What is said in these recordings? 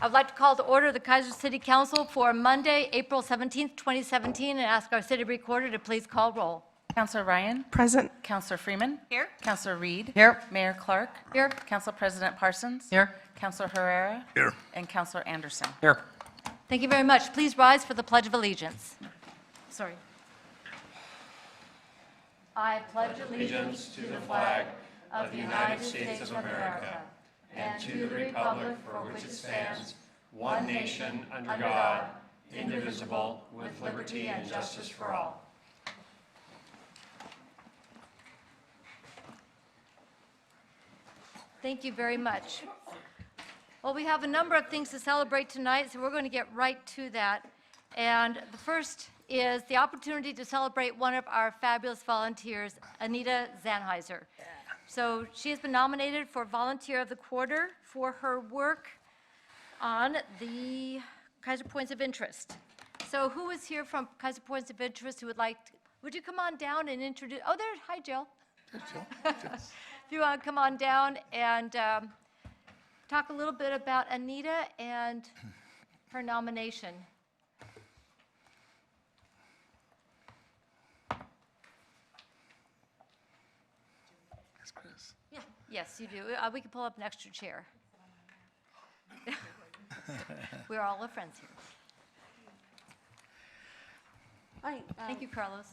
I would like to call to order the Keizer City Council for Monday, April 17th, 2017, and ask our city recorder to please call roll. Councilor Ryan? Present. Councilor Freeman? Here. Councilor Reed? Here. Mayor Clark? Here. Council President Parsons? Here. Councilor Herrera? Here. And Councilor Anderson? Here. Thank you very much. Please rise for the Pledge of Allegiance. Sorry. I pledge allegiance to the flag of the United States of America and to the republic for which it stands, one nation, under God, indivisible, with liberty and justice for all. Thank you very much. Well, we have a number of things to celebrate tonight, so we're going to get right to that. And the first is the opportunity to celebrate one of our fabulous volunteers, Anita Zanheiser. So she has been nominated for Volunteer of the Quarter for her work on the Keizer Points of Interest. So who is here from Keizer Points of Interest who would like to, would you come on down and introduce, oh, there, hi, Jill. If you want to come on down and talk a little bit about Anita and her nomination. That's Chris. Yeah. Yes, you do. We can pull up an extra chair. We're all friends here. Hi. Thank you, Carlos.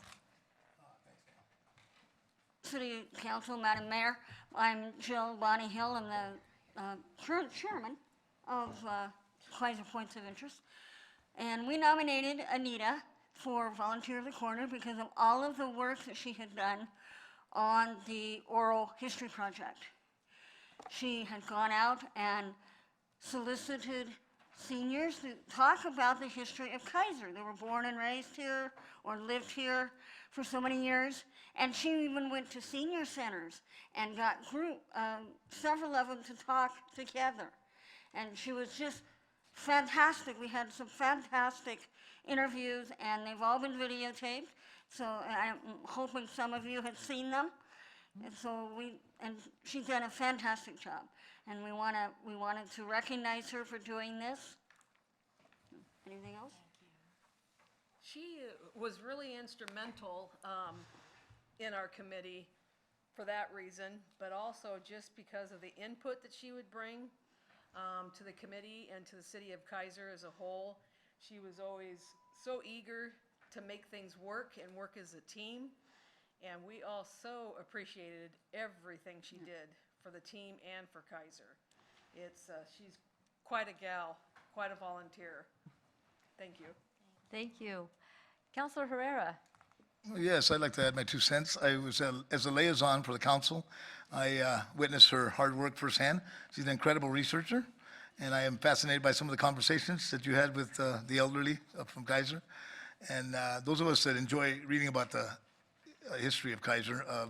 City Council, Madam Mayor. I'm Jill Bonnie Hill. I'm the current chairman of Keizer Points of Interest. And we nominated Anita for Volunteer of the Quarter because of all of the work that she had done on the Oral History Project. She had gone out and solicited seniors to talk about the history of Keizer. They were born and raised here or lived here for so many years. And she even went to senior centers and got several of them to talk together. And she was just fantastic. We had some fantastic interviews, and they've all been videotaped. So I'm hoping some of you have seen them. And so she's done a fantastic job. And we wanted to recognize her for doing this. Anything else? She was really instrumental in our committee for that reason, but also just because of the input that she would bring to the committee and to the city of Keizer as a whole. She was always so eager to make things work and work as a team, and we all so appreciated everything she did for the team and for Keizer. She's quite a gal, quite a volunteer. Thank you. Thank you. Councilor Herrera. Yes, I'd like to add my 2 cents. I was, as a liaison for the council, I witnessed her hard work firsthand. She's an incredible researcher, and I am fascinated by some of the conversations that you had with the elderly from Keizer. And those of us that enjoy reading about the history of Keizer,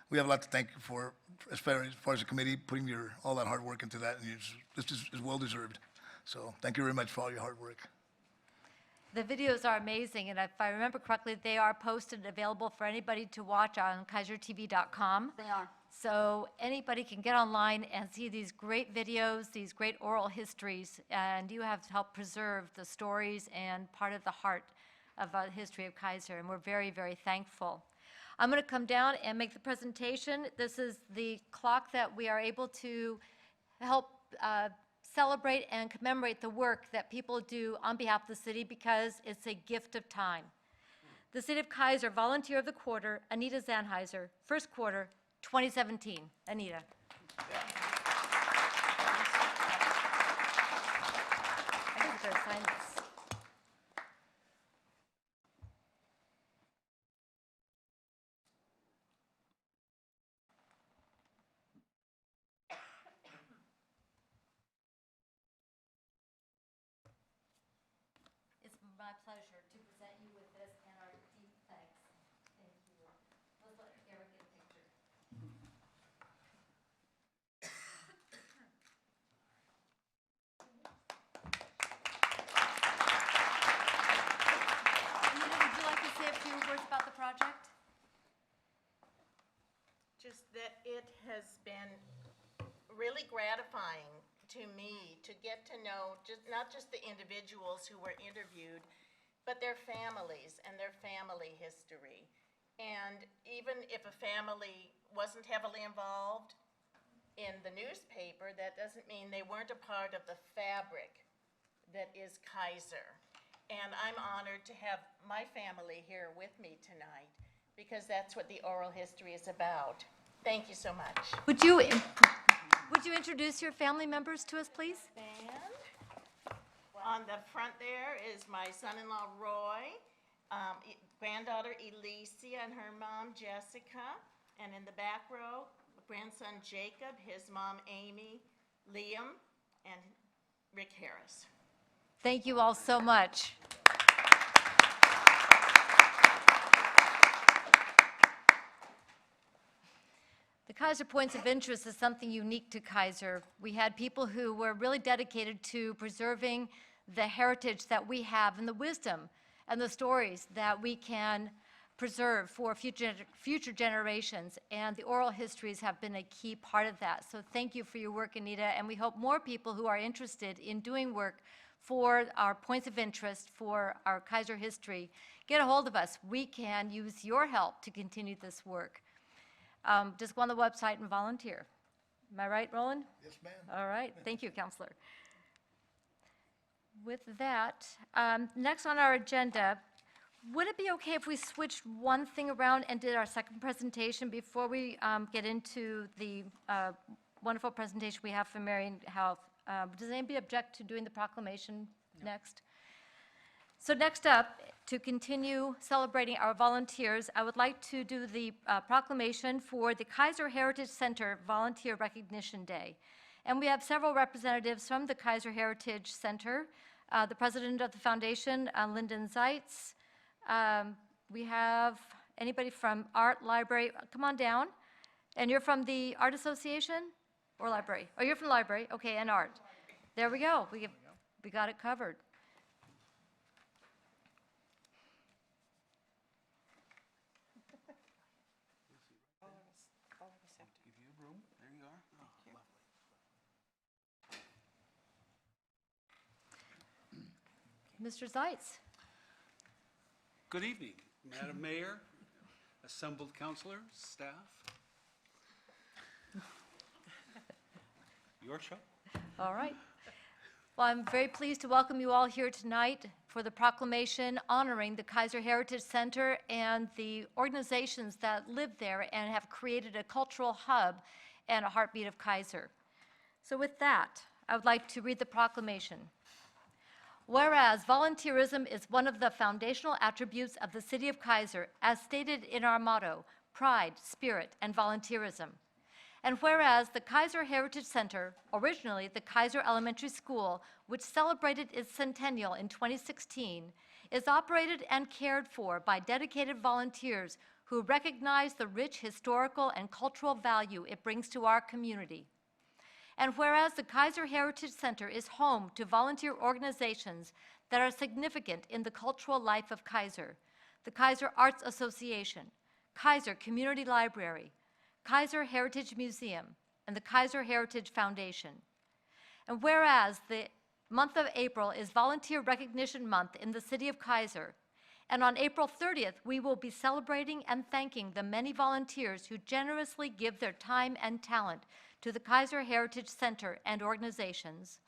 we have a lot to thank you for, as far as the committee, putting all that hard work into that, and this is well-deserved. So thank you very much for all your hard work. The videos are amazing, and if I remember correctly, they are posted and available for anybody to watch on KeizerTV.com. They are. So anybody can get online and see these great videos, these great oral histories, and you have helped preserve the stories and part of the heart of the history of Keizer, and we're very, very thankful. I'm going to come down and make the presentation. This is the clock that we are able to help celebrate and commemorate the work that people do on behalf of the city because it's a gift of time. The City of Keizer Volunteer of the Quarter, Anita Zanheiser, first quarter, 2017. Anita. I think we better sign this. It's my pleasure to present you with this and our deep thanks. Thank you. Let's let Eric get a picture. Anita, would you like to say a few words about the project? Just that it has been really gratifying to me to get to know not just the individuals who were interviewed, but their families and their family history. And even if a family wasn't heavily involved in the newspaper, that doesn't mean they weren't a part of the fabric that is Keizer. And I'm honored to have my family here with me tonight because that's what the oral history is about. Thank you so much. Would you introduce your family members to us, please? And on the front there is my son-in-law Roy, granddaughter Elicia and her mom Jessica, and in the back row, grandson Jacob, his mom Amy, Liam, and Rick Harris. Thank you all so much. The Keizer Points of Interest is something unique to Keizer. We had people who were really dedicated to preserving the heritage that we have and the wisdom and the stories that we can preserve for future generations, and the oral histories have been a key part of that. So thank you for your work, Anita, and we hope more people who are interested in doing work for our points of interest for our Keizer history get a hold of us. We can use your help to continue this work. Just go on the website and volunteer. Am I right, Roland? Yes, ma'am. All right, thank you, Counselor. With that, next on our agenda, would it be okay if we switched one thing around and did our second presentation before we get into the wonderful presentation we have from Marion Health? Does anybody object to doing the proclamation next? So next up, to continue celebrating our volunteers, I would like to do the proclamation for the Keizer Heritage Center Volunteer Recognition Day. And we have several representatives from the Keizer Heritage Center, the president of the foundation, Lyndon Zeitz. We have anybody from Art, Library, come on down. And you're from the Art Association or Library? Oh, you're from Library, okay, and Art. There we go, we got it covered. Give you room. There you are. Oh, lovely. Mr. Zeitz. Good evening, Madam Mayor, assembled councilors, staff. Your show. All right. Well, I'm very pleased to welcome you all here tonight for the proclamation honoring the Keizer Heritage Center and the organizations that live there and have created a cultural hub and a heartbeat of Keizer. So with that, I would like to read the proclamation. Whereas volunteerism is one of the foundational attributes of the City of Keizer, as stated in our motto, pride, spirit, and volunteerism. And whereas the Keizer Heritage Center, originally the Keizer Elementary School, which celebrated its centennial in 2016, is operated and cared for by dedicated volunteers who recognize the rich historical and cultural value it brings to our community. And whereas the Keizer Heritage Center is home to volunteer organizations that are significant in the cultural life of Keizer, the Keizer Arts Association, Keizer Community Library, Keizer Heritage Museum, and the Keizer Heritage Foundation. And whereas the month of April is Volunteer Recognition Month in the City of Keizer, and on April 30th, we will be celebrating and thanking the many volunteers who generously give their time and talent to the Keizer Heritage Center and organizations.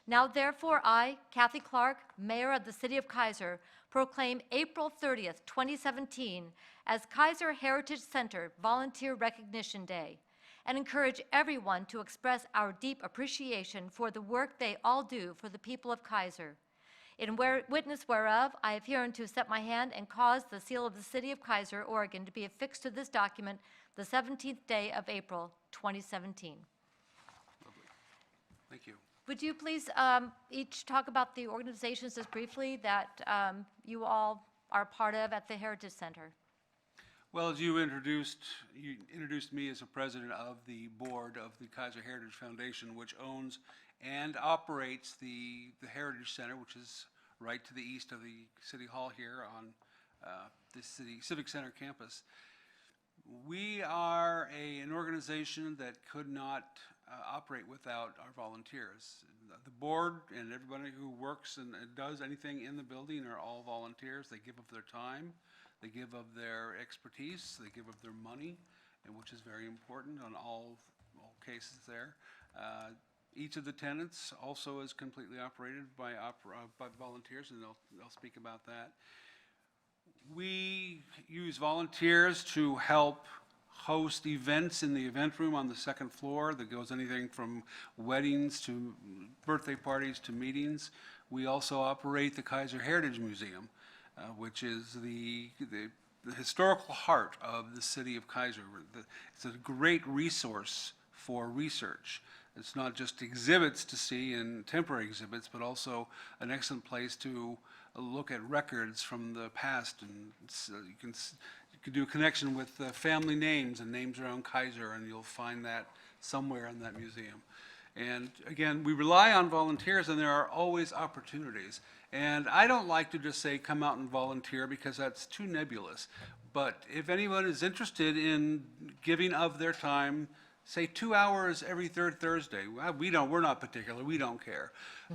Now, therefore, I, Kathy Clark, Mayor of the City of Keizer, proclaim April 30th, 2017 as Keizer Heritage Center Volunteer Recognition Day, and encourage everyone to express our deep appreciation for the work they all do for the people of Keizer. In witness whereof, I have hereunto set my hand and caused the seal of the City of Keizer, Oregon, to be affixed to this document the 17th day of April, 2017. Lovely. Thank you. Would you please each talk about the organizations just briefly that you all are part of at the Heritage Center? Well, as you introduced me as a president of the board of the Keizer Heritage Foundation, which owns and operates the Heritage Center, which is right to the east of the City Hall here on the Civic Center campus. We are an organization that could not operate without our volunteers. The board and everybody who works and does anything in the building are all volunteers. They give of their time, they give of their expertise, they give of their money, and which is very important on all cases there. Each of the tenants also is completely operated by volunteers, and they'll speak about that. We use volunteers to help host events in the event room on the second floor that goes anything from weddings to birthday parties to meetings. We also operate the Keizer Heritage Museum, which is the historical heart of the city of Keizer. It's a great resource for research. It's not just exhibits to see and temporary exhibits, but also an excellent place to look at records from the past, and so you can do a connection with family names and names around Keizer, and you'll find that somewhere in that museum. And again, we rely on volunteers, and there are always opportunities. And I don't like to just say, come out and volunteer, because that's too nebulous. But if anyone is interested in giving of their time, say 2 hours every third Thursday, we're not particular, we don't care.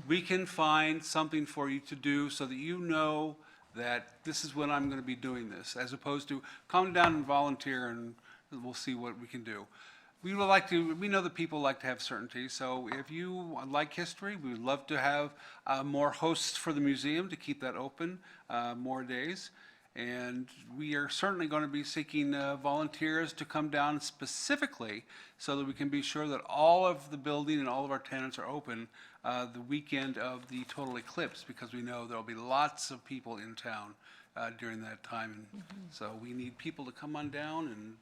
We can find something for you to do so that you know that this is when I'm going to be doing this, as opposed to come down and volunteer and we'll see what we can do. We know that people like to have certainty, so if you like history, we would love to have more hosts for the museum to keep that open more days. And we are certainly going to be seeking volunteers to come down specifically so that we can be sure that all of the building and all of our tenants are open the weekend of the total eclipse, because we know there'll be lots of people in town during that time. And so we need people to come on down and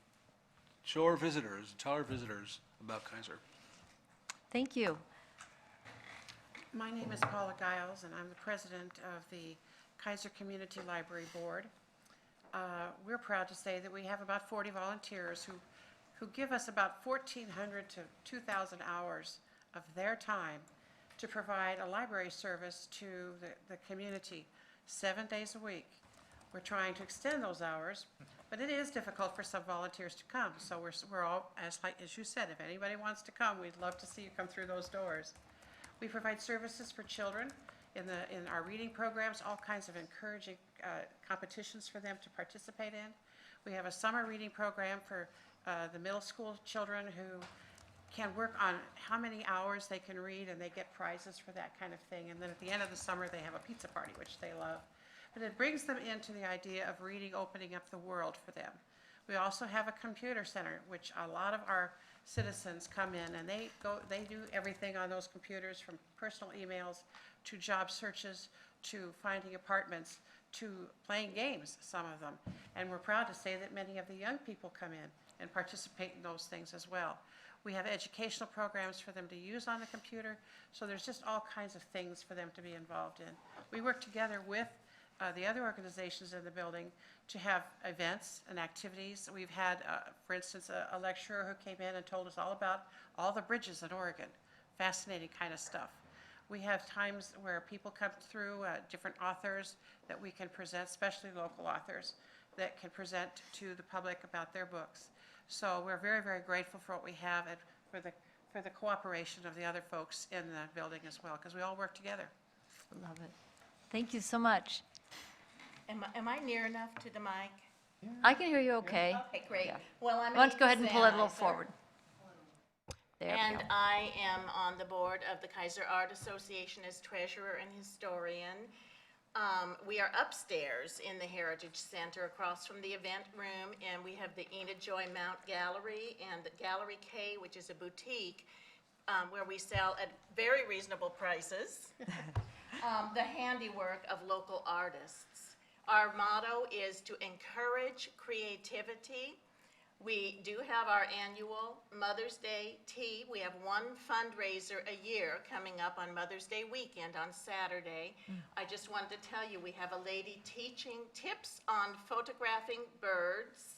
show our visitors, tell our visitors about Keizer. Thank you. My name is Paula Giles, and I'm the president of the Keizer Community Library Board. We're proud to say that we have about 40 volunteers who give us about 1,400 to 2,000 hours of their time to provide a library service to the community 7 days a week. We're trying to extend those hours, but it is difficult for some volunteers to come. So we're all, as you said, if anybody wants to come, we'd love to see you come through those doors. We provide services for children in our reading programs, all kinds of encouraging competitions for them to participate in. We have a summer reading program for the middle school children who can work on how many hours they can read, and they get prizes for that kind of thing. And then at the end of the summer, they have a pizza party, which they love. But it brings them into the idea of reading opening up the world for them. We also have a computer center, which a lot of our citizens come in, and they do everything on those computers, from personal emails to job searches to finding apartments to playing games, some of them. And we're proud to say that many of the young people come in and participate in those things as well. We have educational programs for them to use on the computer, so there's just all kinds of things for them to be involved in. We work together with the other organizations in the building to have events and activities. We've had, for instance, a lecturer who came in and told us all about all the bridges in Oregon. Fascinating kind of stuff. We have times where people come through, different authors that we can present, especially local authors, that can present to the public about their books. So we're very, very grateful for what we have and for the cooperation of the other folks in the building as well, because we all work together. Love it. Thank you so much. Am I near enough to the mic? I can hear you okay. Okay, great. Yeah. Well, I'm Why don't you go ahead and pull it a little Sennheiser, forward. There we and go. I am on the board of the Keizer Art Association as treasurer and historian. We are upstairs in the Heritage Center across from the event room, and we have the Enid Joy Mount Gallery and the Gallery K, which is a boutique where we sell at very reasonable prices the handiwork of local artists. Our motto is to encourage creativity. We do have our annual Mother's Day tea. We have one fundraiser a year coming up on Mother's Day weekend on Saturday. I just wanted to tell you, we have a lady teaching tips on photographing birds.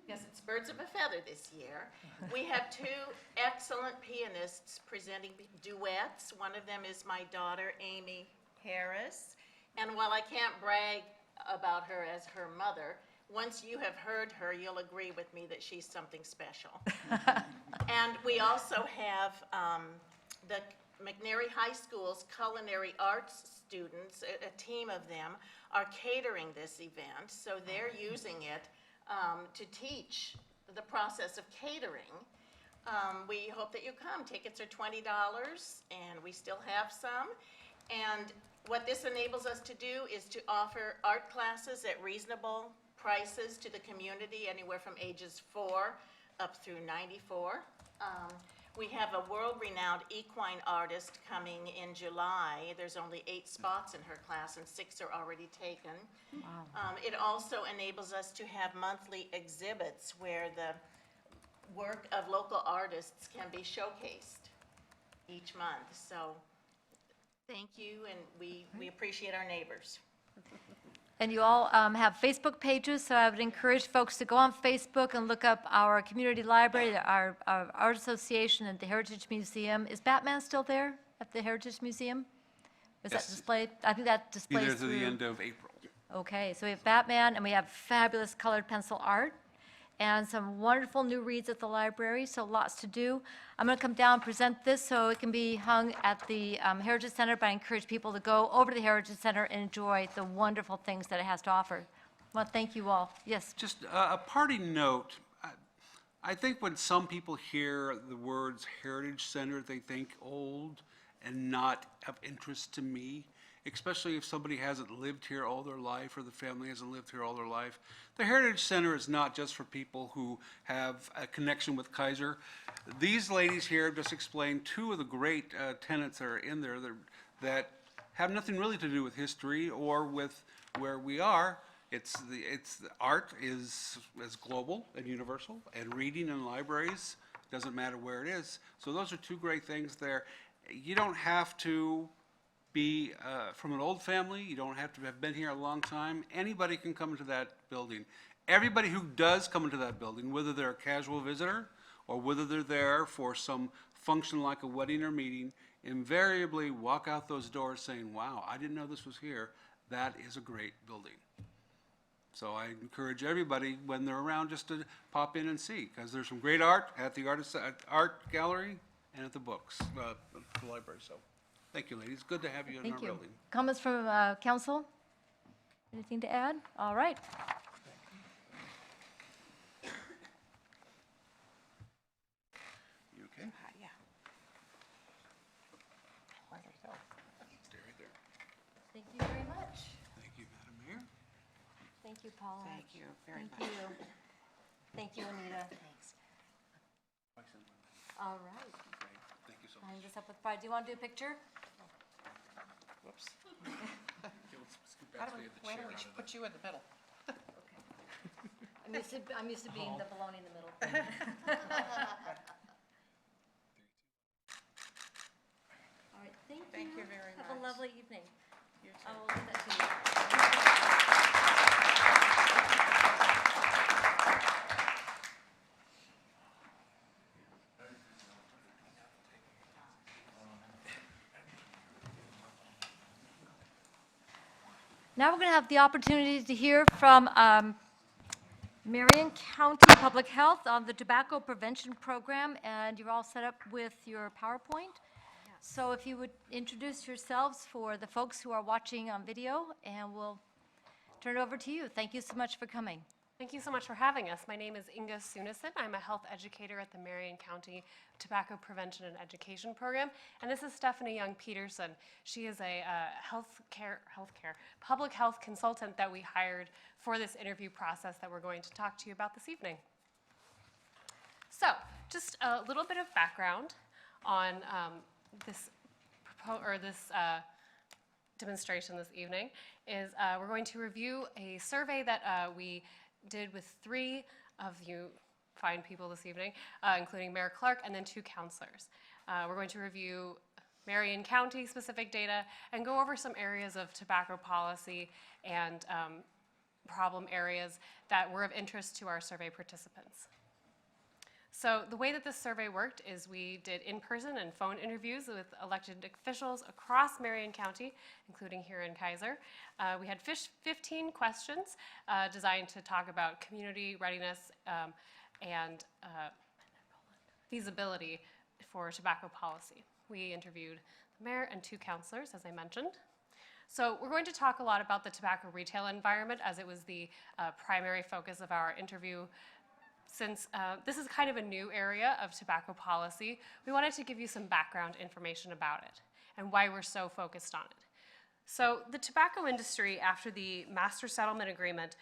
Yes, it's birds of a feather this year. We have two excellent pianists presenting duets. One of them is my daughter, Amy Harris. And while I can't brag about her as her mother, once you have heard her, you'll agree with me that she's something special. And we also have the McNary High School's culinary arts students, a team of them, are catering this event. So they're using it to teach the process of catering. We hope that you come. Tickets are $20, and we still have some. And what this enables us to do is to offer art classes at reasonable prices to the community, anywhere from ages 4 up through 94. We have a world-renowned equine artist coming in July. There's only 8 spots in her class, and 6 are already taken. It also enables us to have monthly exhibits where the work of local artists can be showcased each month. So thank you, and we appreciate our neighbors. And you all have Facebook pages, so I would encourage folks to go on Facebook and look up our community library, our art association, and the Heritage Museum. Is Batman still there at the Heritage Museum? Is that Yes. displayed? I think that Be displays there to the through. end of April. Okay, so we have Batman, and we have fabulous colored pencil art, and some wonderful new reads at the library, so lots to do. I'm going to come down and present this so it can be hung at the Heritage Center, but I encourage people to go over to the Heritage Center and enjoy the wonderful things that it has to offer. Well, thank you all. Yes, Just a parting note, I think when some people hear the words Heritage Center, they think old and not of interest to me, especially if somebody hasn't lived here all their life or the family hasn't lived here all their life. The Heritage Center is not just for people who have a connection with Keizer. These ladies here have just explained 2 of the great tenets that are in there that have nothing really to do with history or with where we are. It's the art is global and universal, and reading in libraries doesn't matter where it is. So those are 2 great things there. You don't have to be from an old family. You don't have to have been here a long time. Anybody can come into that building. Everybody who does come into that building, whether they're a casual visitor or whether they're there for some function like a wedding or meeting, invariably walk out those doors saying, wow, I didn't know this was here. That is a great building. So I encourage everybody, when they're around, just to pop in and see, because there's some great art at the art gallery and at the books, the library. So thank you, ladies. Good to have you in our thank you. building. Comments from council? Anything to add? All right. You okay? Yeah. Stay right there. Thank you very much. Thank you, Madam Mayor. Thank you, Paula. Thank you very much. Thank you. Thank you, Anita. Thanks. All right. Thank you so much. Line this up with pride. Do you want to do a picture? Whoops. Okay, let's scoot back so we have the Wait, chair we out should of the- put you in the middle. I'm used to being the baloney in the middle. All right, thank you. Thank you very Have a much. lovely evening. You I too. will give that to you. Now we're going to have the opportunity to hear from Marion County Public Health on the tobacco prevention program, and you're all set up with your PowerPoint. So if you would introduce yourselves for the folks who are watching on video, and we'll turn it over to you. Thank you so much for coming. Thank you so much for having us. My name is Inga Sunison. I'm a health educator at the Marion County Tobacco Prevention and Education Program. And this is Stephanie Young-Peterson. She is a public health consultant that we hired for this interview process that we're going to talk to you about this evening. So, just a little bit of background on this demonstration this evening is we're going to review a survey that we did with 3 of you fine people this evening, including Mayor Clark and then 2 counselors. We're going to review Marion County specific data and go over some areas of tobacco policy and problem areas that were of interest to our survey participants. So the way that this survey worked is we did in-person and phone interviews with elected officials across Marion County, including here in Keizer. We had 15 questions designed to talk about community readiness and feasibility for tobacco policy. We interviewed the mayor and 2 councilors, as I mentioned. So we're going to talk a lot about the tobacco retail environment, as it was the primary focus of our interview. Since this is kind of a new area of tobacco policy, we wanted to give you some background information about it and why we're so focused on it. So the tobacco industry, after the Master Settlement Agreement,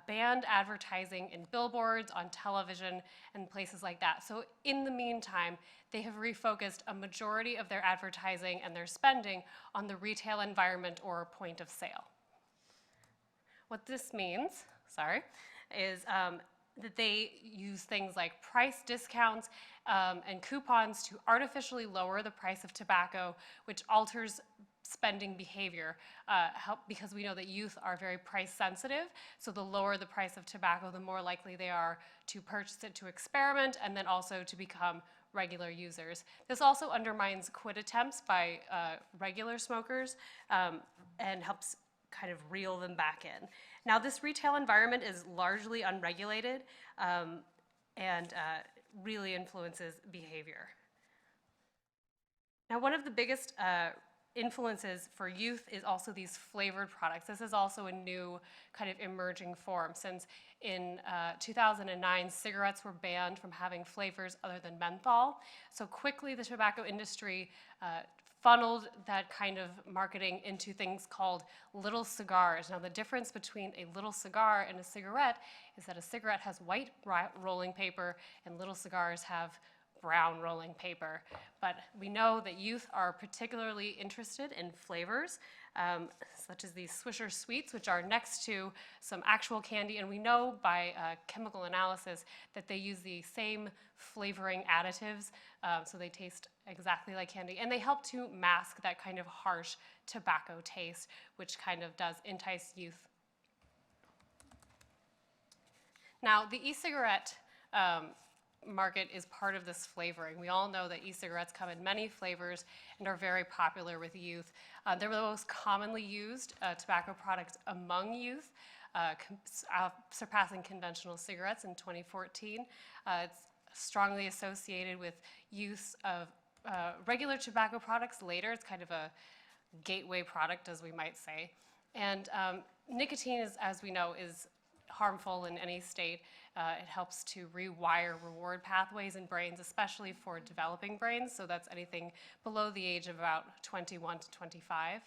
banned advertising in billboards, on television, and places like that. So in the meantime, they have refocused a majority of their advertising and their spending on the retail environment or point of sale. What this means, is that they use things like price discounts and coupons to artificially lower the price of tobacco, which alters spending behavior, because we know that youth are very price sensitive, so the lower the price of tobacco, the more likely they are to purchase it to experiment and then also to become regular users. This also undermines quit attempts by regular smokers and helps kind of reel them back in. Now, this retail environment is largely unregulated and really influences behavior. Now, one of the biggest influences for youth is also these flavored products. This is also a new kind of emerging form, since in 2009, cigarettes were banned from having flavors other than menthol. So quickly, the tobacco industry funneled that kind of marketing into things called little cigars. Now, the difference between a little cigar and a cigarette is that a cigarette has white rolling paper and little cigars have brown rolling paper. But we know that youth are particularly interested in flavors, such as these Swisher Sweets, which are next to some actual candy, and we know by chemical analysis that they use the same flavoring additives, so they taste exactly like candy, and they help to mask that kind of harsh tobacco taste, which kind of does entice youth. Now, the e-cigarette market is part of this flavoring. We all know that e-cigarettes come in many flavors and are very popular with youth. They're the most commonly used tobacco product among youth, surpassing conventional cigarettes in 2014. It's strongly associated with use of regular tobacco products later. It's kind of a gateway product, as we might say. And nicotine, is, as we know, is harmful in any state. It helps to rewire reward pathways in brains, especially for developing brains. So that's anything below the age of about 21 to 25.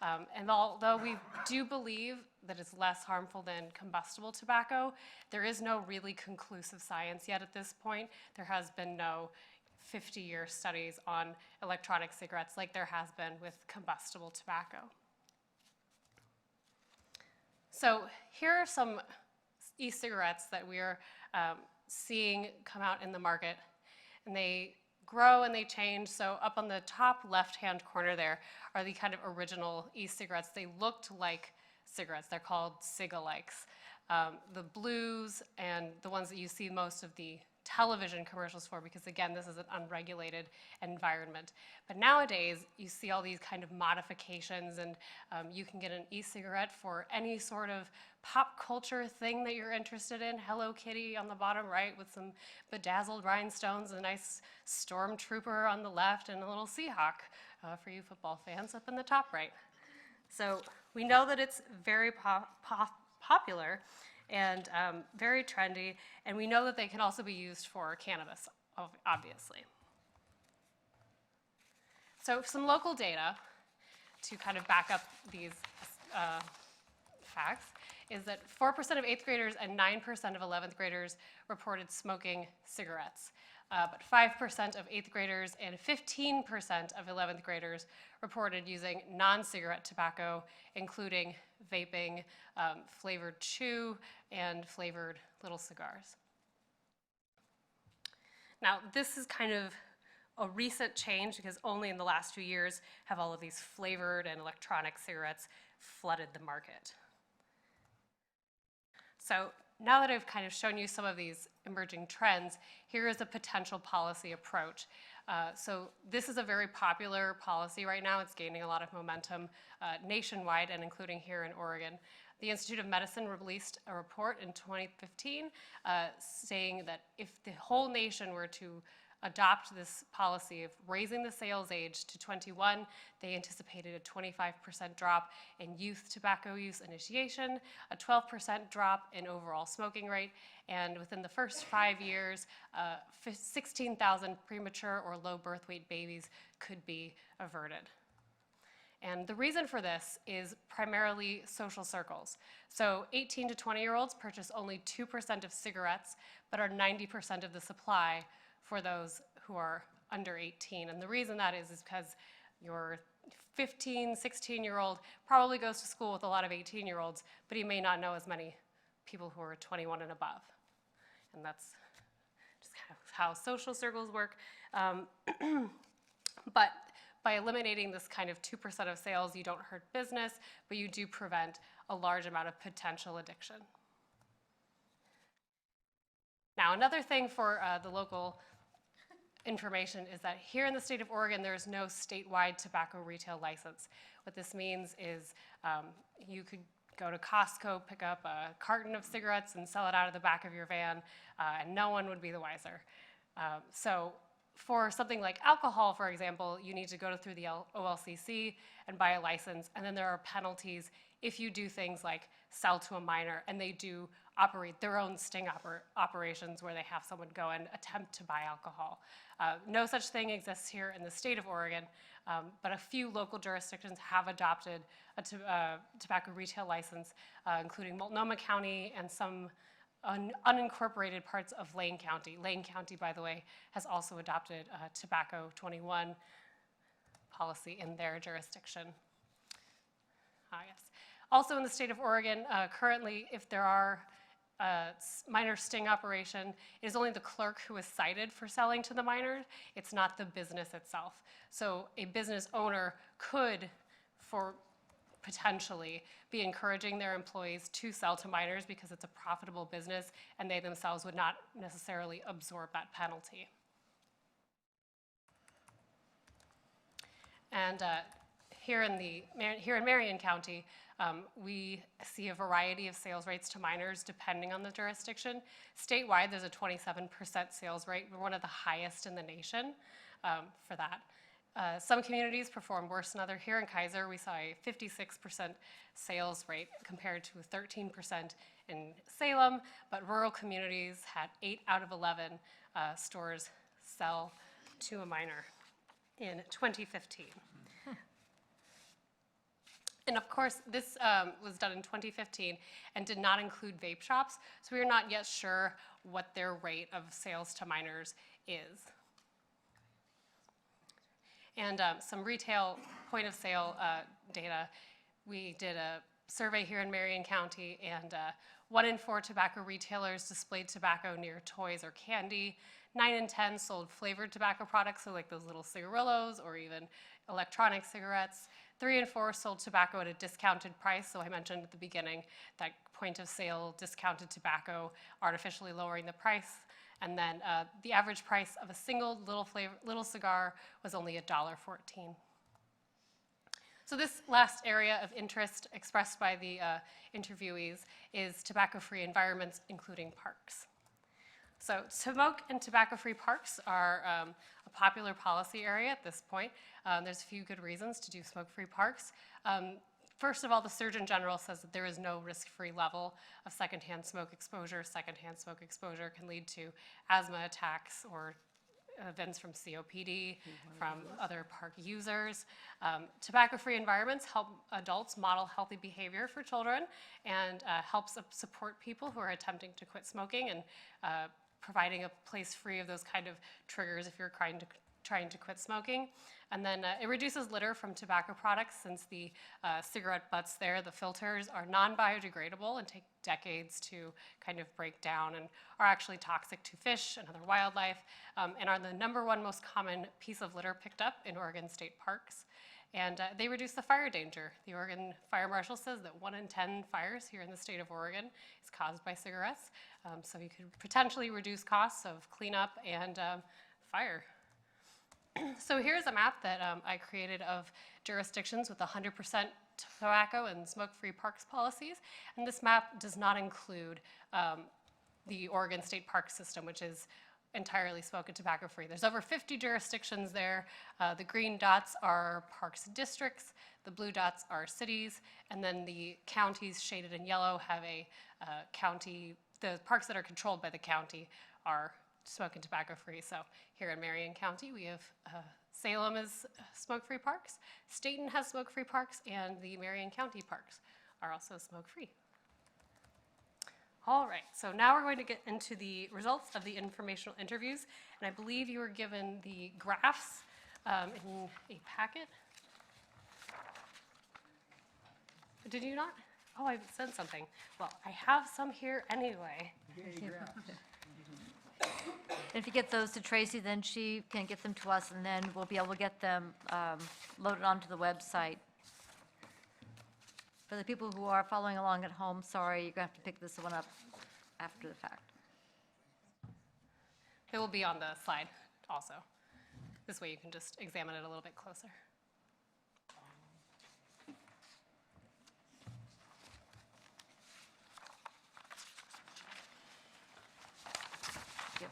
And although we do believe that it's less harmful than combustible tobacco, there is no really conclusive science yet at this point. There has been no 50-year studies on electronic cigarettes like there has been with combustible tobacco. So here are some e-cigarettes that we're seeing come out in the market, and they grow and they change. So up on the top left-hand corner there are the kind of original e-cigarettes. They looked like cigarettes. They're called cigalikes. The blues and the ones that you see most of the television commercials for, because again, this is an unregulated environment. But nowadays, you see all these kind of modifications, and you can get an e-cigarette for any sort of pop culture thing that you're interested in. Hello Kitty on the bottom right with some bedazzled rhinestones, a nice stormtrooper on the left, and a little Seahawk for you football fans up in the top right. So we know that it's very popular and very trendy, and we know that they can also be used for cannabis, obviously. So some local data to kind of back up these facts is that 4% of 8th graders and 9% of 11th graders reported smoking cigarettes. But 5% of 8th graders and 15% of 11th graders reported using non-cigarette tobacco, including vaping, flavored chew, and flavored little cigars. Now, this is kind of a recent change, because only in the last few years have all of these flavored and electronic cigarettes flooded the market. So Now that I've kind of shown you some of these emerging trends, here is a potential policy approach. So this is a very popular policy right now. It's gaining a lot of momentum nationwide and including here in Oregon. The Institute of Medicine released a report in 2015 saying that if the whole nation were to adopt this policy of raising the sales age to 21, they anticipated a 25% drop in youth tobacco use initiation, a 12% drop in overall smoking rate, and within the first 5 years, 16,000 premature or low birth weight babies could be averted. And the reason for this is primarily social circles. So 18 to 20-year-olds purchase only 2% of cigarettes, but are 90% of the supply for those who are under 18. And the reason that is because your 15, 16-year-old probably goes to school with a lot of 18-year-olds, but he may not know as many people who are 21 and above. And that's just kind of how social circles work. But by eliminating this kind of 2% of sales, you don't hurt business, but you do prevent a large amount of potential addiction. Now, another thing for the local information is that here in the state of Oregon, there is no statewide tobacco retail license. What this means is you could go to Costco, pick up a carton of cigarettes and sell it out of the back of your van, and no one would be the wiser. So for something like alcohol, for example, you need to go through the OLCC and buy a license, and then there are penalties if you do things like sell to a minor, and they do operate their own sting operations where they have someone go and attempt to buy alcohol. No such thing exists here in the state of Oregon, but a few local jurisdictions have adopted a tobacco retail license, including Multnomah County and some unincorporated parts of Lane County. Lane County, by the way, has also adopted a tobacco 21 policy in their jurisdiction. Yes. Also in the state of Oregon, currently, if there are minor sting operation, it is only the clerk who is cited for selling to the minor. It's not the business itself. So a business owner could, potentially, be encouraging their employees to sell to minors because it's a profitable business, and they themselves would not necessarily absorb that penalty. And here in Marion County, we see a variety of sales rates to minors depending on the jurisdiction. Statewide, there's a 27% sales rate. We're one of the highest in the nation for that. Some communities perform worse than others. Here in Keizer, we saw a 56% sales rate compared to 13% in Salem, but rural communities had 8 out of 11 stores sell to a minor in 2015. And of course, this was done in 2015 and did not include vape shops, so we are not yet sure what their rate of sales to minors is. And some retail point of sale data. We did a survey here in Marion County, and 1 in 4 tobacco retailers displayed tobacco near toys or candy. 9 in 10 sold flavored tobacco products, so like those little cigarillos or even electronic cigarettes. 3 in 4 sold tobacco at a discounted price, so I mentioned at the beginning that point of sale discounted tobacco, artificially lowering the price. And then the average price of a single little cigar was only $1.14. So this last area of interest expressed by the interviewees is tobacco-free environments, including parks. So smoke and tobacco-free parks are a popular policy area at this point. There's a few good reasons to do smoke-free parks. First of all, the Surgeon General says that there is no risk-free level of secondhand smoke exposure. Secondhand smoke exposure can lead to asthma attacks or events from COPD, from other park users. Tobacco-free environments help adults model healthy behavior for children and helps support people who are attempting to quit smoking and providing a place free of those kind of triggers if you're trying to quit smoking. And then it reduces litter from tobacco products since the cigarette butts there, the filters, are non-biodegradable and take decades to kind of break down and are actually toxic to fish and other wildlife and are the #1 most common piece of litter picked up in Oregon state parks. And they reduce the fire danger. The Oregon Fire Marshal says that 1 in 10 fires here in the state of Oregon is caused by cigarettes. So you could potentially reduce costs of cleanup and fire. So here's a map that I created of jurisdictions with 100% tobacco and smoke-free parks policies. And this map does not include the Oregon State Park System, which is entirely smoke and tobacco-free. There's over 50 jurisdictions there. The green dots are parks districts, the blue dots are cities, and then the counties shaded in yellow have a county, the parks that are controlled by the county are smoke and tobacco-free. So here in Marion County, we have Salem is smoke-free parks, Staten has smoke-free parks, and the Marion County parks are also smoke-free. All right, so now we're going to get into the results of the informational interviews, and I believe you were given the graphs in a packet. Did you not? Oh, I sent something. Well, I have some here anyway. If you get those to Tracy, then she can get them to us, and then we'll be able to get them loaded onto the website. For the people who are following along at home, sorry, you're going to have to pick this one up after the fact. It will be on the slide also. This way you can just examine it a little bit closer. Yep.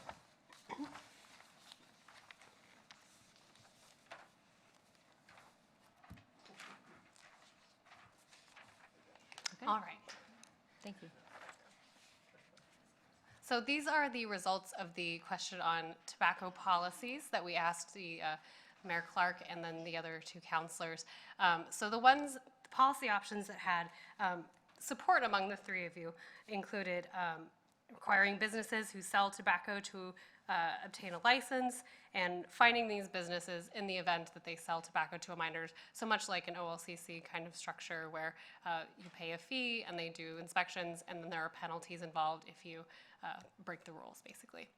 All right. Thank you. So these are the results of the question on tobacco policies that we asked the Mayor Clark and then the other two counselors. So the policy options that had support among the three of you included requiring businesses who sell tobacco to obtain a license and finding these businesses in the event that they sell tobacco to a minor, so much like an OLCC kind of structure where you pay a fee and they do inspections and then there are penalties involved if you break the rules, basically.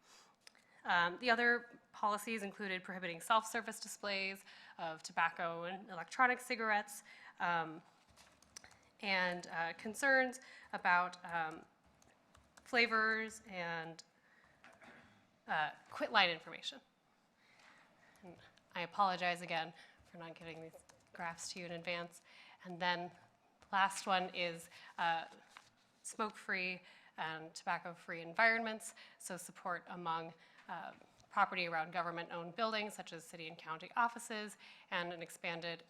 The other policies included prohibiting self-service displays of tobacco and electronic cigarettes, and concerns about flavors and quit line information. And I apologize again for not giving these graphs to you in advance. And then the last one is smoke-free and tobacco-free environments, so support among property around government-owned buildings such as city and county offices, and an expanded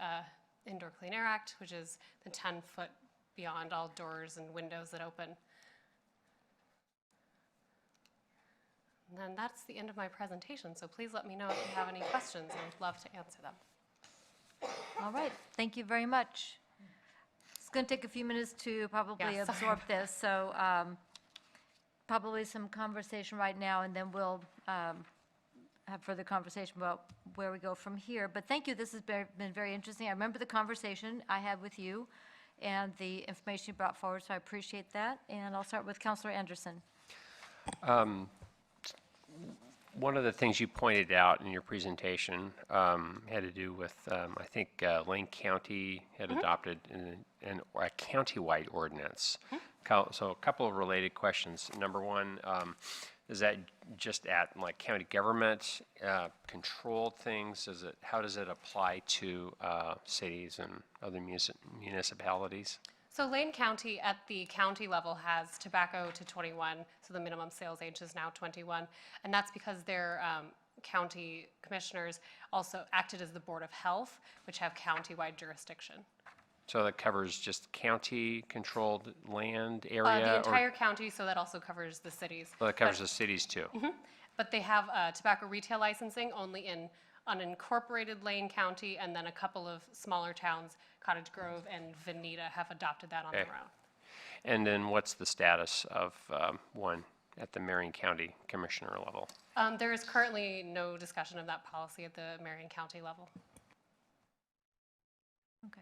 Indoor Clean Air Act, which is the 10-foot beyond all doors and windows that open. And then that's the end of my presentation, so please let me know if you have any questions. I would love to answer them. All right, thank you very much. It's going to take a few minutes to probably Yeah, sorry. absorb this, so probably some conversation right now, and then we'll have further conversation about where we go from here. But thank you, this has been very interesting. I remember the conversation I had with you and the information you brought forward, so I appreciate that. And I'll start with Councilor Anderson. One of the things you pointed out in your presentation had to do with, I think, Lane County had adopted a county-wide ordinance. So a couple of related questions. Number one, is that just at like county government controlled things? How does it apply to cities and other municipalities? So Lane County at the county level has tobacco to 21, so the minimum sales age is now 21. And that's because their county commissioners also acted as the Board of Health, which have county-wide jurisdiction. So that covers just county-controlled land area? The entire county, so that also covers the cities. Well, that covers the cities too? But they have tobacco retail licensing only in unincorporated Lane County, and then a couple of smaller towns, Cottage Grove and Veneta, have adopted that on their own. And then what's the status of one at the Marion County Commissioner level? There is currently no discussion of that policy at the Marion County level. Okay.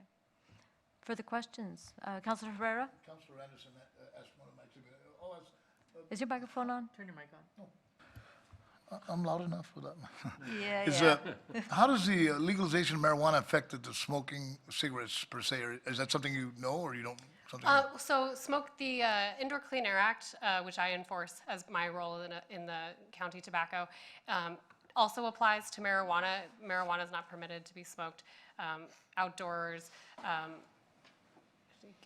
Further questions? Councilor Herrera? Councilor Anderson asked one of my two. Is your microphone on? Turn your mic on. I'm loud enough for that. Yeah, Is, yeah. how does the legalization of marijuana affect the smoking cigarettes per se? Or is that something you know or you don't? Something So the Indoor Clean Air Act, which I enforce as my role in the county tobacco, also applies to marijuana. Marijuana is not permitted to be smoked outdoors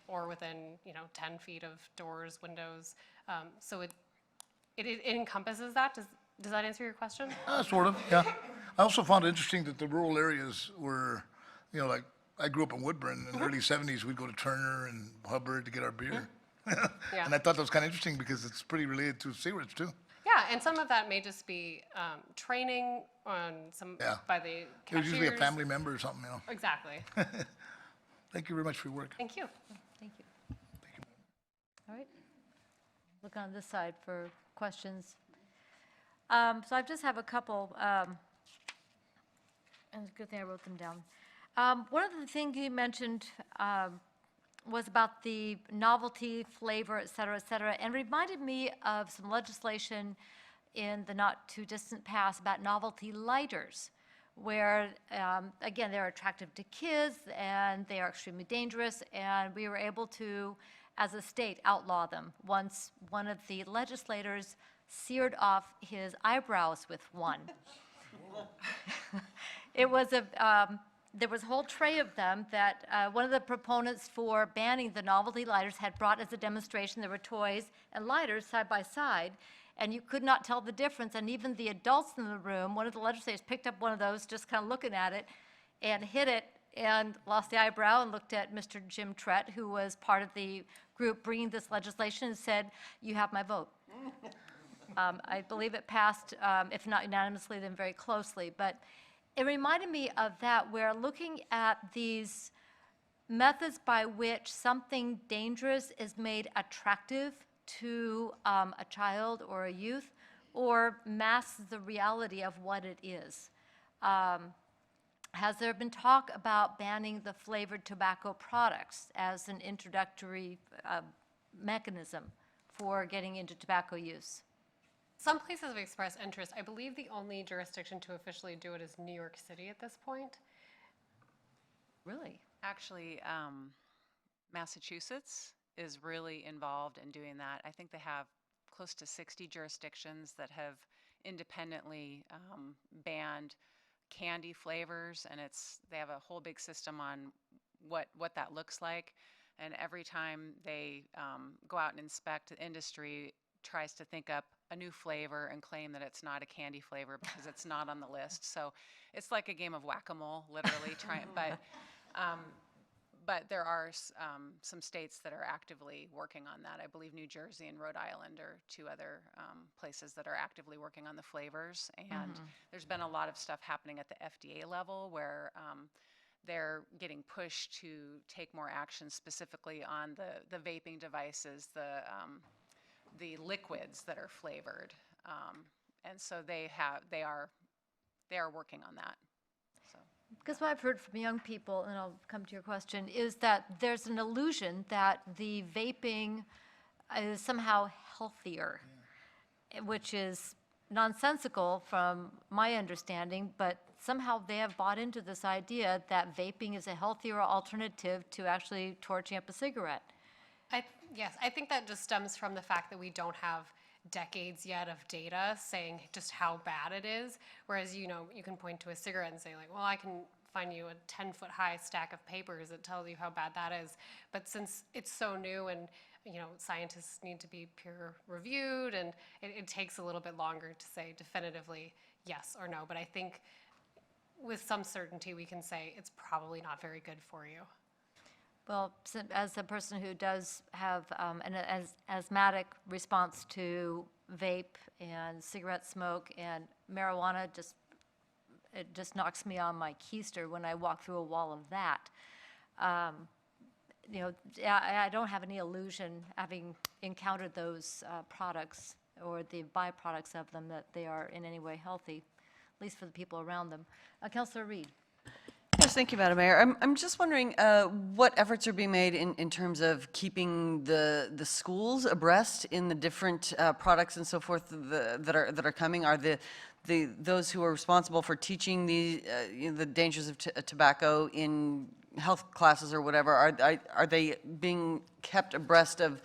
or within, 10 feet of doors, windows. So it encompasses that. Does that answer your question? Sort of, yeah. I also found it interesting that the rural areas were, like, I grew up in Woodburn. In the early 70s, we'd go to Turner and Hubbard to get our beer. Yeah. And I thought that was kind of interesting because it's pretty related to cigarettes, too. Yeah, and some of that may just be training on Yeah. by the It was cashiers. usually a family member or something, Exactly. Thank you very much for your work. Thank you. Thank you. All right. Look on this side for questions. So I just have a couple, and it's a good thing I wrote them down. One of the things you mentioned was about the novelty, flavor, et cetera, and reminded me of some legislation in the not-too-distant past about novelty lighters, where, again, they're attractive to kids, and they are extremely dangerous, and we were able to, as a state, outlaw them once one of the legislators seared off his eyebrows with one. It was there was a whole tray of them that one of the proponents for banning the novelty lighters had brought as a demonstration. There were toys and lighters side by side, and you could not tell the difference. And even the adults in the room, one of the legislators picked up one of those, just kind of looking at it, and hit it and lost the eyebrow and looked at Mr. Jim Trett, who was part of the group bringing this legislation, and said, "You have my vote." I believe it passed, if not unanimously, then very closely. But it reminded me of that, where looking at these methods by which something dangerous is made attractive to a child or a youth, or masks the reality of what it is. Has there been talk about banning the flavored tobacco products as an introductory mechanism for getting into tobacco use? Some places have expressed interest. I believe the only jurisdiction to officially do it is New York City at this point. Really? Actually, Massachusetts is really involved in doing that. I think they have close to 60 jurisdictions that have independently banned candy flavors, and they have a whole big system on what that looks like. And every time they go out and inspect, the industry tries to think up a new flavor and claim that it's not a candy flavor because it's not on the list. So it's like a game of whack-a-mole, literally trying. But there are some states that are actively working on that. I believe New Jersey and Rhode Island are two other places that are actively working on the flavors. And there's been a lot of stuff happening at the FDA level where they're getting pushed to take more action specifically on the vaping devices, the liquids that are flavored, and so they are working on that. So. Because what I've heard from young people, and I'll come to your question, is that there's an illusion that the vaping is somehow healthier, which is nonsensical from my understanding, but somehow they have bought into this idea that vaping is a healthier alternative to actually torching up a cigarette. Yes, I think that just stems from the fact that we don't have decades yet of data saying just how bad it is. Whereas, you can point to a cigarette and say, like, well, I can find you a 10-foot high stack of papers that tell you how bad that is. But since it's so new and, scientists need to be peer reviewed, and it takes a little bit longer to say definitively yes or no. But I think with some certainty we can say it's probably not very good for you. Well, as a person who does have an asthmatic response to vape and cigarette smoke and marijuana, it just knocks me on my keister when I walk through a wall of that. I don't have any illusion, having encountered those products or the byproducts of them, that they are in any way healthy, at least for the people around them. Councilor Reed. Yes, thank you, Madam Mayor. I'm just wondering what efforts are being made in terms of keeping the schools abreast in the different products and so forth that are coming? Are those who are responsible for teaching the dangers of tobacco in health classes or whatever, are they being kept abreast of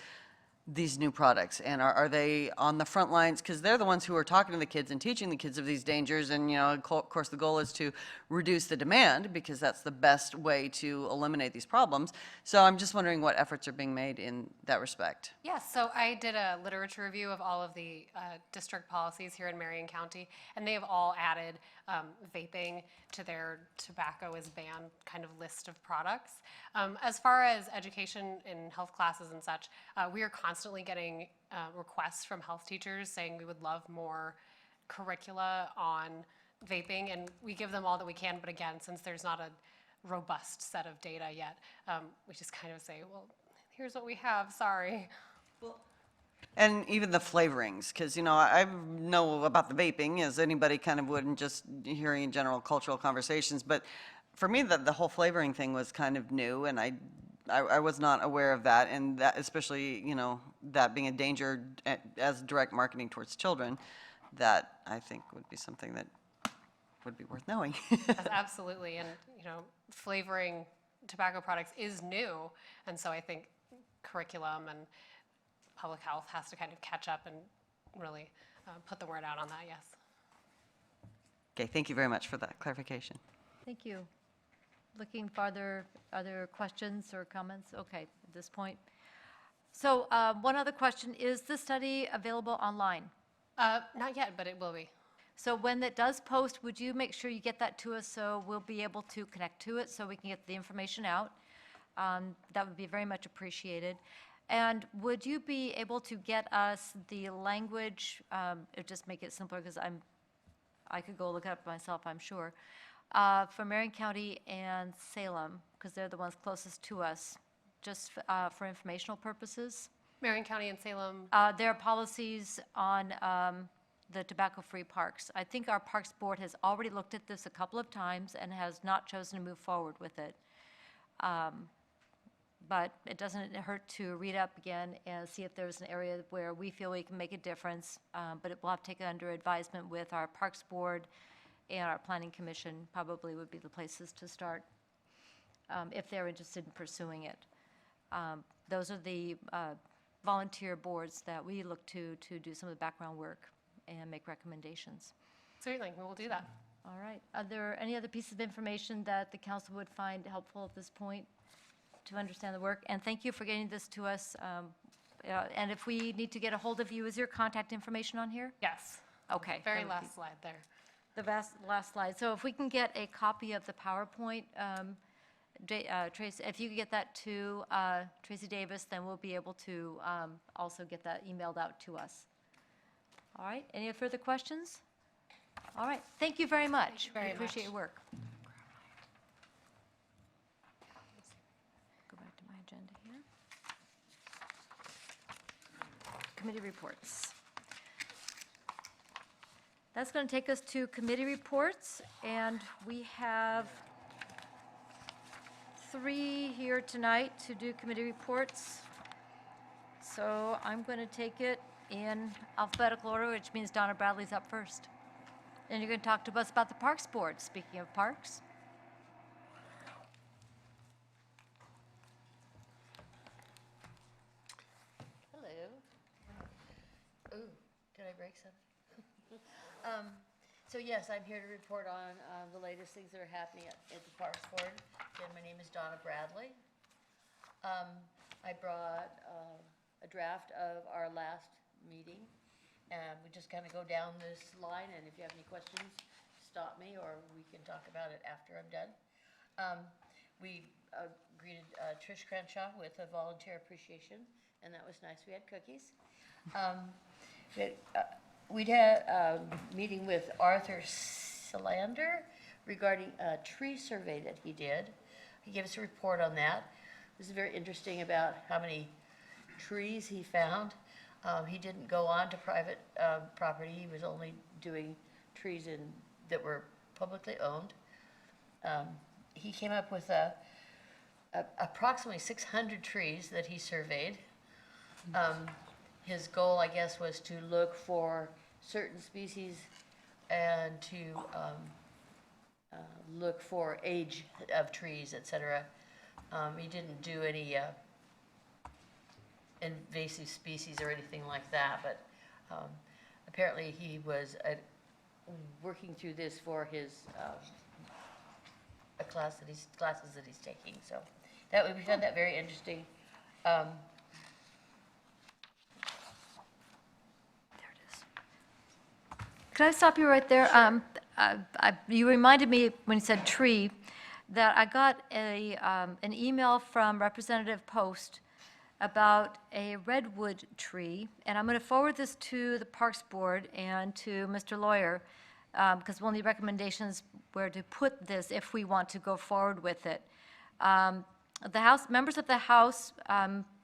these new products? And are they on the front lines? Because they're the ones who are talking to the kids and teaching the kids of these dangers. And, of course, the goal is to reduce the demand because that's the best way to eliminate these problems. So I'm just wondering what efforts are being made in that respect. Yes, so I did a literature review of all of the district policies here in Marion County, and they have all added vaping to their tobacco is banned kind of list of products. As far as education in health classes and such, we are constantly getting requests from health teachers saying we would love more curricula on vaping, and we give them all that we can, but again, since there's not a robust set of data yet, we just kind of say, well, here's what we have, sorry. And even the flavorings, because, I know about the vaping as anybody kind of would in just hearing in general cultural conversations. But for me, the whole flavoring thing was kind of new, and I was not aware of that. And that, especially, that being a danger as direct marketing towards children, that I think would be something that would be worth knowing. Yes, absolutely, and, flavoring tobacco products is new, and so I think curriculum and public health has to kind of catch up and really put the word out on that, yes. Okay, thank you very much for that clarification. Thank you. Looking for other questions or comments? Okay, at this point. So one other question, is this study available online? Not yet, but it will be. So when it does post, would you make sure you get that to us so we'll be able to connect to it so we can get the information out? That would be very much appreciated. And would you be able to get us the language, it would just make it simpler because I could go look it up myself, I'm sure, for Marion County and Salem, because they're the ones closest to us, just for informational purposes. Marion County and Salem, Their policies on the tobacco-free parks. I think our Parks Board has already looked at this a couple of times and has not chosen to move forward with it. But it doesn't hurt to read up again and see if there's an area where we feel we can make a difference. But it will have to take it under advisement with our Parks Board and our Planning Commission, probably would be the places to start if they're interested in pursuing it. Those are the volunteer boards that we look to do some of the background work and make recommendations. certainly, we will do that. All right. Are there any other pieces of information that the council would find helpful at this point to understand the work? And thank you for getting this to us. And if we need to get a hold of you, is your contact information on here? Yes. Okay. Very that would be last slide there. The last slide. So if we can get a copy of the PowerPoint, Tracy, if you could get that to Tracy Davis, then we'll be able to also get that emailed out to us. All right. Any further questions? All right. Thank you very much. Thank you very We appreciate much. your work. Go back to my agenda here. Committee reports. That's going to take us to committee reports, and we have 3 here tonight to do committee reports. So I'm going to take it in alphabetical order, which means Donna Bradley's up first. And you're going to talk to us about the Parks Board, speaking of parks. Hello. Ooh, did I break something? So yes, I'm here to report on the latest things that are happening at the Parks Board. Again, my name is Donna Bradley. I brought a draft of our last meeting, and we just kind of go down this line, and if you have any questions, stop me, or we can talk about it after I'm done. We greeted Trish Crenshaw with a volunteer appreciation, and that was nice. We had cookies. We'd had a meeting with Arthur Solander regarding a tree survey that he did. He gave us a report on that. It was very interesting about how many trees he found. He didn't go on to private property. He was only doing trees that were publicly owned. he came up with approximately 600 trees that he surveyed. His goal, I guess, was to look for certain species and to look for age of trees, et cetera. He didn't do any invasive species or anything like that, but apparently he was working through this for his classes that he's taking. So we found that very interesting. Could I stop you right there? You reminded me when you said tree, that I got an email from Representative Post about a redwood tree, and I'm going to forward this to the Parks Board and to Mr. Lawyer, because we'll need recommendations where to put this if we want to go forward with it. Members of the House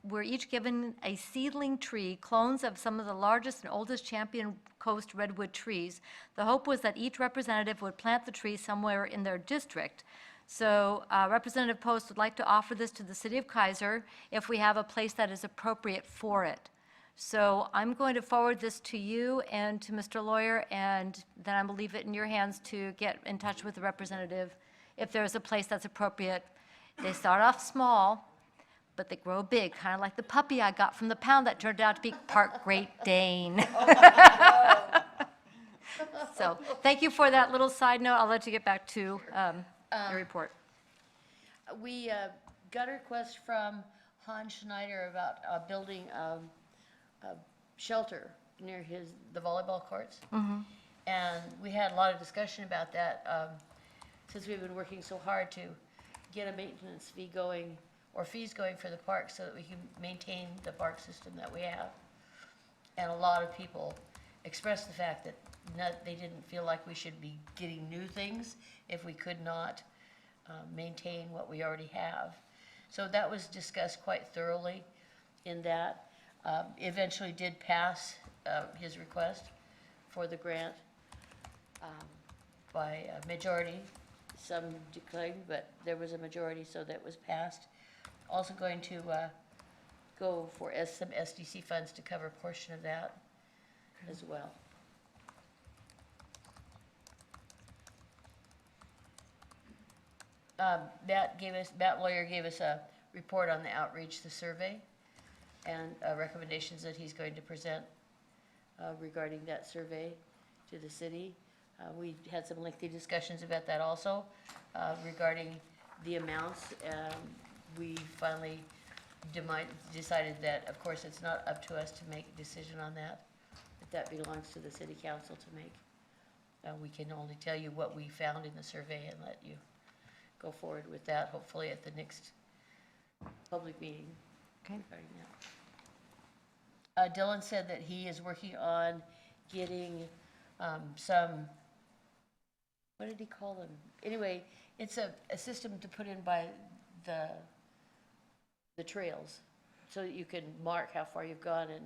were each given a seedling tree, clones of some of the largest and oldest Champion Coast redwood trees. The hope was that each representative would plant the tree somewhere in their district. So Representative Post would like to offer this to the city of Keizer if we have a place that is appropriate for it. So I'm going to forward this to you and to Mr. Lawyer, and then I'm going to leave it in your hands to get in touch with the representative if there's a place that's appropriate. They start off small, but they grow big, kind of like the puppy I got from the pound that turned out to be Park Great Dane. So thank you for that little side note. I'll let you get back to your report. We got a request from Hans Schneider about building a shelter near the volleyball courts. And we had a lot of discussion about that since we've been working so hard to get a maintenance fee going, or fees going for the park so that we can maintain the park system that we have. And a lot of people expressed the fact that they didn't feel like we should be getting new things if we could not maintain what we already have. So that was discussed quite thoroughly in that. Eventually did pass his request for the grant by a majority. Some declined, but there was a majority, so that was passed. Also going to go for some SDC funds to cover a portion of that as well. Matt Lawyer gave us a report on the outreach, the survey, and recommendations that he's going to present regarding that survey to the city. We had some lengthy discussions about that also regarding the amounts. We finally decided that, of course, it's not up to us to make a decision on that. That belongs to the city council to make. We can only tell you what we found in the survey and let you go forward with that, hopefully at the next public meeting. Okay. Regarding that. Dylan said that he is working on getting some, what did he call them? Anyway, it's a system to put in by the trails so that you can mark how far you've gone and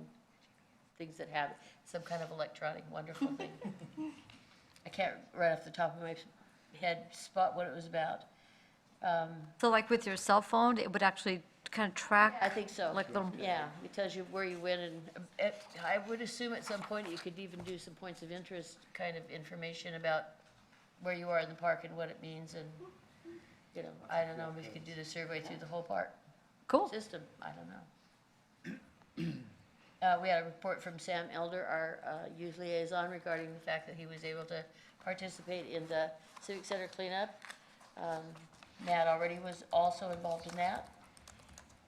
things that have some kind of electronic wonderful thing. I can't right off the top of my head spot what it was about. So like with your cell phone, it would actually kind of track? I think so. Like little, Yeah, it tells you where you went, and I would assume at some point you could even do some points of interest kind of information about where you are in the park and what it means, and, you know, I don't know, we could do the survey through the whole park cool. system, I don't know. We had a report from Sam Elder, our youth liaison, regarding the fact that he was able to participate in the Civic Center cleanup. Matt already was also involved in that.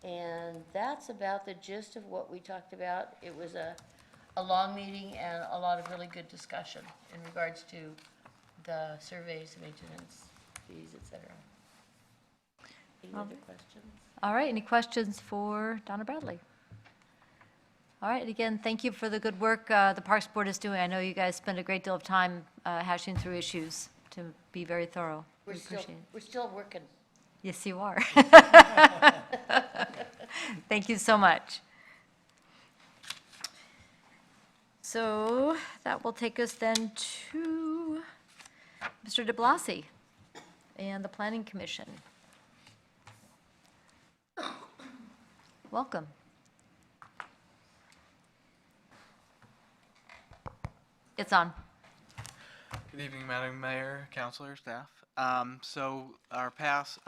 And that's about the gist of what we talked about. It was a long meeting and a lot of really good discussion in regards to the surveys, maintenance, fees, et cetera. Any other questions? All right, any questions for Donna Bradley? All right, again, thank you for the good work the Parks Board is doing. I know you guys spend a great deal of time hashing through issues to be very thorough. We appreciate it. We're still working. Yes, you are. Thank you so much. So that will take us then to Mr. de Blasi. and the Planning Commission. Welcome. It's on. Good evening, Madam Mayor, Councilor, staff. So our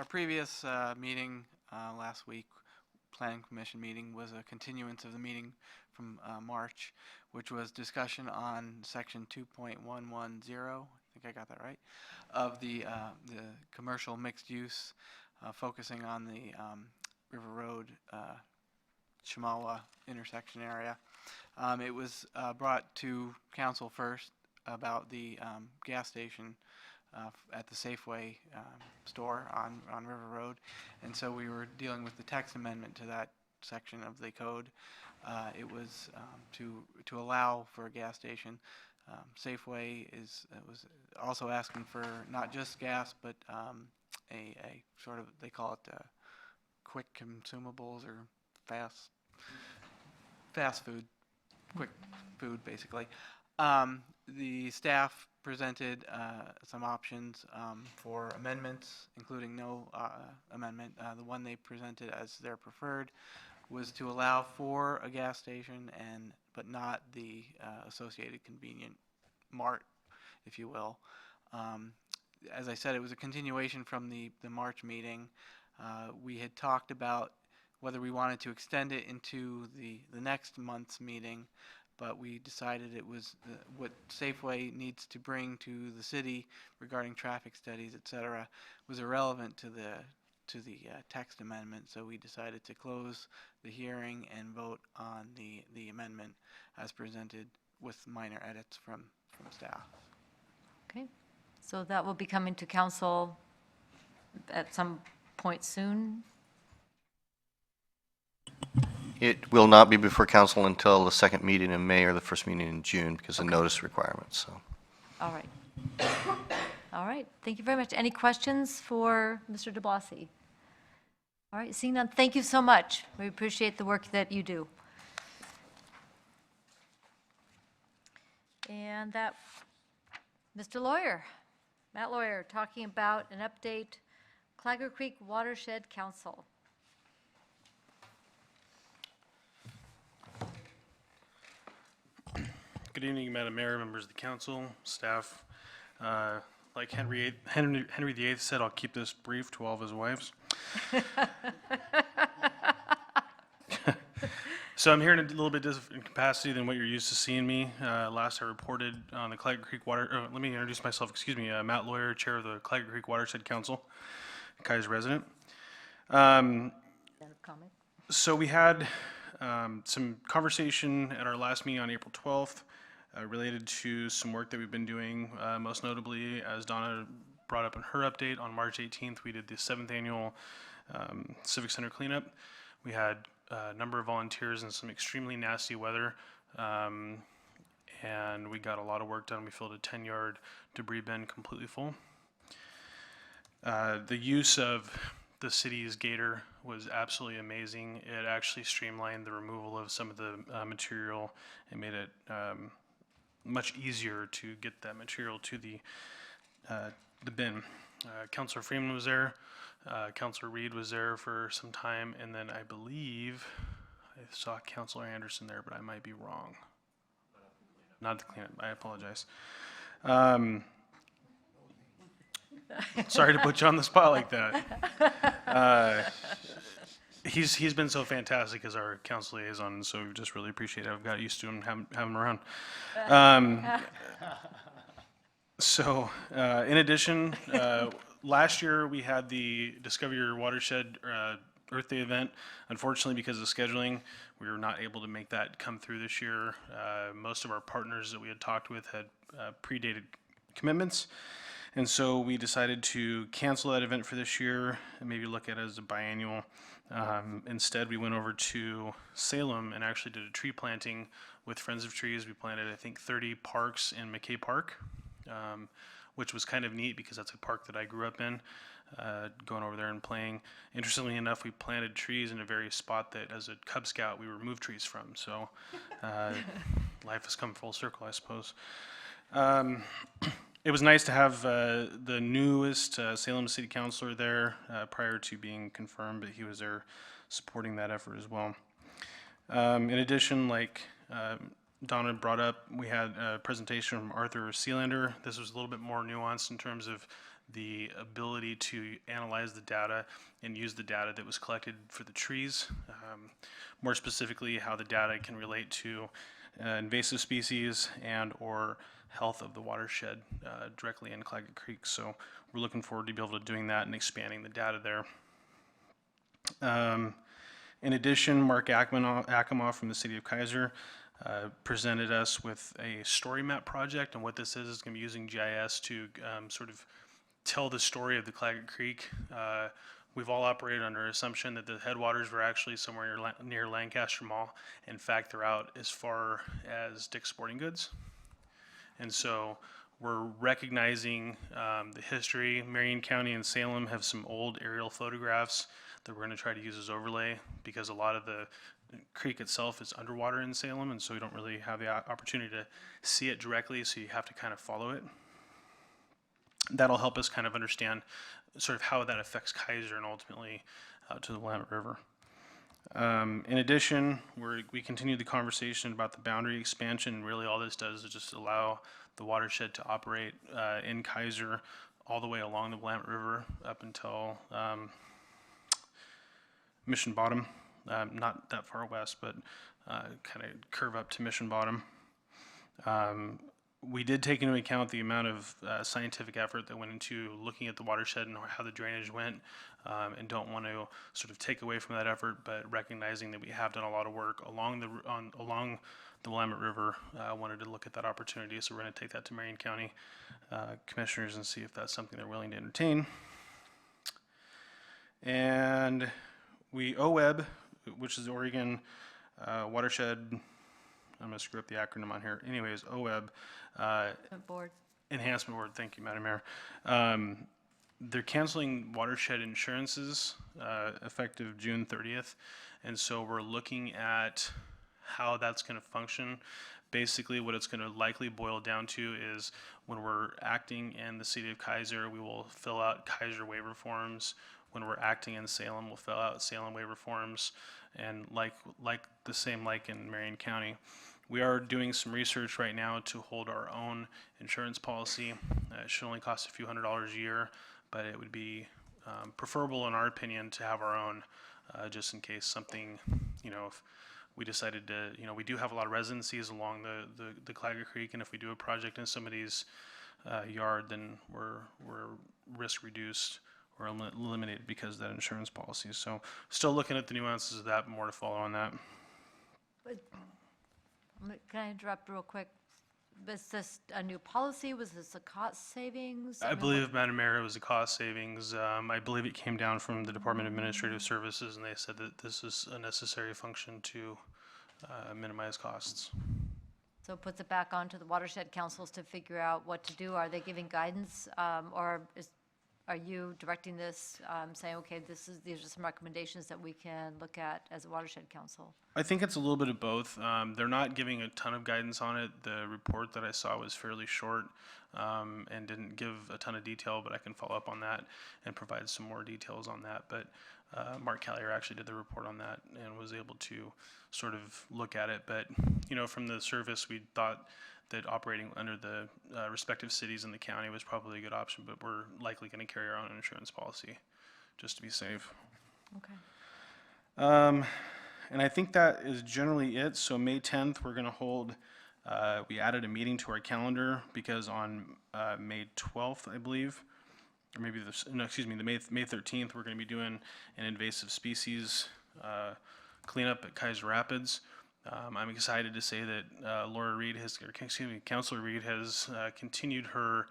previous meeting last week, Planning Commission meeting, was a continuance of the meeting from March, which was discussion on section 2.110, I think I got that right, of the commercial mixed use, focusing on the River Road Chemawa intersection area. It was brought to council first about the gas station at the Safeway store on River Road, and so we were dealing with the text amendment to that section of the code. It was to allow for a gas station. Safeway was also asking for not just gas, but a sort of, they call it quick consumables or fast food, quick food basically. The staff presented some options for amendments, including no amendment. The one they presented as their preferred was to allow for a gas station but not the associated convenient mart, if you will. As I said, it was a continuation from the March meeting. We had talked about whether we wanted to extend it into the next month's meeting, but we decided it was what Safeway needs to bring to the city regarding traffic studies, et cetera, was irrelevant to the text amendment. So we decided to close the hearing and vote on the amendment as presented with minor edits from staff. Okay, so that will be coming to council at some point soon? It will not be before council until the second meeting in May or the first meeting in June because of notice requirements, so. All right. All right, thank you very much. Any questions for Mr. DeBlasi? All right, seeing none, thank you so much. We appreciate the work that you do. And that, Mr. Lawyer, Matt Lawyer, talking about an update, Clagger Creek Watershed Council. Good evening, Madam Mayor, members of the council, staff. Like Henry VIII said, I'll keep this brief to all of his wives. So I'm here in a little bit different capacity than what you're used to seeing me. Last I reported on the Clagger Creek let me introduce myself, excuse me, Matt Lawyer, Chair of the Clagger Creek Watershed Council, Keizer resident. So we had some conversation at our last meeting on April 12th related to some work that we've been doing, most notably, as Donna brought up in her update, on March 18th, we did the 7th annual Civic Center cleanup. We had a number of volunteers in some extremely nasty weather, and we got a lot of work done. We filled a 10-yard debris bin completely full. The use of the city's gator was absolutely amazing. It actually streamlined the removal of some of the material and made it much easier to get that material to the bin. Councilor Freeman was there. Councilor Reed was there for some time, and then I believe I saw Councilor Anderson there, but I might be wrong. Not the cleanup. I apologize. Sorry to put you on the spot like that. He's been so fantastic as our council liaison, and so we just really appreciate it. I've got used to him, having him around. In addition, last year we had the Discover Your Watershed Earth Day event. Unfortunately, because of scheduling, we were not able to make that come through this year. Most of our partners that we had talked with had predated commitments. And so we decided to cancel that event for this year and maybe look at it as a biannual. Instead, we went over to Salem and actually did a tree planting with Friends of Trees. We planted, I think, 30 parks in McKay Park, which was kind of neat because that's a park that I grew up in, going over there and playing. Interestingly enough, we planted trees in a very spot that, as a Cub Scout, we removed trees from. So life has come full circle, I suppose. It was nice to have the newest Salem City Councilor there prior to being confirmed, but he was there supporting that effort as well. In addition, like Donna brought up, we had a presentation from Arthur Sealander. This was a little bit more nuanced in terms of the ability to analyze the data and use the data that was collected for the trees. More specifically, how the data can relate to invasive species and or health of the watershed directly in Claggett Creek. So we're looking forward to be able to doing that and expanding the data there. In addition, Mark Ackemoff from the city of Keizer presented us with a story map project, and what this is going to be using GIS to sort of tell the story of the Claggett Creek. We've all operated under assumption that the headwaters were actually somewhere near Lancaster Mall. In fact, they're out as far as Dick's Sporting Goods. And so we're recognizing the history. Marion County and Salem have some old aerial photographs that we're going to try to use as overlay, because a lot of the creek itself is underwater in Salem, and so we don't really have the opportunity to see it directly, so you have to kind of follow it. That'll help us kind of understand sort of how that affects Keizer and ultimately out to the Willamette River. In addition, we continue the conversation about the boundary expansion. Really all this does is just allow the watershed to operate in Keizer all the way along the Willamette River up until Mission Bottom. Not that far west, but kind of curve up to Mission Bottom. We did take into account the amount of scientific effort that went into looking at the watershed and how the drainage went, and don't want to sort of take away from that effort, but recognizing that we have done a lot of work along the Willamette River. I wanted to look at that opportunity, so we're going to take that to Marion County commissioners and see if that's something they're willing to entertain. And OWEB, which is Oregon Watershed, I'm going to screw up the acronym on here. Anyways, OWEB. Board. Enhancement Board, thank you, Madam Mayor. They're canceling watershed insurances effective June 30th. And so we're looking at how that's going to function. Basically, what it's going to likely boil down to is when we're acting in the city of Keizer, we will fill out Keizer waiver forms. When we're acting in Salem, we'll fill out Salem waiver forms. And like in Marion County. We are doing some research right now to hold our own insurance policy. It should only cost a few $100s a year, but it would be preferable, in our opinion, to have our own, just in case something, if we decided to, we do have a lot of residencies along the Claggett Creek, and if we do a project in somebody's yard, then we're risk reduced or eliminated because of that insurance policy. So still looking at the nuances of that, more to follow on that. Can I interrupt real quick? Was this a new policy? Was this a cost savings? I believe, Madam Mayor, it was a cost savings. I believe it came down from the Department of Administrative Services, and they said that this is a necessary function to minimize costs. So it puts it back onto the watershed councils to figure out what to do. Are they giving guidance, or are you directing this, saying, okay, these are some recommendations that we can look at as a watershed council? I think it's a little bit of both. They're not giving a ton of guidance on it. The report that I saw was fairly short and didn't give a ton of detail, but I can follow up on that and provide some more details on that. But Mark Callier actually did the report on that and was able to sort of look at it. But, from the service, we thought that operating under the respective cities in the county was probably a good option, but we're likely going to carry our own insurance policy just to be safe. Okay. And I think that is generally it. So May 10th, we're going to hold, we added a meeting to our calendar because on May 12th, I believe, or maybe the May 13th, we're going to be doing an invasive species cleanup at Keizer Rapids. I'm excited to say that Councilor Reed has continued her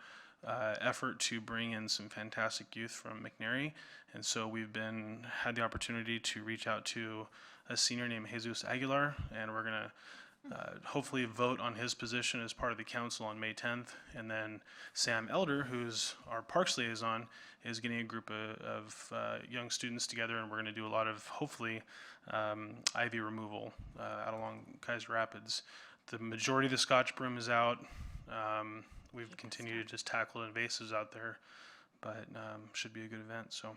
effort to bring in some fantastic youth from McNary, and so we've had the opportunity to reach out to a senior named Jesus Aguilar, and we're gonna hopefully vote on his position as part of the council on May 10th, and then Sam Elder, who's our parks liaison, is getting a group of young students together, and we're gonna do a lot of, hopefully, ivy removal out along Keizer Rapids. The majority of the Scotch broom is out. we've continued to just tackle invasives out there, but should be a good event. So,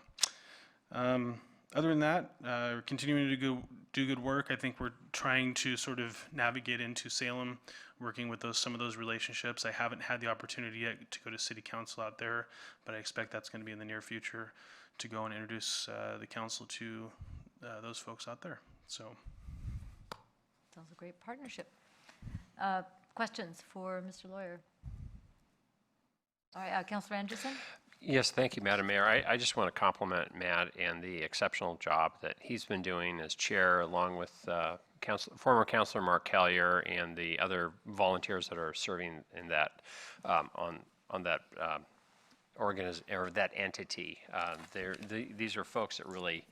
other than that, we're continuing to do good work. I think we're trying to sort of navigate into Salem, working with some of those relationships. I haven't had the opportunity yet to go to City Council out there, but I expect that's going to be in the near future to go and introduce the council to those folks out there. So. Sounds a great partnership. Questions for Mr. Lawyer? All right, Councilor Anderson? Yes, thank you, Madam Mayor. I just want to compliment Matt and the exceptional job that he's been doing as chair, along with former Councilor Mark Collier and the other volunteers that are serving in that on that or that entity. These are folks that really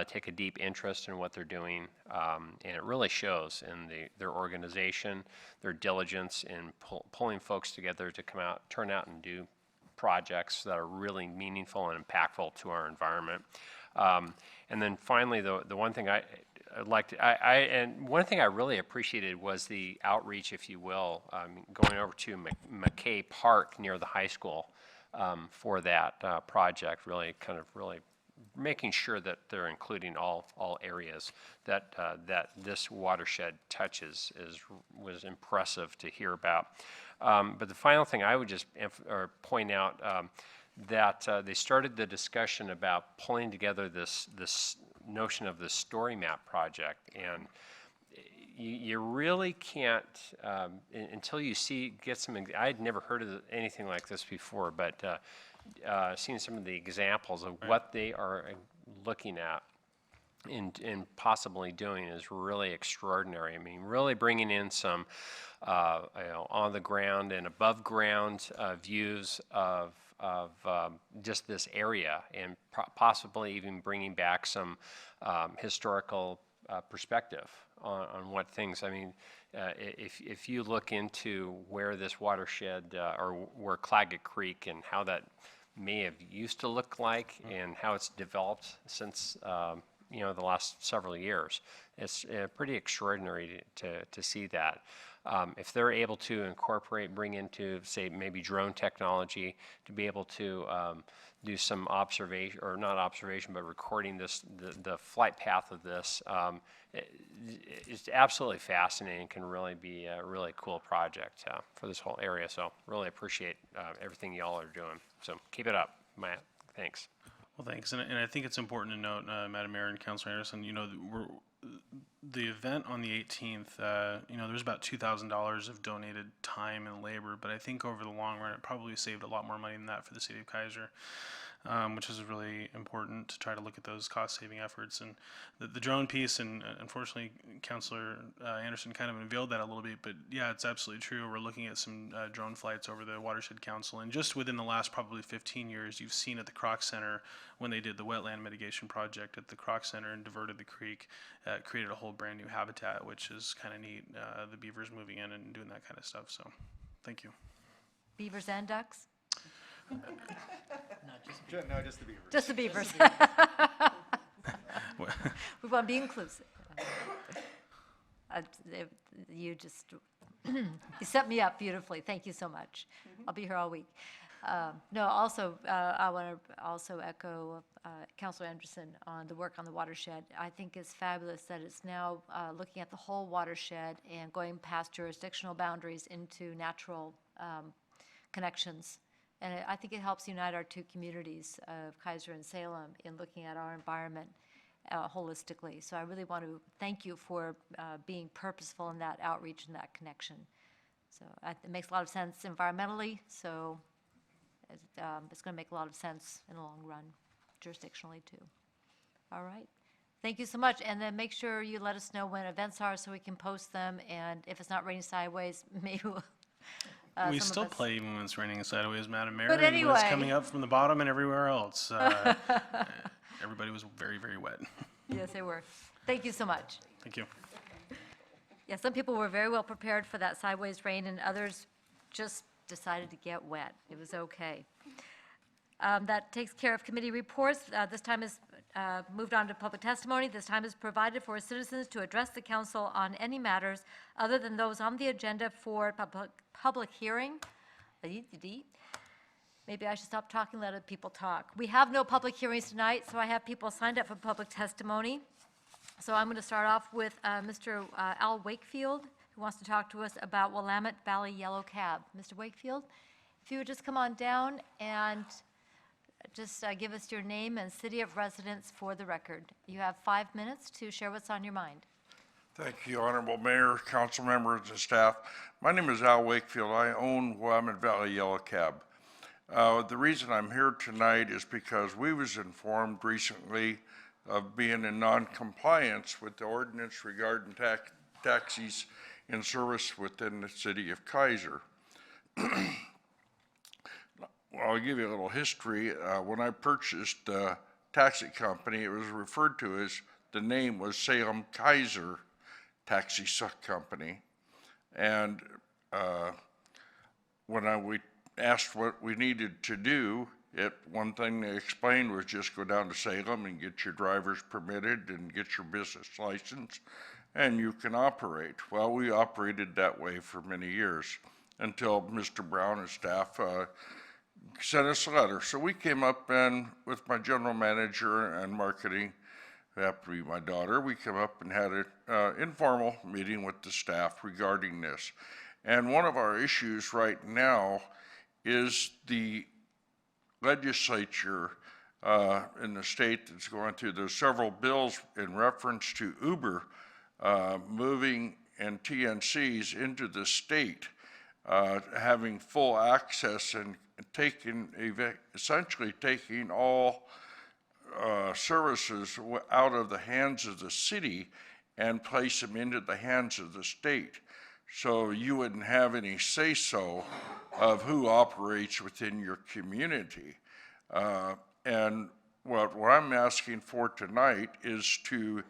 take a deep interest in what they're doing, and it really shows in their organization, their diligence in pulling folks together to turn out and do projects that are really meaningful and impactful to our environment. And then finally, the one thing one thing I really appreciated was the outreach, if you will, going over to McKay Park near the high school for that project. Really making sure that they're including all areas that this watershed touches was impressive to hear about. But the final thing I would just point out that they started the discussion about pulling together this notion of the story map project, and you really can't until you get some. I had never heard of anything like this before, but seeing some of the examples of what they are looking at and possibly doing is really extraordinary. I mean, really bringing in some on the ground and above ground views of just this area, and possibly even bringing back some historical perspective on what things. I mean, if you look into where this watershed or where Claggett Creek and how that may have used to look like and how it's developed since the last several years, it's pretty extraordinary to see that. If they're able to bring into, say, maybe drone technology to be able to do some observation, or not observation, but recording the flight path of this, it's absolutely fascinating. Can really be a really cool project for this whole area. So really appreciate everything y'all are doing. So keep it up, Matt. Thanks. Well, thanks. And I think it's important to note, Madam Mayor and Councilor Anderson, the event on the 18th, there's about $2,000 of donated time and labor, but I think over the long run, it probably saved a lot more money than that for the city of Keizer, which is really important to try to look at those cost-saving efforts. And the drone piece, and unfortunately, Councilor Anderson kind of unveiled that a little bit, but yeah, it's absolutely true. We're looking at some drone flights over the Watershed Council, and just within the last probably 15 years, you've seen at the Croc Center, when they did the wetland mitigation project at the Croc Center and diverted the creek, created a whole brand new habitat, which is kind of neat. The beavers moving in and doing that kind of stuff, so thank you. Beavers and ducks? No, just the beavers. Just the beavers. We want to be inclusive. You set me up beautifully. Thank you so much. I'll be here all week. Also, I want to also echo Councilor Anderson on the work on the watershed. I think it's fabulous that it's now looking at the whole watershed and going past jurisdictional boundaries into natural connections. And I think it helps unite our two communities of Keizer and Salem in looking at our environment holistically. So I really want to thank you for being purposeful in that outreach and that connection. So it makes a lot of sense environmentally, so it's going to make a lot of sense in the long run, jurisdictionally too. All right. Thank you so much. And then make sure you let us know when events are so we can post them. And if it's not raining sideways, maybe we'll... We still play even when it's raining sideways, Madam Mayor. But and when it's anyway. coming up from the bottom and everywhere else. Everybody was very, very wet. Yes, they were. Thank you so much. Thank you. Yeah, some people were very well prepared for that sideways rain, and others just decided to get wet. It was okay. That takes care of committee reports. This time is moved on to public testimony. This time is provided for citizens to address the council on any matters other than those on the agenda for public hearing. Maybe I should stop talking, let other people talk. We have no public hearings tonight, so I have people signed up for public testimony. So I'm going to start off with Mr. Al Wakefield, who wants to talk to us about Willamette Valley Yellow Cab. Mr. Wakefield, if you would just come on down and just give us your name and city of residence for the record. You have 5 minutes to share what's on your mind. Thank you, Honorable Mayor, council members, and staff. My name is Al Wakefield. I own Willamette Valley Yellow Cab. The reason I'm here tonight is because we was informed recently of being in non-compliance with the ordinance regarding taxis in service within the city of Keizer. Well, I'll give you a little history. When I purchased a taxi company, it was referred to as, the name was Salem Keizer Taxi Company. And when we asked what we needed to do, one thing they explained was just go down to Salem and get your driver's permitted and get your business license, and you can operate. Well, we operated that way for many years until Mr. Brown and staff sent us a letter. So we came up and with my general manager and marketing, who happened to be my daughter, we came up and had an informal meeting with the staff regarding this. And one of our issues right now is the legislature in the state that's going through, there's several bills in reference to Uber moving and TNCs into the state, having full access and essentially taking all services out of the hands of the city and place them into the hands of the state. So you wouldn't have any say-so of who operates within your community. And what I'm asking for tonight is to,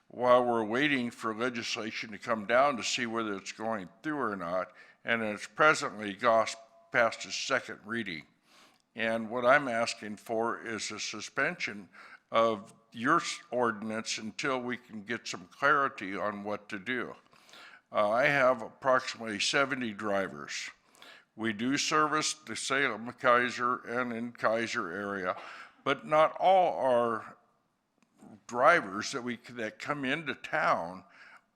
while we're waiting for legislation to come down to see whether it's going through or not, and it's presently past its second reading. And what I'm asking for is a suspension of your ordinance until we can get some clarity on what to do. I have approximately 70 drivers. We do service the Salem, Keizer, and in Keizer area, but not all our drivers that come into town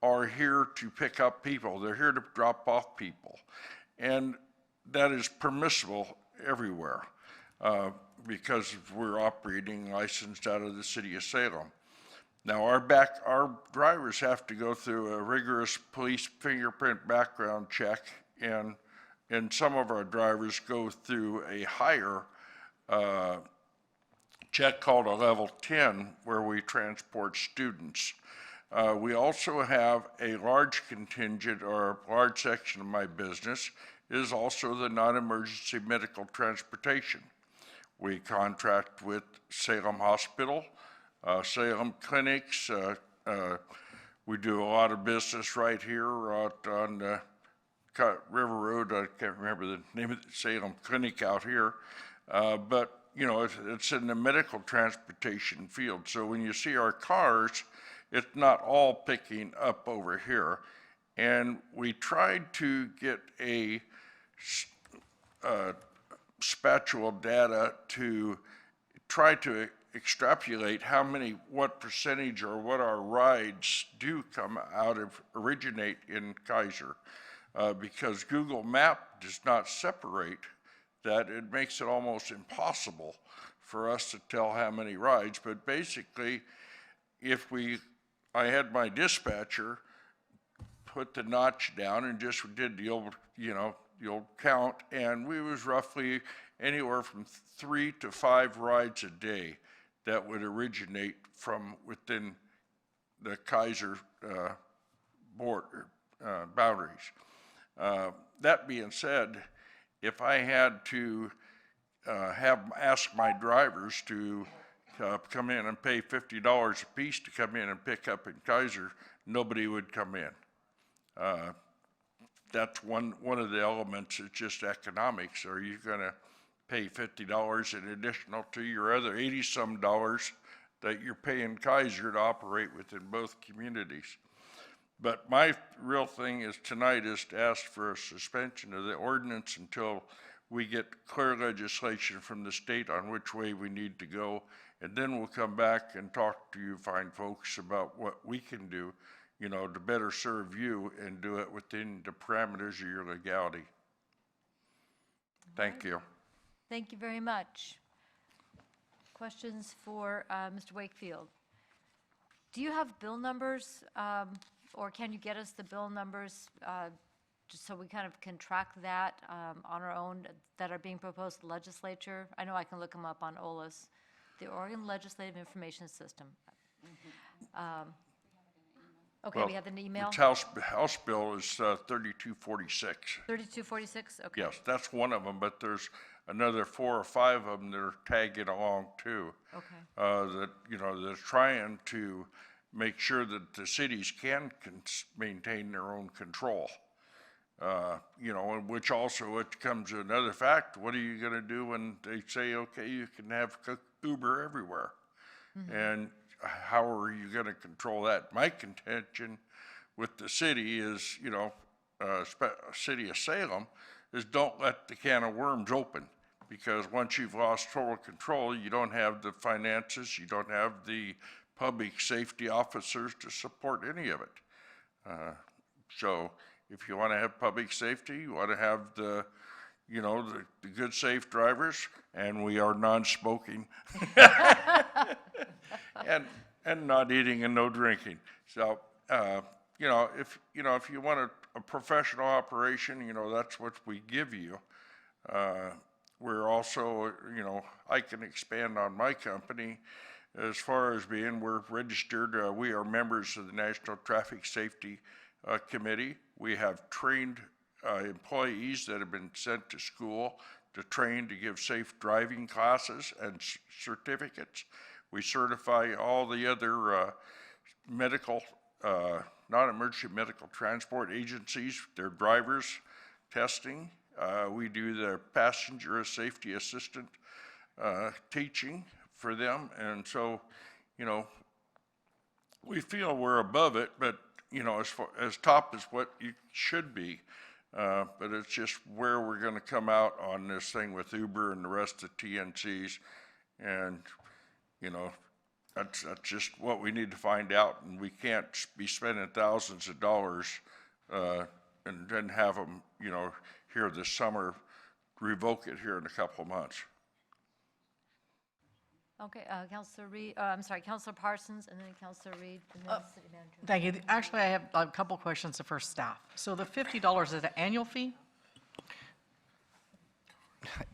are here to pick up people. They're here to drop off people. And that is permissible everywhere because we're operating licensed out of the city of Salem. Now, our drivers have to go through a rigorous police fingerprint background check, and some of our drivers go through a higher check called a level 10, where we transport students. We also have a large contingent, or a large section of my business is also the non-emergency medical transportation. We contract with Salem Hospital, Salem Clinics. We do a lot of business right here out on River Road. I can't remember the name of the Salem Clinic out here. But, you know, it's in the medical transportation field. So when you see our cars, it's not all picking up over here. And we tried to get a spatial data to try to extrapolate what percentage or what our rides do originate in Keizer. Because Google Map does not separate that, it makes it almost impossible for us to tell how many rides. But basically, I had my dispatcher put the notch down and just did the old, the old count, and we was roughly anywhere from 3 to 5 rides a day that would originate from within the Keizer border boundaries. That being said, if I had to ask my drivers to come in and pay $50 a piece to come in and pick up in Keizer, nobody would come in. That's one of the elements. It's just economics. Are you going to pay $50 in additional to your other $80-some that you're paying Keizer to operate within both communities? But my real thing is tonight is to ask for a suspension of the ordinance until we get clear legislation from the state on which way we need to go, and then we'll come back and talk to you fine folks about what we can do, you know, to better serve you and do it within the parameters of your legality. Thank you. Thank you very much. Questions for Mr. Wakefield? Do you have bill numbers, or can you get us the bill numbers, just so we kind of can track that on our own, that are being proposed to the legislature? I know I can look them up on OLIS, the Oregon Legislative Information System. Okay, Well, we have an email? The House bill is 3246. 3246, okay. Yes, that's one of them, but there's another 4 or 5 of them that are tagging along too. Okay. That, you know, they're trying to make sure that the cities can maintain their own control. You know, and which also it comes to another fact. What are you going to do when they say, okay, you can have Uber everywhere? And how are you going to control that? My contention with the city is, you know, city of Salem, is don't let the can of worms open. Because once you've lost total control, you don't have the finances, you don't have the public safety officers to support any of it. So if you want to have public safety, you want to have the, you know, the good, safe drivers, and we are non-smoking. and not eating and no drinking. So, you know, if you want a professional operation, you know, that's what we give you. We're also, you know, I can expand on my company as far as we're registered. We are members of the National Traffic Safety Committee. We have trained employees that have been sent to school to train to give safe driving classes and certificates. We certify all the other medical, non-emergency medical transport agencies, their drivers testing. We do the passenger safety assistant teaching for them. And so, you know, we feel we're above it, but, you know, as top is what you should be. But it's just where we're going to come out on this thing with Uber and the rest of TNCs. And, you know, that's just what we need to find out. And we can't be spending thousands of dollars and then have them, you know, here this summer, revoke it here in a couple of months. Okay, Councilor Reed, I'm sorry, Councilor Parsons, and then Councilor Reed, and then City Manager. Thank you. Actually, I have a couple questions for staff. So the $50 is an annual fee?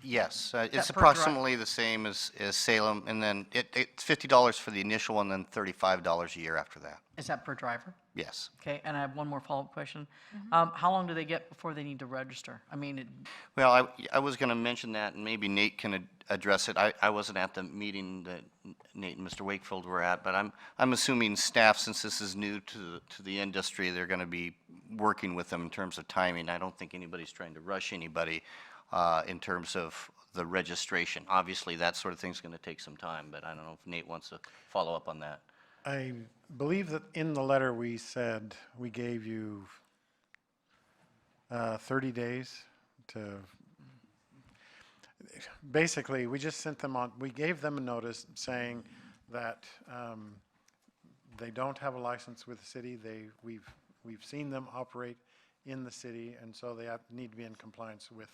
Yes, it's per drive? approximately the same as Salem, and then it's $50 for the initial and then $35 a year after that. Is that per driver? Yes. Okay, and I have one more follow-up question. How long do they get before they need to register? I mean, Well, I was going to mention that, and maybe Nate can address it. I wasn't at the meeting that Nate and Mr. Wakefield were at, but I'm assuming staff, since this is new to the industry, they're going to be working with them in terms of timing. I don't think anybody's trying to rush anybody in terms of the registration. Obviously, that sort of thing's going to take some time, but I don't know if Nate wants to follow up on that. I believe that in the letter we said we gave you 30 days to, basically, we just sent them on, we gave them a notice saying that they don't have a license with the city. We've seen them operate in the city, and so they need to be in compliance with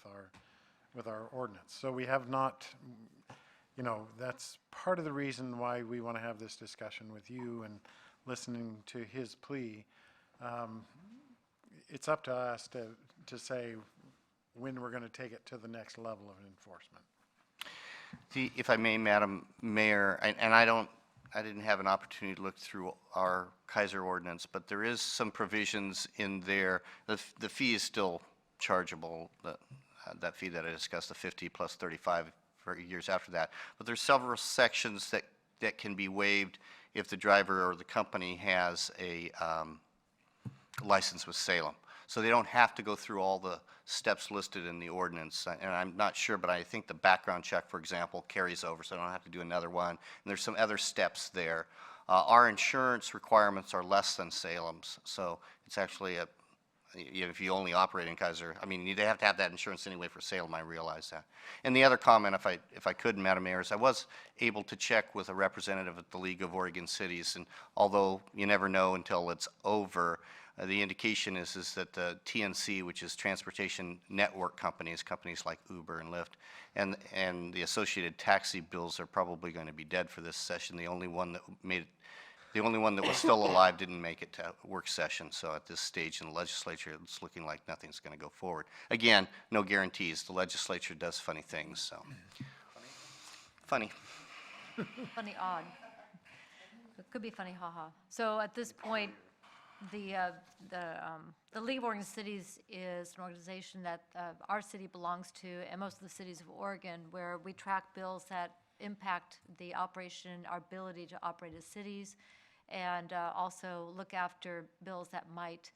our ordinance. So we have not, you know, that's part of the reason why we want to have this discussion with you and listening to his plea. It's up to us to say when we're going to take it to the next level of enforcement. If I may, Madam Mayor, and I didn't have an opportunity to look through our Keizer ordinance, but there is some provisions in there. The fee is still chargeable, that fee that I discussed, the 50 plus 35 for years after that. But there's several sections that can be waived if the driver or the company has a license with Salem. So they don't have to go through all the steps listed in the ordinance. And I'm not sure, but I think the background check, for example, carries over, so I don't have to do another one. And there's some other steps there. Our insurance requirements are less than Salem's, so it's actually if you only operate in Keizer. I mean, they have to have that insurance anyway for Salem, I realize that. And the other comment, if I could, Madam Mayor, is I was able to check with a representative at the League of Oregon Cities, and although you never know until it's over, the indication is that the TNC, which is Transportation Network Companies, companies like Uber and Lyft, and the associated taxi bills are probably going to be dead for this session. The only one that was still alive didn't make it to work session. So at this stage in the legislature, it's looking like nothing's going to go forward. Again, no guarantees. The legislature does funny things, so. Funny. Funny odd. It could be funny, haha. So at this point, the League of Oregon Cities is an organization that our city belongs to, and most of the cities of Oregon, where we track bills that impact the operation, our ability to operate as cities, and also look after bills that might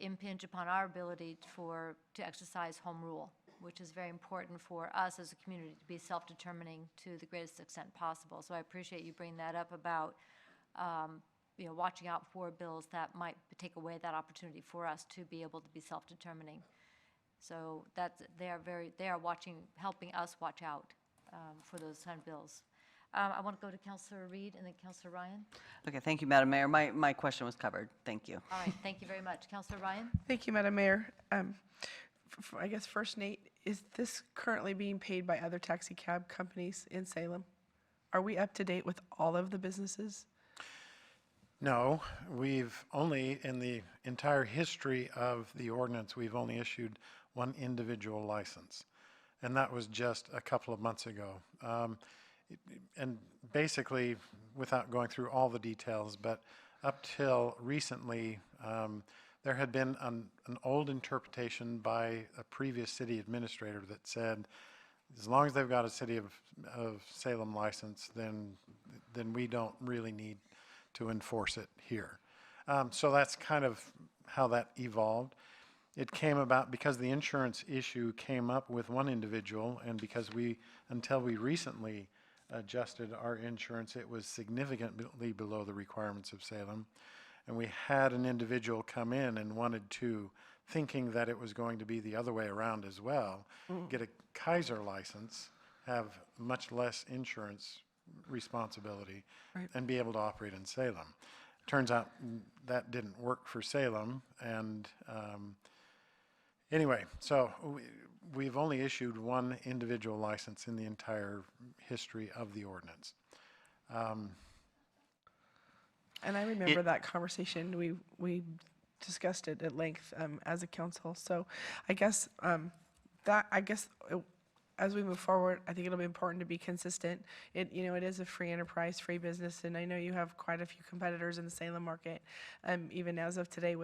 impinge upon our ability to exercise home rule, which is very important for us as a community to be self-determining to the greatest extent possible. So I appreciate you bringing that up about watching out for bills that might take away that opportunity for us to be able to be self-determining. So they are helping us watch out for those kind of bills. I want to go to Councilor Reed and then Councilor Ryan. Okay, thank you, Madam Mayor. My question was covered. Thank you. All right, thank you very much. Councilor Ryan? Thank you, Madam Mayor. I guess first, Nate, is this currently being paid by other taxi cab companies in Salem? Are we up to date with all of the businesses? No, we've only, in the entire history of the ordinance, we've only issued one individual license. And that was just a couple of months ago. And basically, without going through all the details, but up till recently, there had been an old interpretation by a previous city administrator that said, as long as they've got a City of Salem license, then we don't really need to enforce it here. So that's kind of how that evolved. It came about because the insurance issue came up with one individual, and because until we recently adjusted our insurance, it was significantly below the requirements of Salem. And we had an individual come in and wanted to, thinking that it was going to be the other way around as well, get a Keizer license, have much less insurance responsibility, and be able to operate in Salem. Turns out that didn't work for Salem, and anyway, so we've only issued one individual license in the entire history of the ordinance. And I remember that conversation. We discussed it at length as a council. So I guess as we move forward, I think it'll be important to be consistent. It is a free enterprise, free business, and I know you have quite a few competitors in the Salem market, even as of today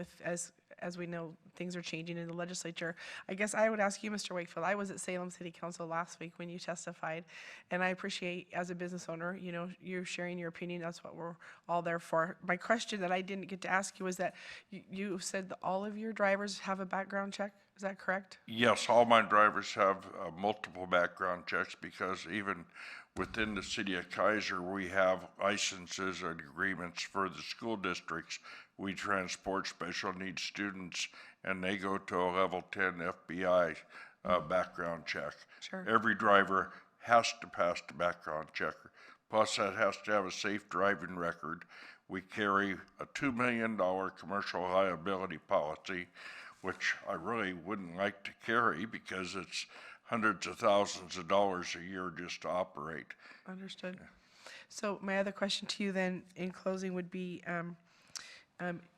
as we know, things are changing in the legislature. I guess I would ask you, Mr. Wakefield, I was at Salem City Council last week when you testified, and I appreciate, as a business owner, you're sharing your opinion. That's what we're all there for. My question that I didn't get to ask you was that you said that all of your drivers have a background check. Is that correct? Yes, all my drivers have multiple background checks, because even within the city of Keizer, we have licenses and agreements for the school districts. We transport special needs students, and they go to a level 10 FBI background check. Sure. Every driver has to pass the background check. Plus, that has to have a safe driving record. We carry a $2 million commercial liability policy, which I really wouldn't like to carry because it's hundreds of thousands of dollars a year just to operate. Understood. So my other question to you then, in closing, would be,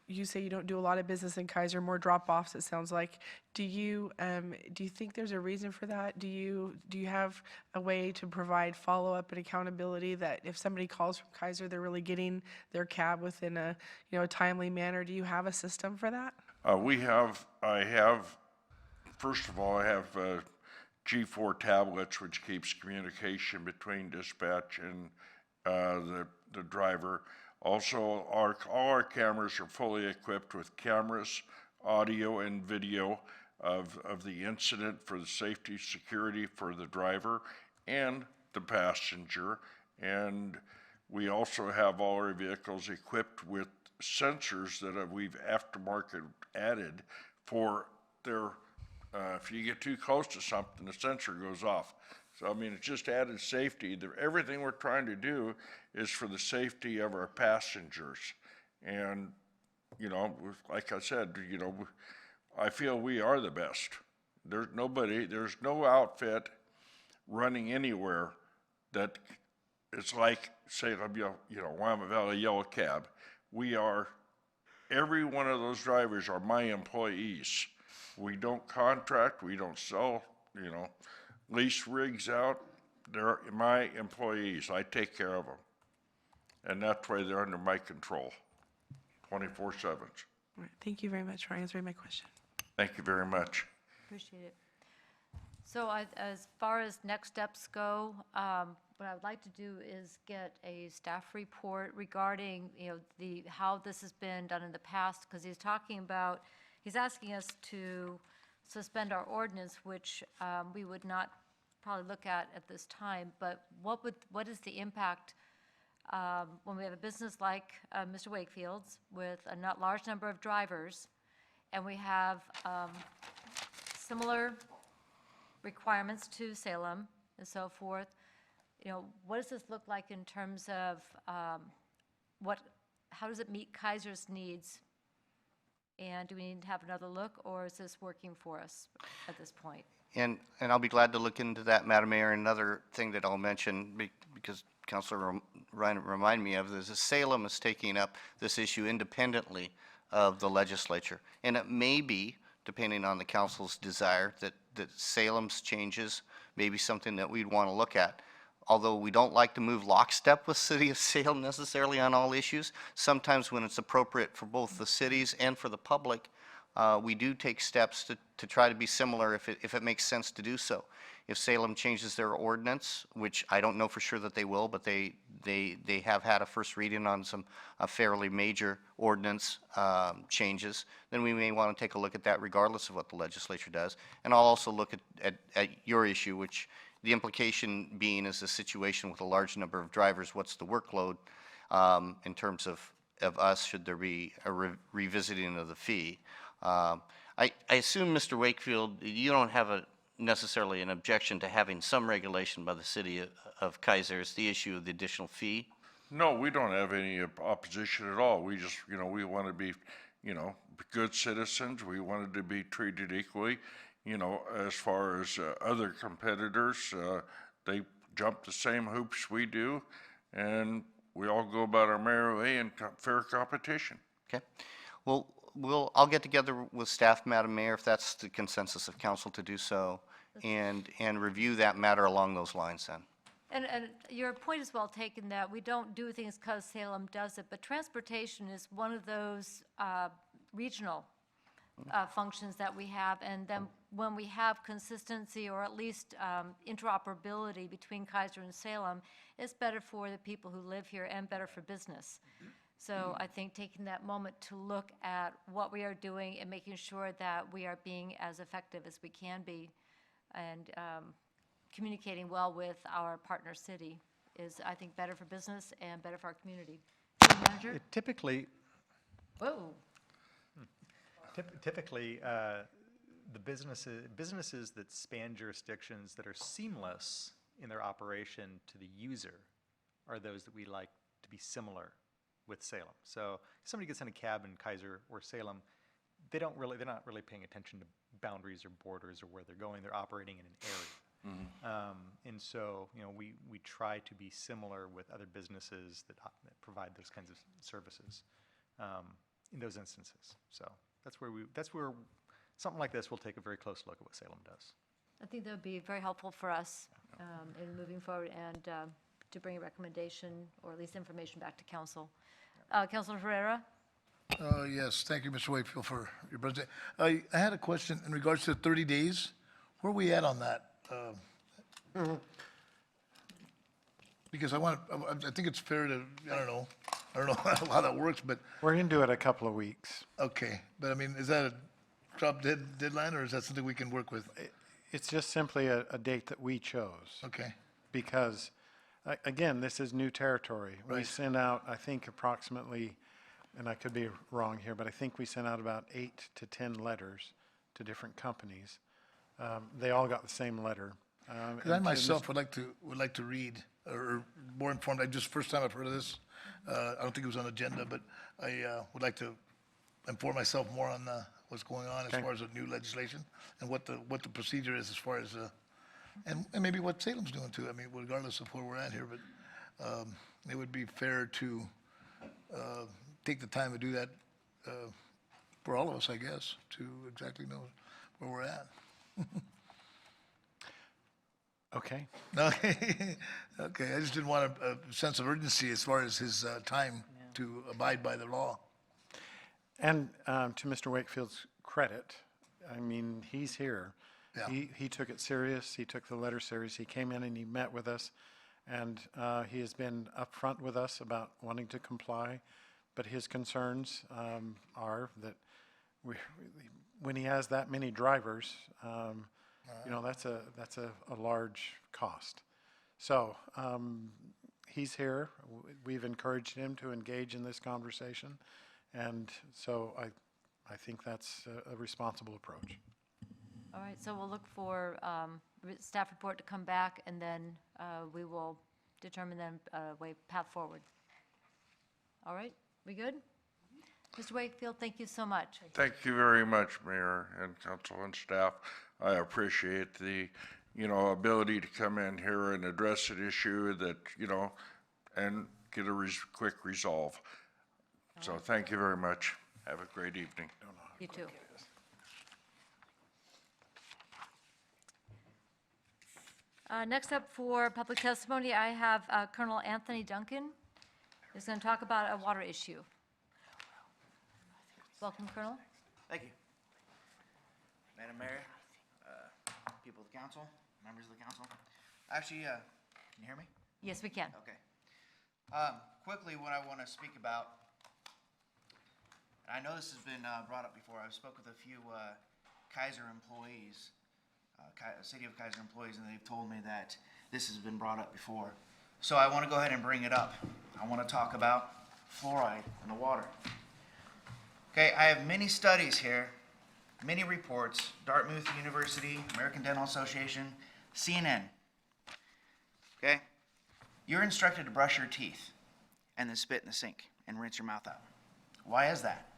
you say you don't do a lot of business in Keizer, more drop-offs, it sounds like. Do you think there's a reason for that? Do you have a way to provide follow-up and accountability that if somebody calls from Keizer, they're really getting their cab within a timely manner? Do you have a system for that? First of all, I have G4 tablets, which keeps communication between dispatch and the driver. Also, all our cameras are fully equipped with cameras, audio and video of the incident for the safety, security for the driver and the passenger. And we also have all our vehicles equipped with sensors that we've aftermarket added for their, if you get too close to something, the sensor goes off. So, I mean, it's just added safety. Everything we're trying to do is for the safety of our passengers. And, you know, like I said, you know, I feel we are the best. There's no outfit running anywhere that it's like, say, Willamette Valley Yellow Cab. Every one of those drivers are my employees. We don't contract, we don't sell, lease rigs out. They're my employees. I take care of them. And that's why they're under my control, 24/7. All right, thank you very much for answering my question. Thank you very much. Appreciate it. So as far as next steps go, what I would like to do is get a staff report regarding, how this has been done in the past, because he's asking us to suspend our ordinance, which we would not probably look at this time, but what is the impact when we have a business like Mr. Wakefield's with a not large number of drivers, and we have similar requirements to Salem and so forth? What does this look like in terms of how does it meet Keizer's needs? And do we need to have another look, or is this working for us at this point? And I'll be glad to look into that, Madam Mayor. Another thing that I'll mention, because Councilor Ryan reminded me of, is that Salem is taking up this issue independently of the legislature. And it may be, depending on the council's desire, that Salem's changes may be something that we'd want to look at. Although we don't like to move lockstep with City of Salem necessarily on all issues, sometimes when it's appropriate for both the cities and for the public, we do take steps to try to be similar if it makes sense to do so. If Salem changes their ordinance, which I don't know for sure that they will, but they have had a first reading on some fairly major ordinance changes, then we may want to take a look at that regardless of what the legislature does. And I'll also look at your issue, which the implication being is a situation with a large number of drivers. What's the workload in terms of us? Should there be a revisiting of the fee? I assume, Mr. Wakefield, you don't have necessarily an objection to having some regulation by the city of Keizer. It's the issue of the additional fee. No, we don't have any opposition at all. We just, we want to be, good citizens. We wanted to be treated equally. As far as other competitors, they jump the same hoops we do, and we all go about our merry way in fair competition. Okay. Well, I'll get together with staff, Madam Mayor, if that's the consensus of council to do so, and review that matter along those lines then. And your point is well taken that we don't do things because Salem does it, but transportation is one of those regional functions that we have, and then when we have consistency or at least interoperability between Keizer and Salem, it's better for the people who live here and better for business. So I think taking that moment to look at what we are doing and making sure that we are being as effective as we can be and communicating well with our partner city is, I think, better for business and better for our community. City Manager? Typically, Whoa. typically, the businesses that span jurisdictions that are seamless in their operation to the user are those that we like to be similar with Salem. So if somebody gets in a cab in Keizer or Salem, they're not really paying attention to boundaries or borders or where they're going. They're operating in an area. And so, we try to be similar with other businesses that provide those kinds of services in those instances. So that's where something like this will take a very close look at what Salem does. I think that would be very helpful for us in moving forward and to bring a recommendation or at least information back to council. Councilor Herrera? Yes, thank you, Mr. Wakefield, for your presentation. I had a question in regards to 30 days. Where are we at on that? Because I think it's fair to, I don't know how that works, but. We're going to do it a couple of weeks. Okay, but I mean, is that a drop dead deadline, or is that something we can work with? It's just simply a date that we chose. Okay. Because, again, this is new territory. We Right. sent out, I think, approximately, and I could be wrong here, but I think we sent out about 8 to 10 letters to different companies. They all got the same letter. Because I and to myself Mr. would like to read, or more informed, first time I've heard of this. I don't think it was on agenda, but I would like to inform myself more on what's going on as Okay. far as the new legislation and what the procedure is as far as, and maybe what Salem's doing too. I mean, regardless of where we're at here, but it would be fair to take the time to do that for all of us, I guess, to exactly know where we're at. Okay. Okay, okay, I just didn't want a sense of urgency as far as his time to abide by the law. And to Mr. Wakefield's credit, I mean, he's here. Yeah. He took it serious. He took the letter serious. He came in and he met with us, and he has been upfront with us about wanting to comply. But his concerns are that when he has that many drivers, that's a large cost. So he's here. We've encouraged him to engage in this conversation, and so I think that's a responsible approach. All right, so we'll look for staff report to come back, and then we will determine then a way, path forward. All right, we good? Mr. Wakefield, thank you so much. Thank you very much, Mayor and council and staff. I appreciate the, ability to come in here and address an issue that, and get a quick resolve. So thank you very much. Have a great evening. You too. Next up for public testimony, I have Colonel Anthony Duncan. He's going to talk about a water issue. Welcome, Colonel. Thank you. Madam Mayor, people of the council, members of the council. Actually, can you hear me? Yes, we can. Okay. Quickly, what I want to speak about, and I know this has been brought up before. I've spoke with a few Keizer employees, City of Keizer employees, and they've told me that this has been brought up before. So I want to go ahead and bring it up. I want to talk about fluoride in the water. Okay, I have many studies here, many reports, Dartmouth University, American Dental Association, CNN. Okay? You're instructed to brush your teeth and then spit in the sink and rinse your mouth out. Why is that?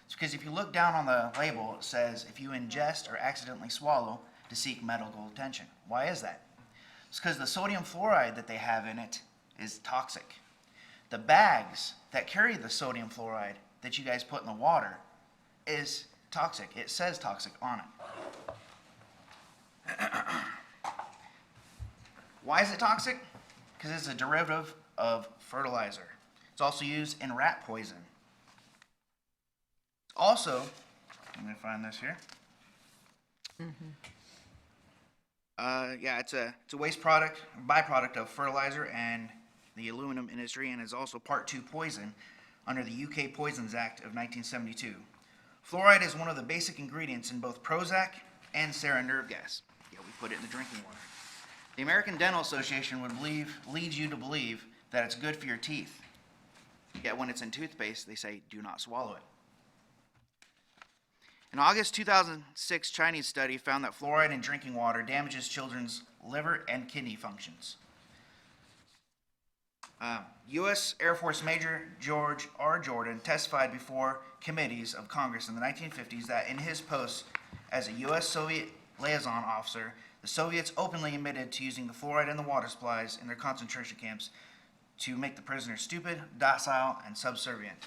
It's because if you look down on the label, it says if you ingest or accidentally swallow to seek medical attention. Why is that? It's because the sodium fluoride that they have in it is toxic. The bags that carry the sodium fluoride that you guys put in the water is toxic. It says toxic on it. Why is it toxic? Because it's a derivative of fertilizer. It's also used in rat poison. Also, let me find this here. It's a waste product, byproduct of fertilizer and the aluminum industry, and is also Part 2 poison under the UK Poisons Act of 1972. Fluoride is one of the basic ingredients in both Prozac and sarin nerve gas. Yeah, we put it in the drinking water. The American Dental Association would lead you to believe that it's good for your teeth. Yet when it's in toothpaste, they say, do not swallow it. An August 2006 Chinese study found that fluoride in drinking water damages children's liver and kidney functions. U.S. Air Force Major George R. Jordan testified before committees of Congress in the 1950s that in his post as a U.S.-Soviet liaison officer, the Soviets openly admitted to using the fluoride in the water supplies in their concentration camps to make the prisoners stupid, docile, and subservient.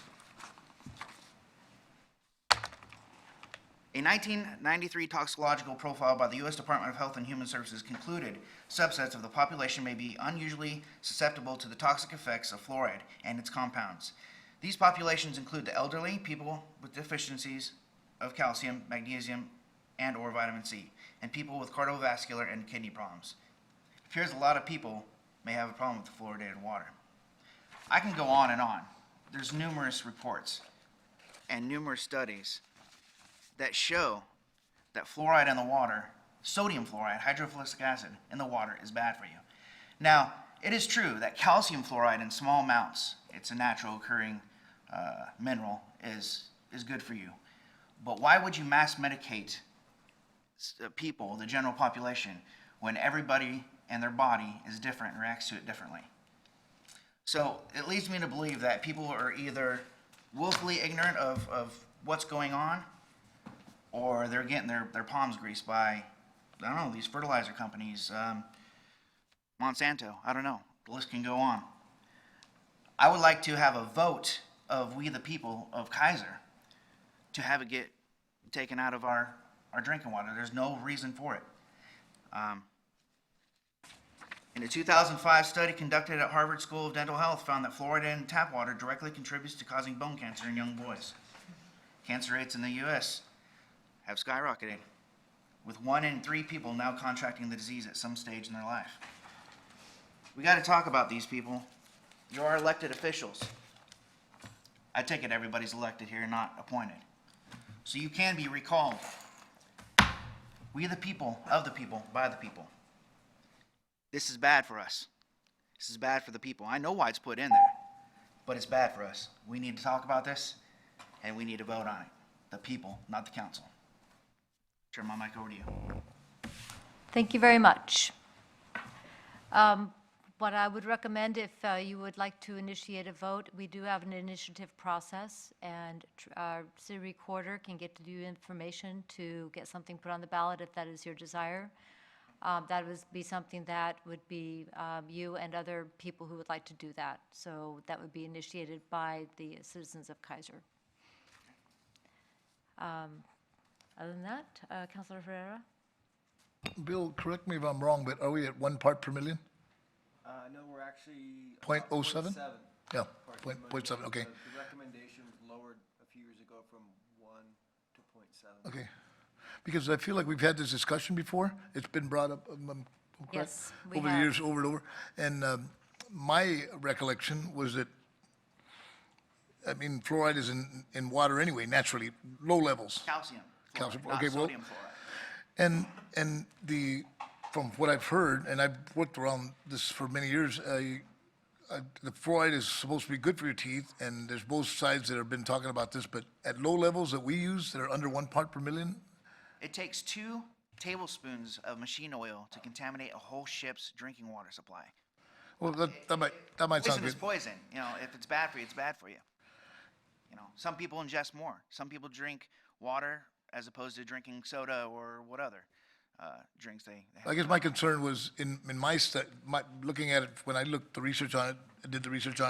A 1993 toxicological profile by the U.S. Department of Health and Human Services concluded subsets of the population may be unusually susceptible to the toxic effects of fluoride and its compounds. These populations include the elderly, people with deficiencies of calcium, magnesium, and or vitamin C, and people with cardiovascular and kidney problems. It appears a lot of people may have a problem with the fluoridated water. I can go on and on. There's numerous reports and numerous studies that show that fluoride in the water, sodium fluoride, hydrofluoric acid in the water is bad for you. Now, it is true that calcium fluoride in small amounts, it's a natural occurring mineral, is good for you. But why would you mass medicate people, the general population, when everybody and their body is different and reacts to it differently? So it leads me to believe that people are either willfully ignorant of what's going on, or they're getting their palms greased by, I don't know, these fertilizer companies, Monsanto, I don't know. The list can go on. I would like to have a vote of we the people of Keizer to have it get taken out of our drinking water. There's no reason for it. In a 2005 study conducted at Harvard School of Dental Health found that fluoride in tap water directly contributes to causing bone cancer in young boys. Cancer rates in the U.S. have skyrocketed, with 1 in 3 people now contracting the disease at some stage in their life. We got to talk about these people. You're our elected officials. I take it everybody's elected here, not appointed. So you can be recalled. We the people, of the people, by the people. This is bad for us. This is bad for the people. I know why it's put in there, but it's bad for us. We need to talk about this, and we need to vote on it. The people, not the council. Turn my mic over to you. Thank you very much. What I would recommend, if you would like to initiate a vote, we do have an initiative process, and our city recorder can get to you information to get something put on the ballot if that is your desire. That would be something that would be you and other people who would like to do that. So that would be initiated by the citizens of Keizer. Other than that, Councilor Ferreira? Bill, correct me if I'm wrong, but are we at 1 part per million? No, we're actually. .07? Yeah, point seven, okay. The recommendation was lowered a few years ago from 1 to .7. Okay. Because I feel like we've had this discussion before. It's been brought up, correct? Yes, we Over the have. years, over and over. And my recollection was that, I mean, fluoride is in water anyway, naturally, low levels. Calcium. Calcium, Not okay, well, sodium fluoride. And from what I've heard, and I've worked around this for many years, the fluoride is supposed to be good for your teeth, and there's both sides that have been talking about this, but at low levels that we use that are under 1 part per million, It takes 2 tablespoons of machine oil to contaminate a whole ship's drinking water supply. well, that might sound Poison is good. poison. You know, if it's bad for you, it's bad for you. You know, some people ingest more. Some people drink water as opposed to drinking soda or what other drinks they have. I guess my concern was in looking at it, when I did the research on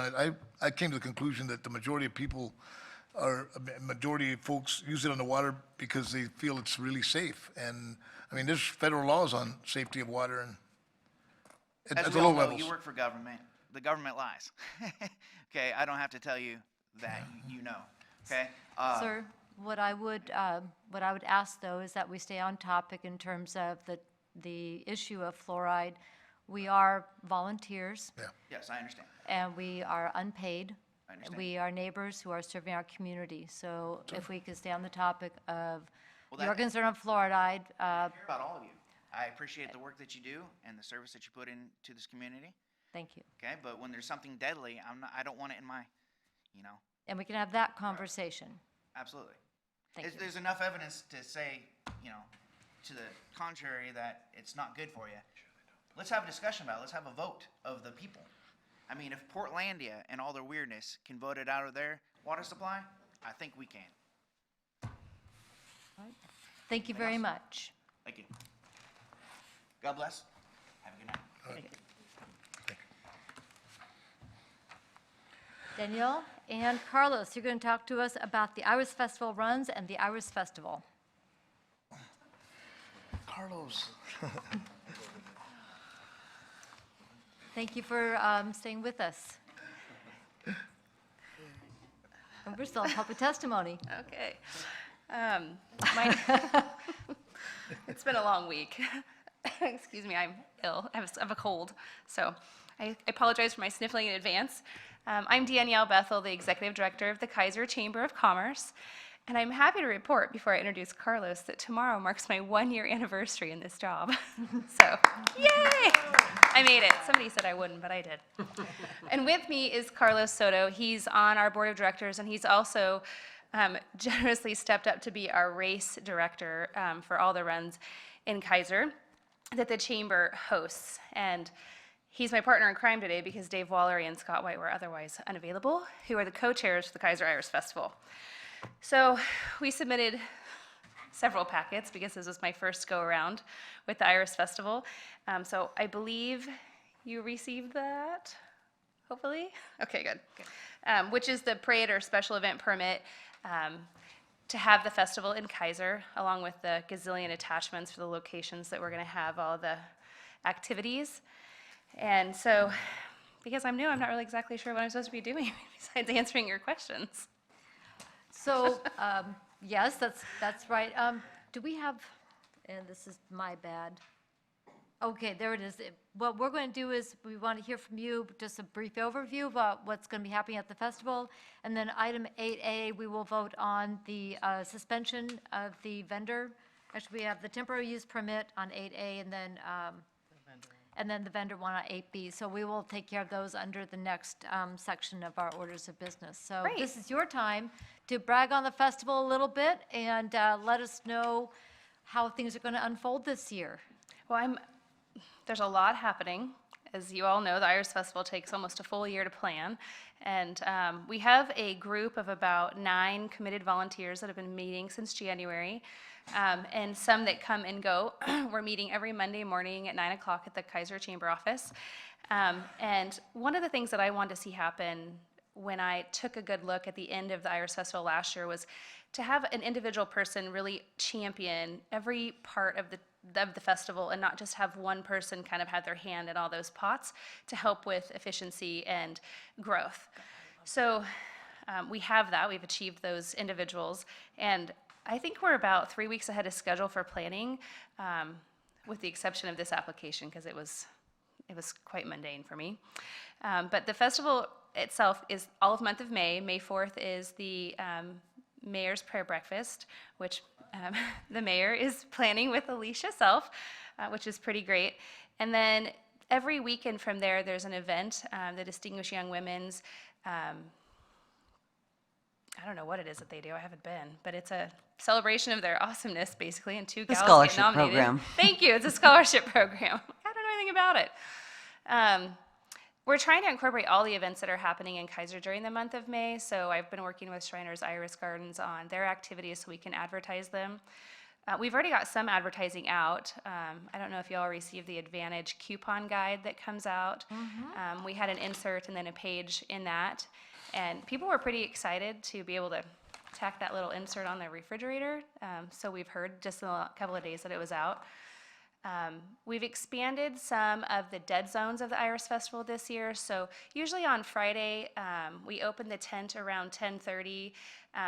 it, I came to the conclusion that the majority of people majority of folks use it on the water because they feel it's really safe. And, I mean, there's federal laws on safety of water and As at we the all low know, levels. you work for government. The government lies. Okay, I don't have to tell you that. You know. Okay. Sir, what I would ask, though, is that we stay on topic in terms of the issue of fluoride. We are volunteers. Yeah. Yes, I understand. And we are unpaid. I understand. We are neighbors who are serving our community. So if we could stay on the topic of Well, your concern on fluoride, I care about all of you. I appreciate the work that you do and the service that you put into this community. thank you. Okay, but when there's something deadly, I don't want it in my, you know. And we can have that conversation. Absolutely. Thank you. There's enough evidence to say, you know, to the contrary that it's not good for you. Let's have a discussion about it. Let's have a vote of the people. I mean, if Portlandia and all their weirdness can vote it out of their water supply, I think we can. Thank you very much. Thank you. God bless. Have a good night. Danielle and Carlos, you're going to talk to us about the Iris Festival runs and the Iris Festival. Carlos. Thank you for staying with us. And we're still in public testimony. Okay. It's been a long week. Excuse me, I'm ill. I have a cold. So I apologize for my sniffling in advance. I'm Danielle Bethel, the Executive Director of the Keizer Chamber of Commerce. And I'm happy to report, before I introduce Carlos, that tomorrow marks my 1-year anniversary in this job. So, yay! I made it. Somebody said I wouldn't, but I did. And with me is Carlos Soto. He's on our board of directors, and he's also generously stepped up to be our race director for all the runs in Keizer that the chamber hosts. And he's my partner in crime today because Dave Wallery and Scott White were otherwise unavailable, who are the co-chairs for the Keizer Iris Festival. So we submitted several packets because this was my first go-around with the Iris Festival. So I believe you received that, hopefully? Okay, good. Which is the parade or special event permit to have the festival in Keizer, along with the gazillion attachments for the locations that we're going to have all the activities. And so, because I'm new, I'm not really exactly sure what I'm supposed to be doing besides answering your questions. So, yes, that's right. Do we have, and this is my bad. Okay, there it is. What we're going to do is we want to hear from you, just a brief overview about what's going to be happening at the festival. And then item 8A, we will vote on the suspension of the vendor. Actually, we have the temporary use permit on 8A and then the vendor one on 8B. So we will take care of those under the next section of our orders of business. So Great. this is your time to brag on the festival a little bit and let us know how things are going to unfold this year. Well, there's a lot happening. As you all know, the Iris Festival takes almost a full year to plan. And we have a group of about 9 committed volunteers that have been meeting since January, and some that come and go. We're meeting every Monday morning at 9 o'clock at the Keizer Chamber office. And one of the things that I wanted to see happen when I took a good look at the end of the Iris Festival last year was to have an individual person really champion every part of the festival and not just have one person kind of have their hand in all those pots to help with efficiency and growth. So we have that. We've achieved those individuals. And I think we're about 3 weeks ahead of schedule for planning, with the exception of this application because it was quite mundane for me. But the festival itself is all of the month of May. May 4th is the Mayor's Prayer Breakfast, which the mayor is planning with Alicia Self, which is pretty great. And then every weekend from there, there's an event, the Distinguished Young Women's, I don't know what it is that they do, I haven't been, but it's a celebration of their awesomeness, basically, and 2 gals get scholarship nominated. program. Thank you, it's a scholarship program. I don't know anything about it. We're trying to incorporate all the events that are happening in Keizer during the month of May, so I've been working with Shriners Iris Gardens on their activities so we can advertise them. We've already got some advertising out. I don't know if you all received the Advantage coupon guide that comes out. We had an insert and then a page in that, and people were pretty excited to be able to tack that little insert on their refrigerator, so we've heard just in a couple of days that it was out. We've expanded some of the dead zones of the Iris Festival this year. So usually on Friday, we open the tent around 10:30,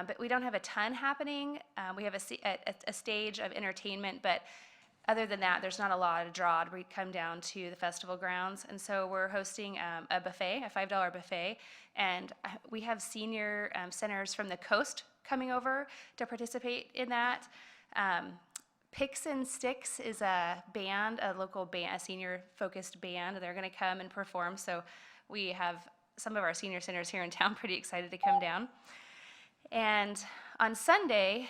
but we don't have a ton happening. We have a stage of entertainment, but other than that, there's not a lot of draw to come down to the festival grounds. And so we're hosting a buffet, a $5 buffet, and we have senior centers from the coast coming over to participate in that. Picks and Sticks is a band, a local band, a senior-focused band. They're going to come and perform, so we have some of our senior centers here in town pretty excited to come down. And on Sunday,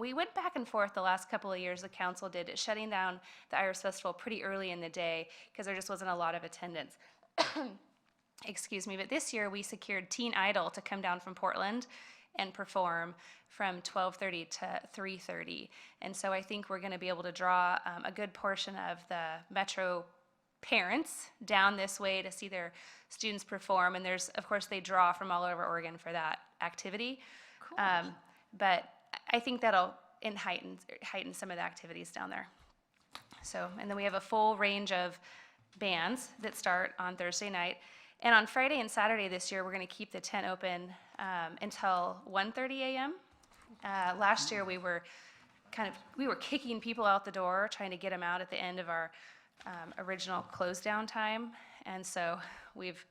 we went back and forth the last couple of years, the council did, shutting down the Iris Festival pretty early in the day because there just wasn't a lot of attendance. Excuse me, but this year we secured Teen Idol to come down from Portland and perform from 12:30 to 3:30. And so I think we're going to be able to draw a good portion of the Metro parents down this way to see their students perform. And there's, of course, they draw from all over Oregon for that activity. Cool. But I think that'll heighten some of the activities down there. So, and then we have a full range of bands that start on Thursday night. And on Friday and Saturday this year, we're going to keep the tent open until 1:30 a.m. Last year, we were kicking people out the door, trying to get them out at the end of our original close down time. And so we've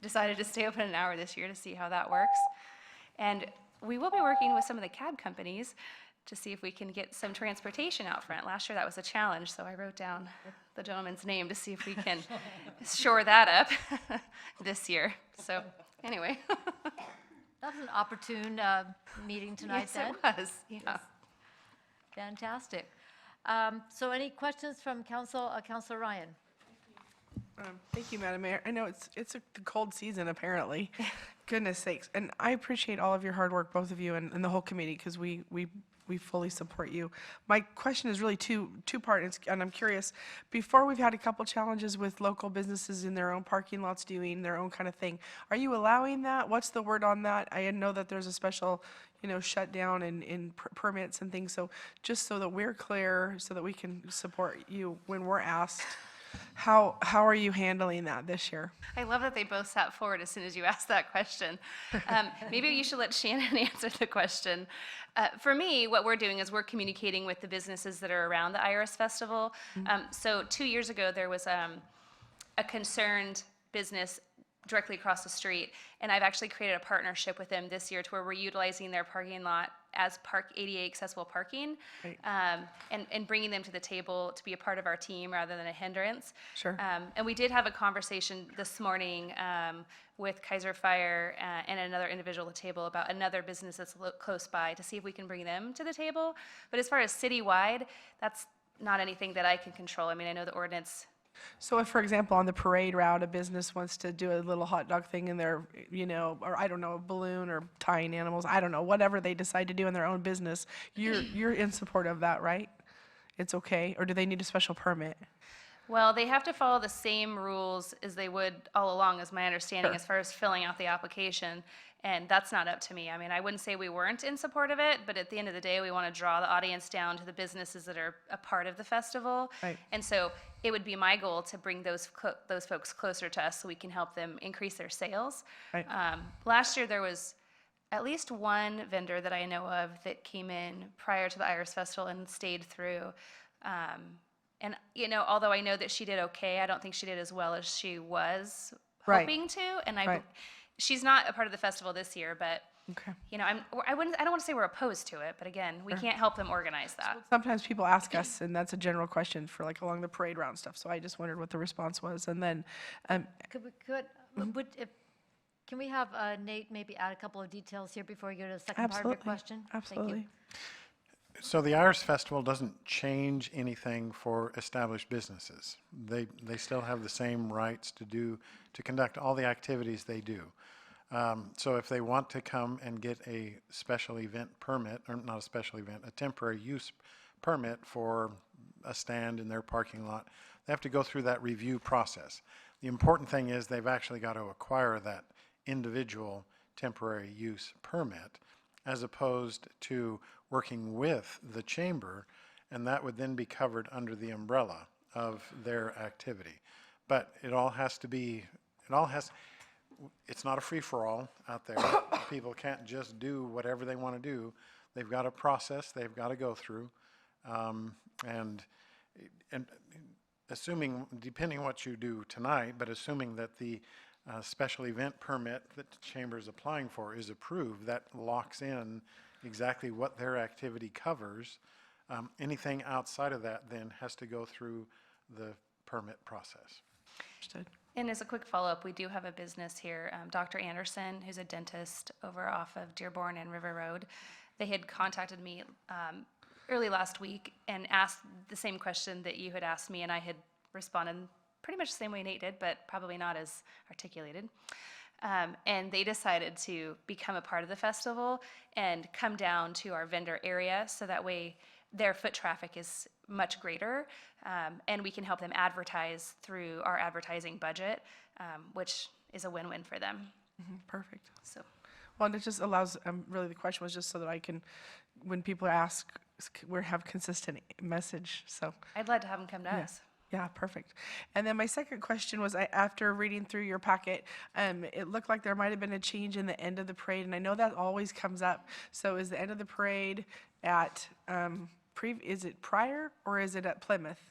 decided to stay open an hour this year to see how that works. And we will be working with some of the cab companies to see if we can get some transportation out front. Last year that was a challenge, so I wrote down the gentleman's name to see if we can shore that up this year. So anyway. That was an opportune meeting tonight Yes, then. it was, yeah. Fantastic. So any questions from Councilor Ryan? Thank you, Madam Mayor. I know it's a cold season, apparently. Goodness sakes. And I appreciate all of your hard work, both of you and the whole committee, because we fully support you. My question is really two-part, and I'm curious. Before, we've had a couple challenges with local businesses in their own parking lots doing their own kind of thing. Are you allowing that? What's the word on that? I know that there's a special, shutdown in permits and things. So just so that we're clear, so that we can support you when we're asked, how are you handling that this year? I love that they both sat forward as soon as you asked that question. Maybe you should let Shannon answer the question. For me, what we're doing is we're communicating with the businesses that are around the Iris Festival. So 2 years ago, there was a concerned business directly across the street, and I've actually created a partnership with them this year to where we're utilizing their parking lot as ADA accessible parking, Right. and bringing them to the table to be a part of our team rather than a hindrance. Sure. And we did have a conversation this morning with Keizer Fire and another individual at the table about another business that's close by to see if we can bring them to the table. But as far as citywide, that's not anything that I can control. I mean, I know the ordinance. So if, for example, on the parade route, a business wants to do a little hot dog thing in their, or I don't know, a balloon or tying animals, I don't know, whatever they decide to do in their own business, you're in support of that, right? It's okay? Or do they need a special permit? Well, they have to follow the same rules as they would all along, is my understanding, Sure. as far as filling out the application. And that's not up to me. I mean, I wouldn't say we weren't in support of it, but at the end of the day, we want to draw the audience down to the businesses that are a part of the festival. Right. And so it would be my goal to bring those folks closer to us so we can help them increase their sales. Right. Last year, there was at least one vendor that I know of that came in prior to the Iris Festival and stayed through. And, although I know that she did okay, I don't think she did as well as she was Right. hoping to. And Right. she's not a part of the festival this year, but, Okay. I don't want to say we're opposed to it, but again, we Sure. can't help them organize that. Sometimes people ask us, and that's a general question for like along the parade route and stuff. So I just wondered what the response was. And then, Can we have Nate maybe add a couple of details here before we go to the second part of your absolutely, question? Thank you. absolutely. So the Iris Festival doesn't change anything for established businesses. They still have the same rights to conduct all the activities they do. So if they want to come and get a special event permit, or not a special event, a temporary use permit for a stand in their parking lot, they have to go through that review process. The important thing is they've actually got to acquire that individual temporary use permit, as opposed to working with the chamber, and that would then be covered under the umbrella of their activity. But it's not a free-for-all out there. People can't just do whatever they want to do. They've got a process they've got to go through. And assuming, depending what you do tonight, but assuming that the special event permit that the chamber is applying for is approved, that locks in exactly what their activity covers. Anything outside of that then has to go through the permit process. Understood. And as a quick follow-up, we do have a business here, Dr. Anderson, who's a dentist over off of Dearborn and River Road. They had contacted me early last week and asked the same question that you had asked me, and I had responded pretty much the same way Nate did, but probably not as articulated. And they decided to become a part of the festival and come down to our vendor area, so that way their foot traffic is much greater, and we can help them advertise through our advertising budget, which is a win-win for them. Perfect. So, Well, and it just allows, really the question was just so that I can, when people ask, we have consistent message, so. I'd love to have them come to us. Yeah, perfect. And then my second question was, after reading through your packet, it looked like there might have been a change in the end of the parade, and I know that always comes up. So is the end of the parade at, is it Pryor or is it at Plymouth?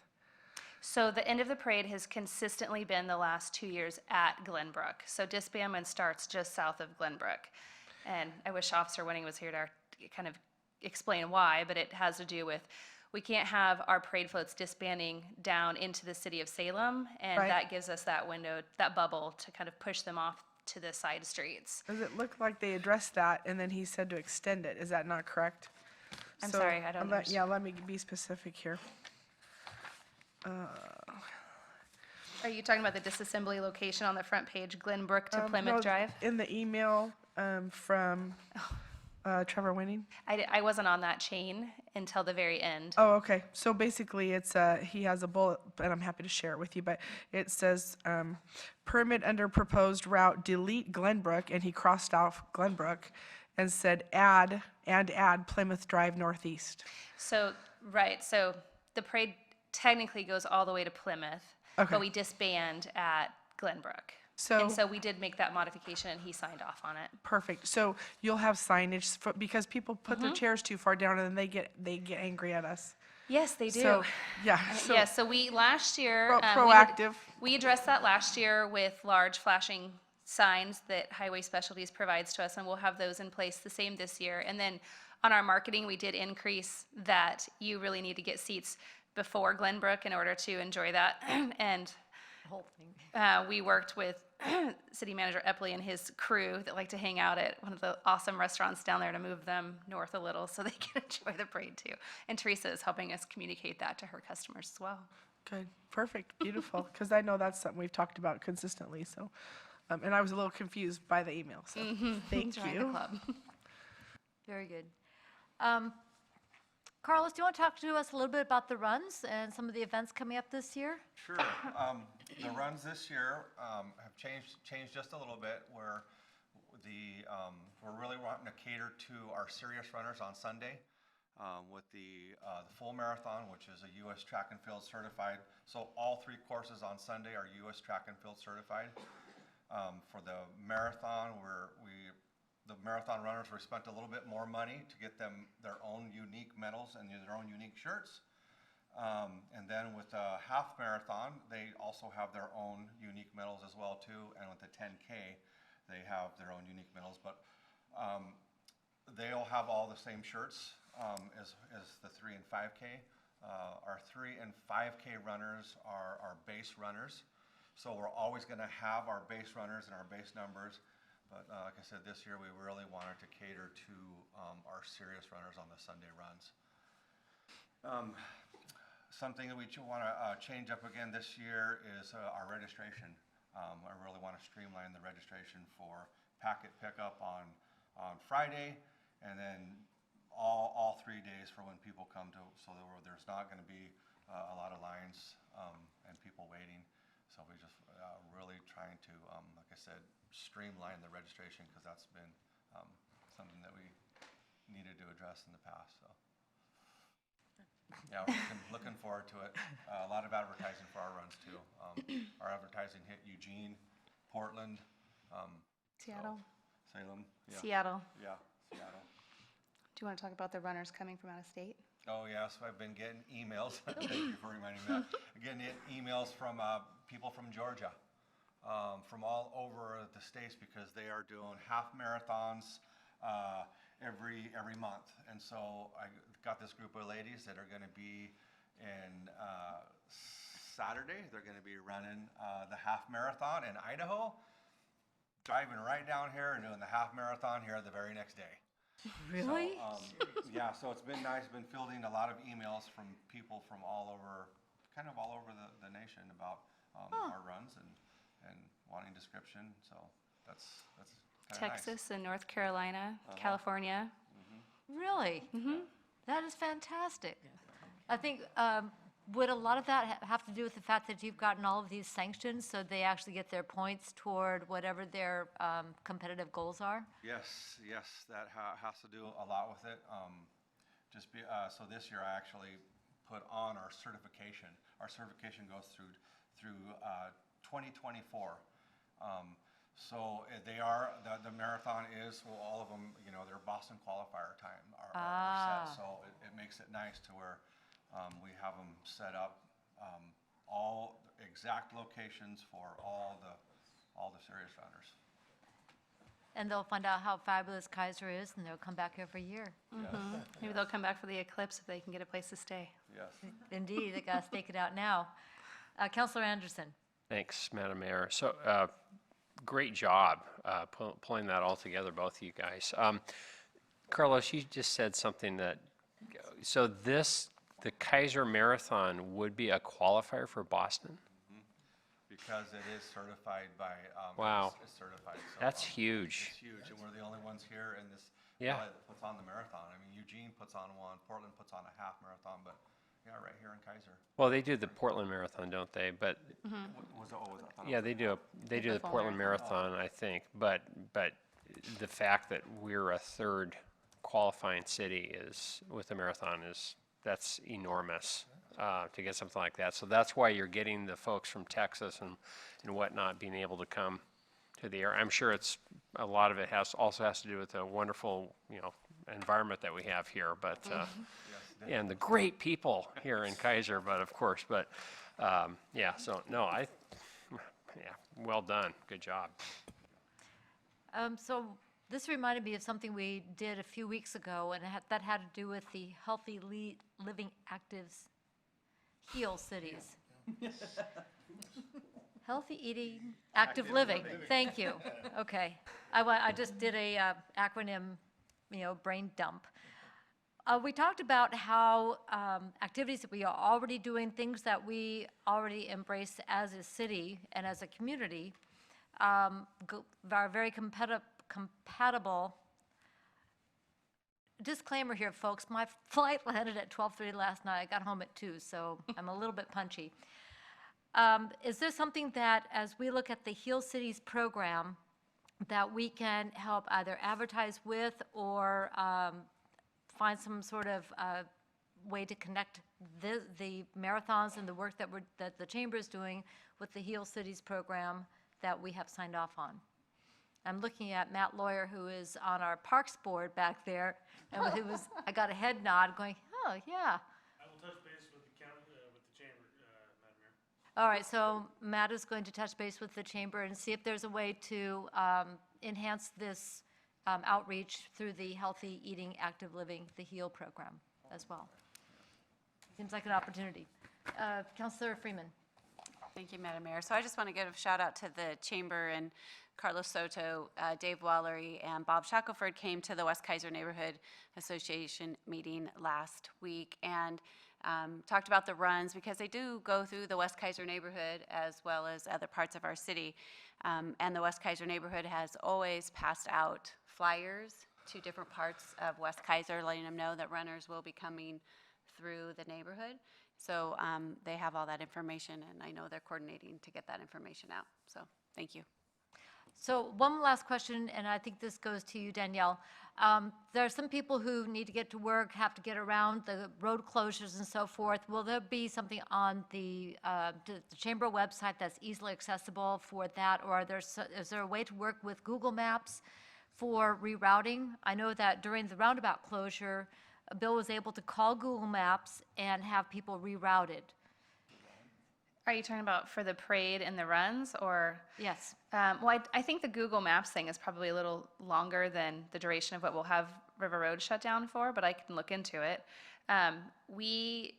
So the end of the parade has consistently been the last 2 years at Glenbrook. So disbandment starts just south of Glenbrook. And I wish Officer Winning was here to kind of explain why, but it has to do with, we can't have our parade floats disbanding down into the city of Salem, and Right. that gives us that window, that bubble, to kind of push them off to the side streets. Does it look like they addressed that, and then he said to extend it? Is that not correct? I'm So, sorry, I don't Yeah, understand. let me be specific here. Are you talking about the disassembly location on the front page, Glenbrook to No, Plymouth Drive? In the email from Trevor Winning. I wasn't on that chain until the very end. Oh, okay. So basically, it's he has a bullet, and I'm happy to share it with you. But it says permit under proposed route, delete Glenbrook, and he crossed off Glenbrook, and said add Plymouth Drive Northeast. So, right, so the parade technically goes all the way to Plymouth, Okay. but we disband at Glenbrook. So- And so we did make that modification, and he signed off on it. Perfect. So you'll have signage because people put their chairs too far down, and then they get angry at us. Yes, they do. So, yeah. So Yeah, so we, last year. Proactive. We addressed that last year with large flashing signs that Highway Specialties provides to us, and we'll have those in place the same this year. And then on our marketing, we did increase that you really need to get seats before Glenbrook in order to enjoy that. And Whole thing. we worked with City Manager Epley and his crew that like to hang out at one of the awesome restaurants down there to move them north a little so they can enjoy the parade too. And Teresa is helping us communicate that to her customers as well. Good. Perfect. Beautiful. Because I know that's something we've talked about consistently. So, and I was a little confused by the email. So, thank Join the you. club. Very good. Carlos, do you want to talk to us a little bit about the runs and some of the events coming up this year? Sure. The runs this year have changed just a little bit. Where we're really wanting to cater to our serious runners on Sunday with the full marathon, which is a U.S. track and field certified. So all 3 courses on Sunday are U.S. track and field certified. For the marathon, the marathon runners were spent a little bit more money to get them their own unique medals and their own unique shirts. And then with the half marathon, they also have their own unique medals as well too. And with the 10K, they have their own unique medals. But they'll have all the same shirts as the 3 and 5K. Our 3 and 5K runners are our base runners. So we're always going to have our base runners and our base numbers. But like I said, this year we really wanted to cater to our serious runners on the Sunday runs. Something that we want to change up again this year is our registration. I really want to streamline the registration for packet pickup on Friday, and then all 3 days for when people come to, so that there's not going to be a lot of lines and people waiting. So we just really trying to, like I said, streamline the registration because that's been something that we needed to address in the past. So yeah, we're looking forward to it. A lot of advertising for our runs too. Our advertising hit Eugene, Portland, Seattle. Salem. Yeah. Seattle. Yeah, Seattle. Do you want to talk about the runners coming from out of state? Oh, yes, I've been getting emails. Thank you for reminding me that. Getting emails from people from Georgia, from all over the states, because they are doing half marathons every month. And so I got this group of ladies that are going to be in Saturday. They're going to be running the half marathon in Idaho, driving right down here and doing the half marathon here the very next day. Really? So, yeah, so it's been nice. Been fielding a lot of emails from people from all over the nation about our runs and wanting description. So that's kind of Texas and North Carolina, Uh-huh. California. Really? That is fantastic. I think, would a lot of that have to do with the fact that you've gotten all of these sanctions so they actually get their points toward whatever their competitive goals are? Yes, that has to do a lot with it. So this year I actually put on our certification. Our certification goes through 2024. So they are, the marathon is, well, all of them, their Boston qualifier time are set. So it makes it nice to where we have them set up, all exact locations for all the serious runners. And they'll find out how fabulous Keizer is, and they'll come back every year. Maybe they'll come back for the eclipse if they can get a place to stay. Yes. Indeed, they got to stake it out now. Councilor Anderson. Thanks, Madam Mayor. So great job pulling that all together, both of you guys. Carlos, you just said something that, so the Keizer Marathon would be a qualifier for Boston? Because it is certified by, Wow. it's certified. So, That's huge. It's huge, and we're the only ones here in this Yeah. valley that puts on the marathon. I mean, Eugene puts on one, Portland puts on a half marathon, but yeah, right here in Keizer. Well, they do the Portland Marathon, don't they? But Was it, oh, was it? I thought it yeah, was- they do the full Portland Marathon, I think. But the fact that we're a third qualifying city is with the marathon that's enormous to get something like that. So that's why you're getting the folks from Texas and whatnot being able to come to the area. I'm sure it's a lot of it also has to do with the wonderful environment that we have here, but and the great people here in Keizer. But of course, yeah. So no, well done, good job. So this reminded me of something we did a few weeks ago, and that had to do with the Healthy Living Actives Heal Cities. Healthy Eating, Active Living. Thank you. Okay. I just did a acronym, brain dump. We talked about how activities that we are already doing, things that we already embrace as a city and as a community, are very compatible. Disclaimer here, folks, my flight landed at 12:30 last night. I got home at 2, so I'm a little bit punchy. Is there something that, as we look at the Heal Cities program, that we can help either advertise with or find some sort of way to connect the marathons and the work that the Chamber is doing with the Heal Cities program that we have signed off on? I'm looking at Matt Lawyer, who is on our Parks Board back there, and I got a head nod going, oh, yeah. I will touch base with the chamber, Madam Mayor. All right, so Matt is going to touch base with the Chamber and see if there's a way to enhance this outreach through the Healthy Eating, Active Living, the HEAL program as well. Seems like an opportunity. Councilor Freeman. Thank you, Madam Mayor. So I just want to give a shout out to the Chamber and Carlos Soto, Dave Wallery, and Bob Shackelford came to the West Keizer Neighborhood Association meeting last week and talked about the runs because they do go through the West Keizer neighborhood as well as other parts of our city. And the West Keizer neighborhood has always passed out flyers to different parts of West Keizer, letting them know that runners will be coming through the neighborhood. So they have all that information, and I know they're coordinating to get that information out. So thank you. So one last question, and I think this goes to you, Danielle. There are some people who need to get to work, have to get around the road closures and so forth. Will there be something on the Chamber website that's easily accessible for that, or is there a way to work with Google Maps for rerouting? I know that during the roundabout closure, Bill was able to call Google Maps and have people rerouted. Are you talking about for the parade and the runs, or? Yes. Well, I think the Google Maps thing is probably a little longer than the duration of what we'll have River Road shut down for, but I can look into it. We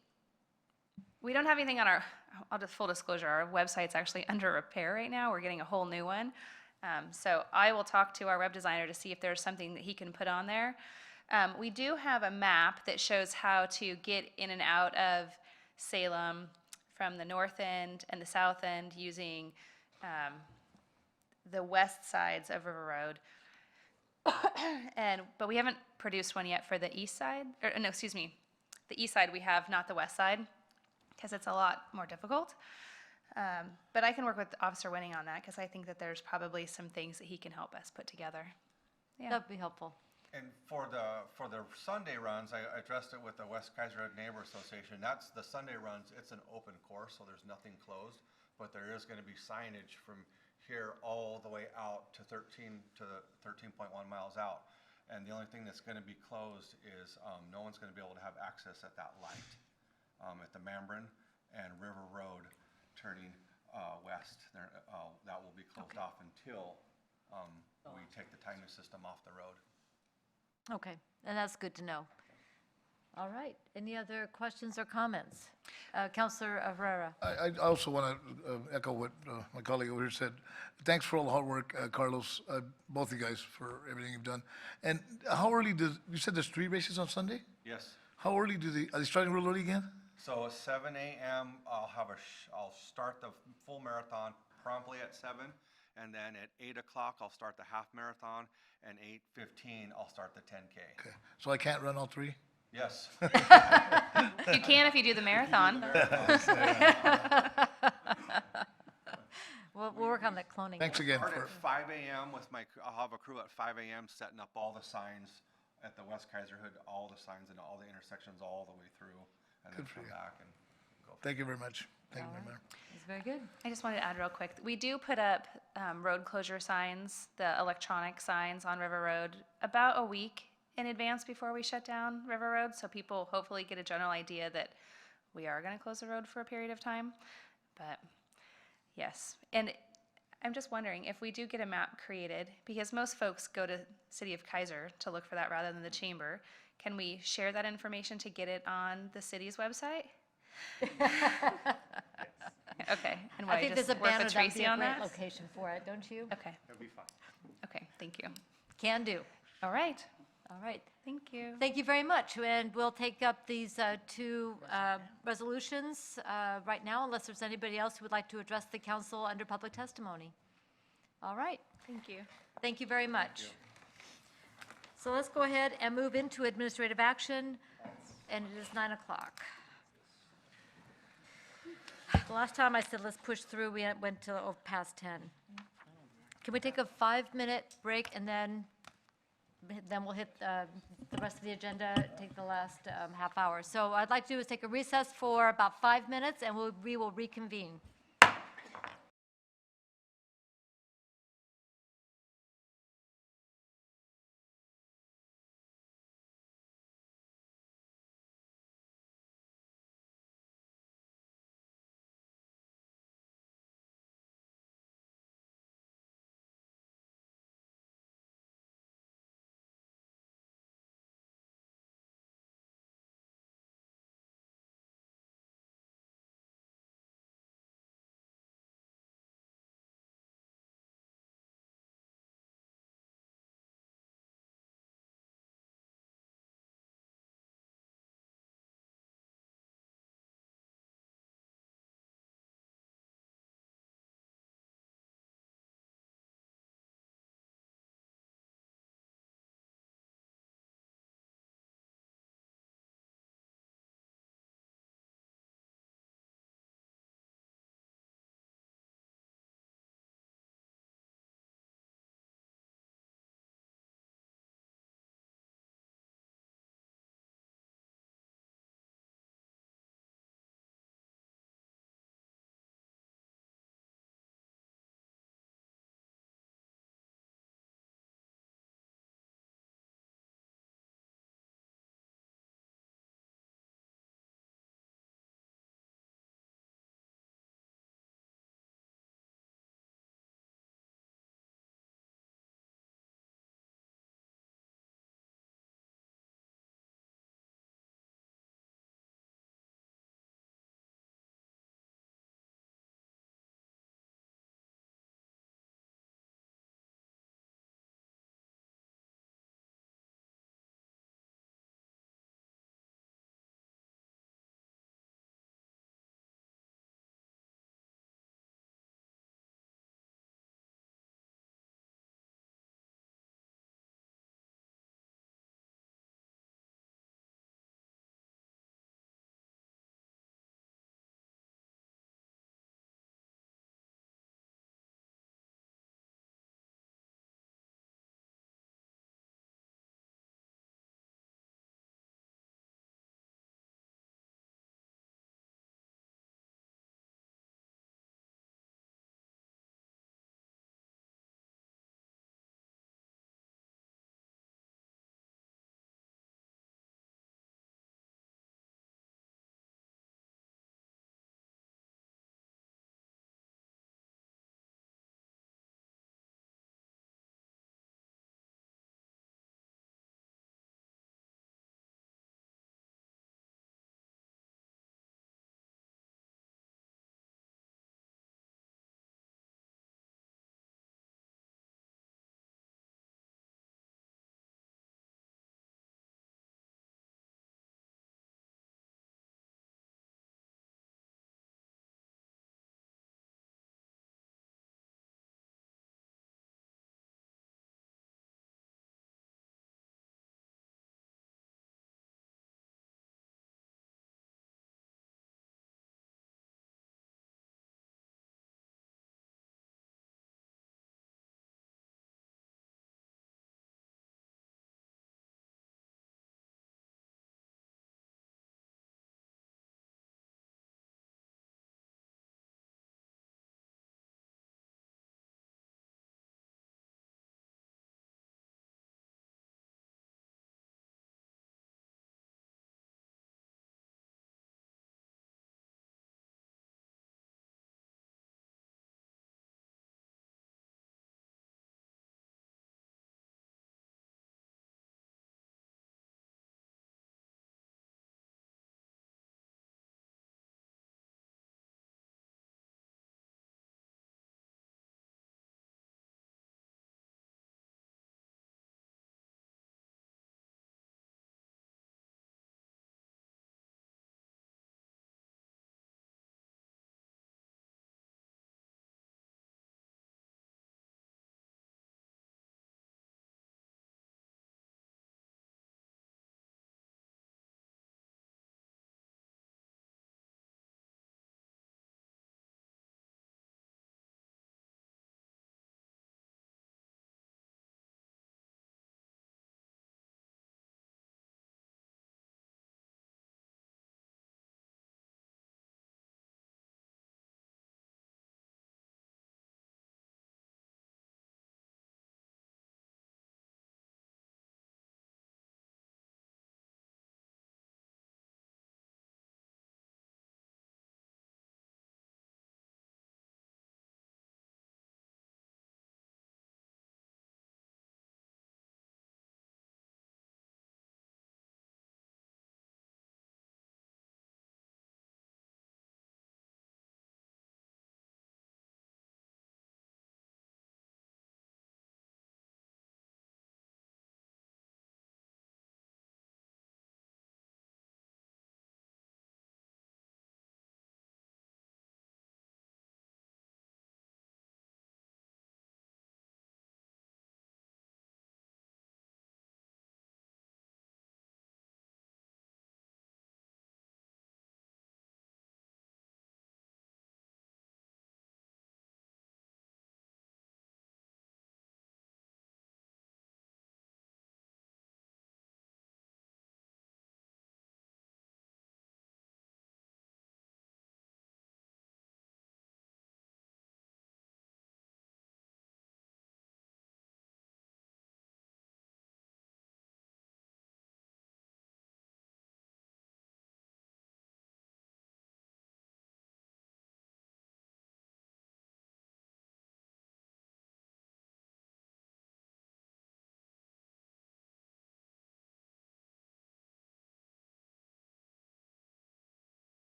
don't have anything on our, I'll just full disclosure, our website's actually under repair right now. We're getting a whole new one. So I will talk to our web designer to see if there's something that he can put on there. We do have a map that shows how to get in and out of Salem from the north end and the south end using the west sides of River Road. But we haven't produced one yet for the east side, or no, excuse me, the east side we have, not the west side, because it's a lot more difficult. But I can work with Officer Winning on that, because I think that there's probably some things that he can help us put together. Yeah. That'd be helpful. And for the Sunday runs, I addressed it with the West Keizer Neighbor Association. That's the Sunday runs. It's an open course, so there's nothing closed, but there is going to be signage from here all the way out to 13.1 miles out. And the only thing that's going to be closed is no one's going to be able to have access at that light at the Membran and River Road turning west. That will be closed off until we take the timing system off the road. Okay, and that's good to know. All right. Any other questions or comments? Counselor Herrera? I also want to echo what my colleague over here said. Thanks for all the hard work, Carlos, both of you guys, for everything you've done. And how early you said the street races on Sunday? Yes. How early are they starting real early again? So at 7 a.m., I'll start the full marathon promptly at 7, and then at 8 o'clock, I'll start the half marathon, and 8:15, I'll start the 10K. Okay, so I can't run all three? Yes. You can if you do the marathon. We'll work on that cloning. Thanks again. Start at 5 a.m. I'll have a crew at 5 a.m. setting up all the signs at the West Keizer Hood, all the signs and all the intersections all the way through, and then Good for come you. back and go. Thank you very much. Thank you, Mayor. It's very good. I just wanted to add real quick, we do put up road closure signs, the electronic signs on River Road, about a week in advance before we shut down River Road, so people hopefully get a general idea that we are going to close the road for a period of time. But yes, and I'm just wondering if we do get a map created, because most folks go to City of Keizer to look for that rather than the chamber, can we share that information to get it on the city's website? Okay, and I think there's a work banner with that would be Tracy a on great that? location for it, don't you? Okay, That'd be fine. okay, thank you. Can do. All right, All right. thank you. Thank you very much, and we'll take up these two resolutions right now, unless there's anybody else who would like to address the council under public testimony. All right. Thank you. Thank you very much. So let's go ahead and move into administrative action, and it is 9 o'clock. The last time I said let's push through, we went till past 10. Can we take a 5-minute break, and then we'll hit the rest of the agenda, take the last half hour. So what I'd like to do is take a recess for about 5 minutes, and we will reconvene.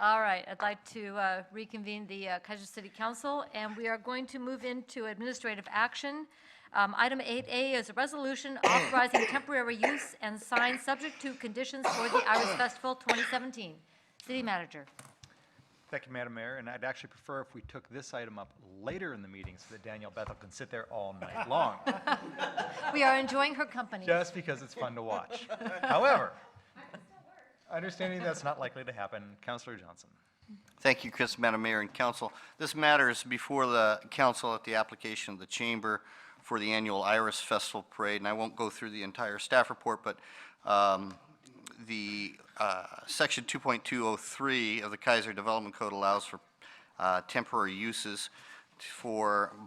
All right, I'd like to reconvene the Keizer City Council, and we are going to move into administrative action. Item 8A is a resolution authorizing temporary use and signs subject to conditions for the Iris Festival 2017. City Manager. Thank you, Madam Mayor, and I'd actually prefer if we took this item up later in the meeting so that Danielle Bethel can sit there all night long, We are enjoying her company. just because it's fun to watch. However, understanding that's not likely to happen, Councilor Johnson. Thank you, Chris, Madam Mayor and Council. This matter is before the council at the application of the Chamber for the annual Iris Festival Parade, and I won't go through the entire staff report, but the Section 2.203 of the Keizer Development Code allows for temporary uses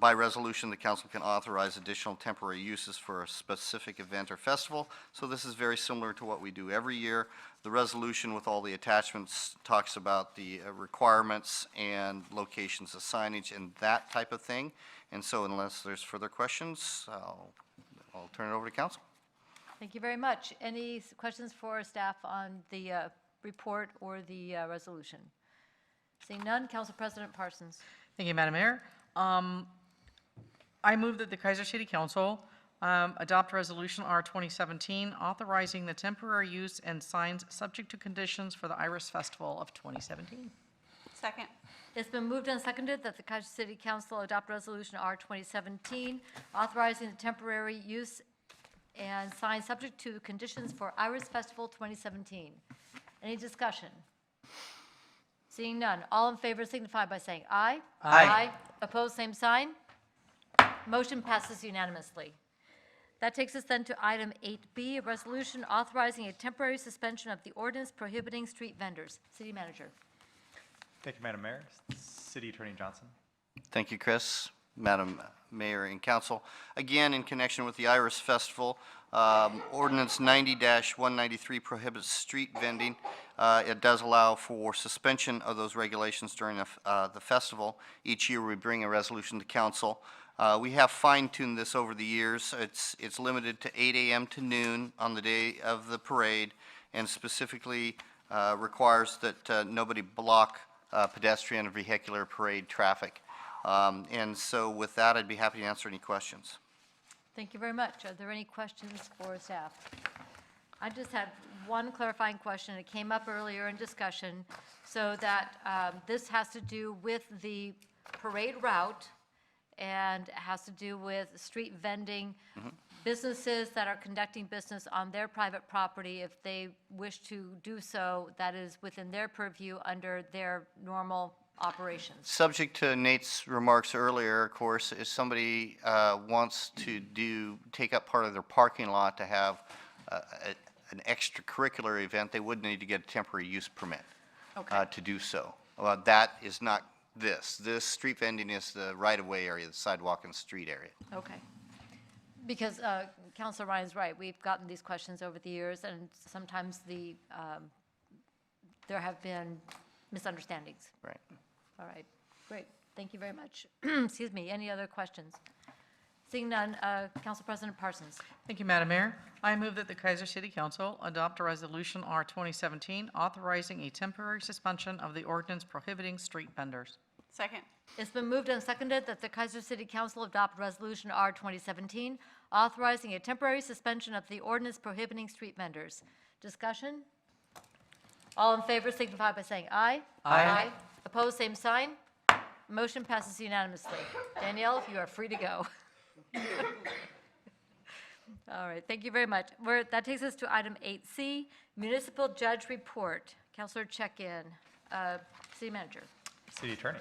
by resolution, the council can authorize additional temporary uses for a specific event or festival. So this is very similar to what we do every year. The resolution with all the attachments talks about the requirements and locations of signage and that type of thing. And so unless there's further questions, I'll turn it over to council. Thank you very much. Any questions for staff on the report or the resolution? Seeing none, Council President Parsons. Thank you, Madam Mayor. I move that the Keizer City Council adopt Resolution R 2017 authorizing the temporary use and signs subject to conditions for the Iris Festival of 2017. Second. It's been moved and seconded that the Keizer City Council adopt Resolution R 2017 authorizing the temporary use and signs subject to conditions for Iris Festival 2017. Any discussion? Seeing none, all in favor signify by saying aye. Aye. Opposed, same sign. Motion passes unanimously. That takes us then to item 8B, a resolution authorizing a temporary suspension of the ordinance prohibiting street vendors. City Manager. Thank you, Madam Mayor. City Attorney Johnson. Thank you, Chris, Madam Mayor and Council. Again, in connection with the Iris Festival, Ordinance 90-193 prohibits street vending. It does allow for suspension of those regulations during the festival. Each year, we bring a resolution to council. We have fine-tuned this over the years. It's limited to 8 a.m. to noon on the day of the parade, and specifically requires that nobody block pedestrian or vehicular parade traffic. And so with that, I'd be happy to answer any questions. Thank you very much. Are there any questions for staff? I just had one clarifying question. It came up earlier in discussion, so that this has to do with the parade route and has to do with street vending. Businesses that are conducting business on their private property, if they wish to do so, that is within their purview under their normal operations. Subject to Nate's remarks earlier, of course, if somebody wants to take up part of their parking lot to have an extracurricular event, they would need to get a temporary use permit to do so. That is not this. This street vending is the right-of-way area, the sidewalk and street area. Okay. Because Councilor Ryan's right. We've gotten these questions over the years, and sometimes there have been misunderstandings. Right. All right, great. Thank you very much. Excuse me, any other questions? Seeing none, Council President Parsons. Thank you, Madam Mayor. I move that the Keizer City Council adopt a Resolution R 2017 authorizing a temporary suspension of the ordinance prohibiting street vendors. Second. It's been moved and seconded that the Keizer City Council adopt Resolution R 2017 authorizing a temporary suspension of the ordinance prohibiting street vendors. Discussion? All in favor signify by saying aye. Aye. Opposed, same sign. Motion passes unanimously. Danielle, you are free to go. All right, thank you very much. That takes us to item 8C, Municipal Judge Report. Councilor check-in. City Manager. City Attorney.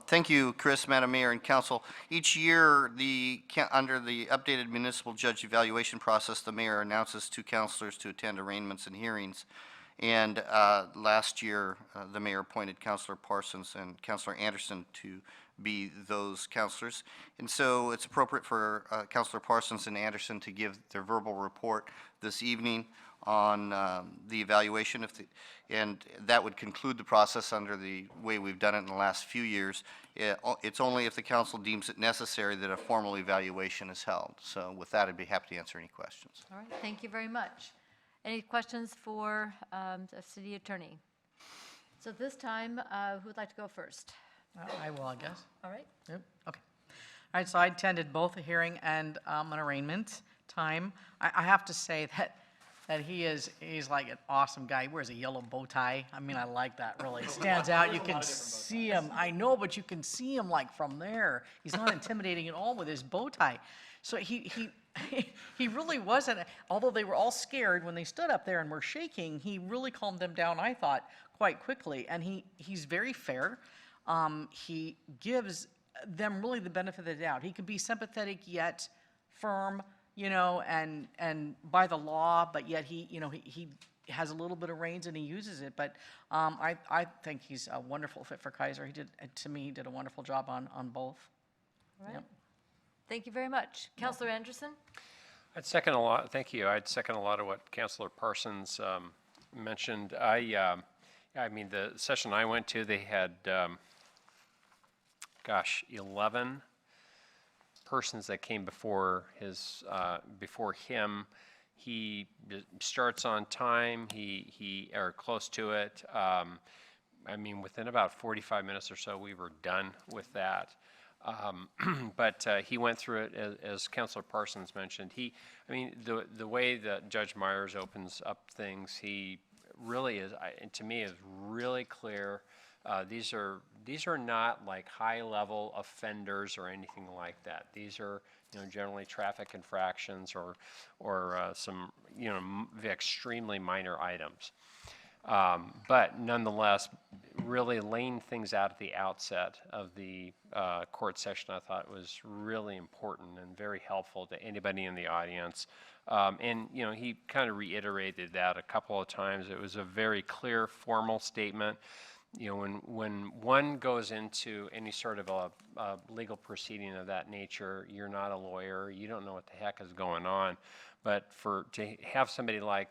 Thank you, Chris, Madam Mayor, and Council. Each year, under the updated municipal judge evaluation process, the mayor announces to councilors to attend arraignments and hearings. And last year, the mayor appointed Councilor Parsons and Councilor Anderson to be those councilors. And so it's appropriate for Councilor Parsons and Anderson to give their verbal report this evening on the evaluation, and that would conclude the process under the way we've done it in the last few years. It's only if the council deems it necessary that a formal evaluation is held. So with that, I'd be happy to answer any questions. All right, thank you very much. Any questions for the city attorney? So this time, who'd like to go first? I will, I guess. All right. Yep, okay. All right, so I attended both a hearing and an arraignment time. I have to say that he's like an awesome guy. He wears a yellow bow tie. I mean, I like that, really. It stands out. You can see him. I know, but you can see him like from there. He's not intimidating at all with his bow tie. So he really wasn't, although they were all scared when they stood up there and were shaking, he really calmed them down, I thought, quite quickly. And he's very fair. He gives them really the benefit of the doubt. He can be sympathetic yet firm, you know, and by the law, but yet he has a little bit of reins and he uses it. But I think he's a wonderful fit for Keizer. He did a wonderful job on both. All right. Yep. Thank you very much. Councilor Anderson? I'd second a lot, thank you. I'd second a lot of what Councilor Parsons mentioned. I mean, the session I went to, they had, 11 persons that came before him. He starts on time, or close to it. I mean, within about 45 minutes or so, we were done with that. But he went through it, as Councilor Parsons mentioned. The way that Judge Myers opens up things, he really is, to me, is really clear. These are not like high-level offenders or anything like that. These are, generally traffic infractions or some, extremely minor items. But nonetheless, really laying things out at the outset of the court session, I thought was really important and very helpful to anybody in the audience. And he kind of reiterated that a couple of times. It was a very clear, formal statement. When one goes into any sort of a legal proceeding of that nature, you're not a lawyer. You don't know what the heck is going on. But to have somebody like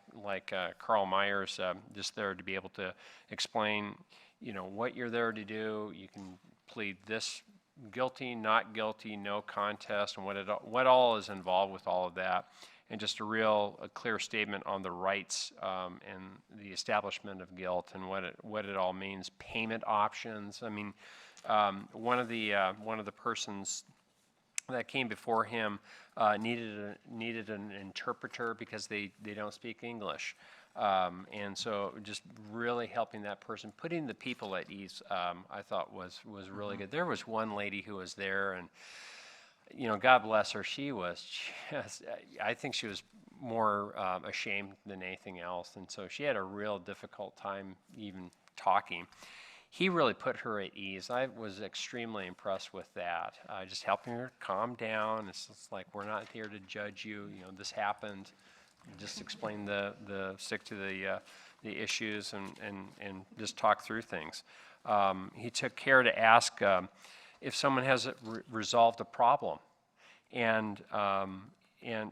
Carl Myers just there to be able to explain, what you're there to do, you can plead this guilty, not guilty, no contest, and what all is involved with all of that, and just a clear statement on the rights and the establishment of guilt and what it all means. Payment options. I mean, one of the persons that came before him needed an interpreter because they don't speak English. And so just really helping that person, putting the people at ease, I thought was really good. There was one lady who was there, and God bless her, she was just, I think she was more ashamed than anything else, and so she had a real difficult time even talking. He really put her at ease. I was extremely impressed with that. Just helping her calm down. It's just like, we're not here to judge you. This happened. Just explain stick to the issues and just talk through things. He took care to ask if someone has resolved a problem,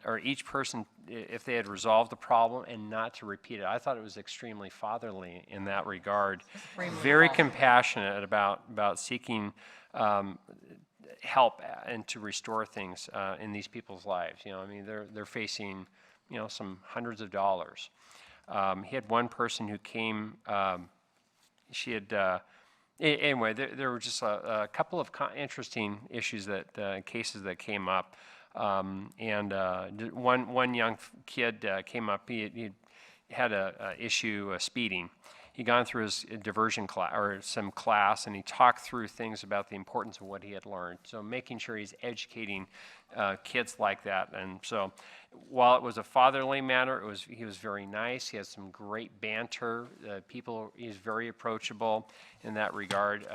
or each person, if they had resolved the problem and not to repeat it. I thought it was extremely fatherly in that regard. Very compassionate about seeking help and to restore things in these people's lives. They're facing, some hundreds of dollars. He had one person who came, anyway, there were just a couple of interesting issues cases that came up. And one young kid came up. He had a issue speeding. He'd gone through his diversion class or some class, and he talked through things about the importance of what he had learned. So making sure he's educating kids like that. And so while it was a fatherly manner, he was very nice. He had some great banter. He's very approachable in that regard.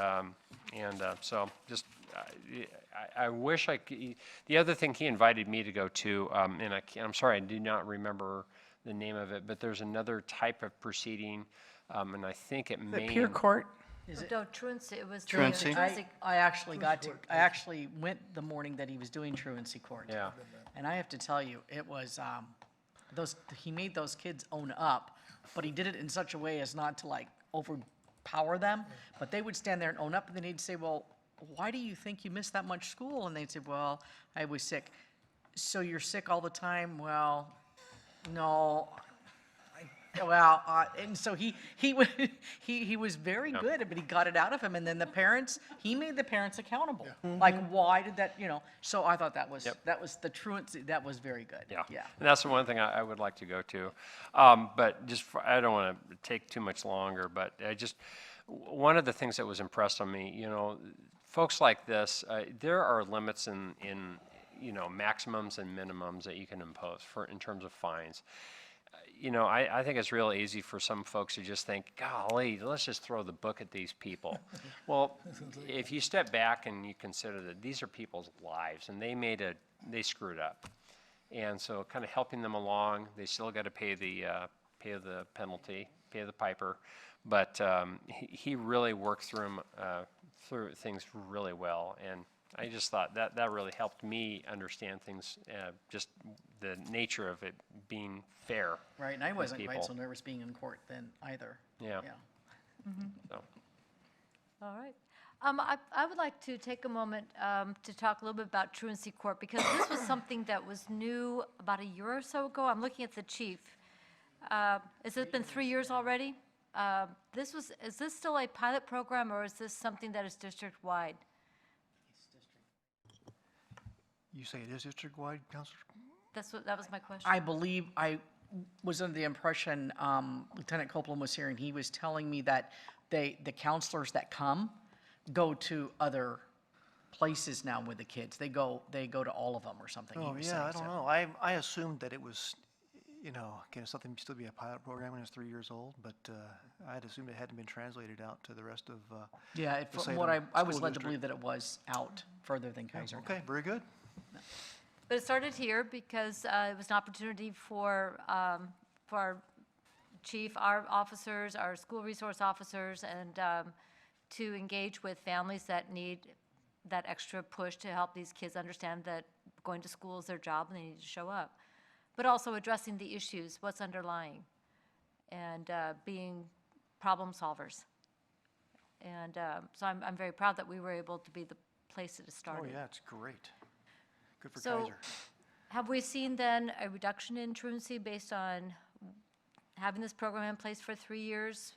So just. I wish I could. The other thing he invited me to go to, and I'm sorry, I do not remember the name of it, but there's another type of proceeding, and I think it may. The peer court? No, truancy. It was Truancy? I actually went the morning that he was doing truancy court. Yeah. And I have to tell you, it was, he made those kids own up, but he did it in such a way as not to like overpower them, but they would stand there and own up, and then he'd say, well, why do you think you missed that much school? And they'd say, well, I was sick. So you're sick all the time? Well, no. Well, and so he was very good, but he got it out of him, and then the parents, he made the parents accountable. Like, why did that, so I thought that was the truancy, that was very good. Yeah. Yeah. And that's the one thing I would like to go to. But just, I don't want to take too much longer, but one of the things that was impressed on me, folks like this, there are limits in maximums and minimums that you can impose in terms of fines. I think it's real easy for some folks to just think, golly, let's just throw the book at these people. Well, if you step back and you consider that these are people's lives and they screwed up. And so kind of helping them along, they still got to pay the penalty, pay the piper. But he really worked through things really well. And I just thought that really helped me understand things, just the nature of it being fair. Right, and I with wasn't people. quite so nervous being in court then either. Yeah. So. All right. I would like to take a moment to talk a little bit about truancy court, because this was something that was new about a year or so ago. I'm looking at the chief. Has it been 3 years already? Is this still a pilot program, or is this something that is district-wide? You say it is district-wide, Counselor? That was my question. I believe, I was under the impression, Lieutenant Copeland was here, and he was telling me that the counselors that come go to other places now with the kids. They go to all of them or something. he Oh, was yeah, saying, I don't so. know. I assumed that it was, again, something still be a pilot program when it was 3 years old, but I had assumed it hadn't been translated out to the rest of Yeah, the from what Salem I was school led to district. believe that it was out further than Keizer. Okay, very good. But it started here because it was an opportunity for our chief, our officers, our school resource officers, and to engage with families that need that extra push to help these kids understand that going to school is their job and they need to show up. But also addressing the issues, what's underlying, and being problem solvers. And so I'm very proud that we were able to be the place that it started. Oh, yeah, it's great. Good for So, Keizer. have we seen then a reduction in truancy based on having this program in place for 3 years?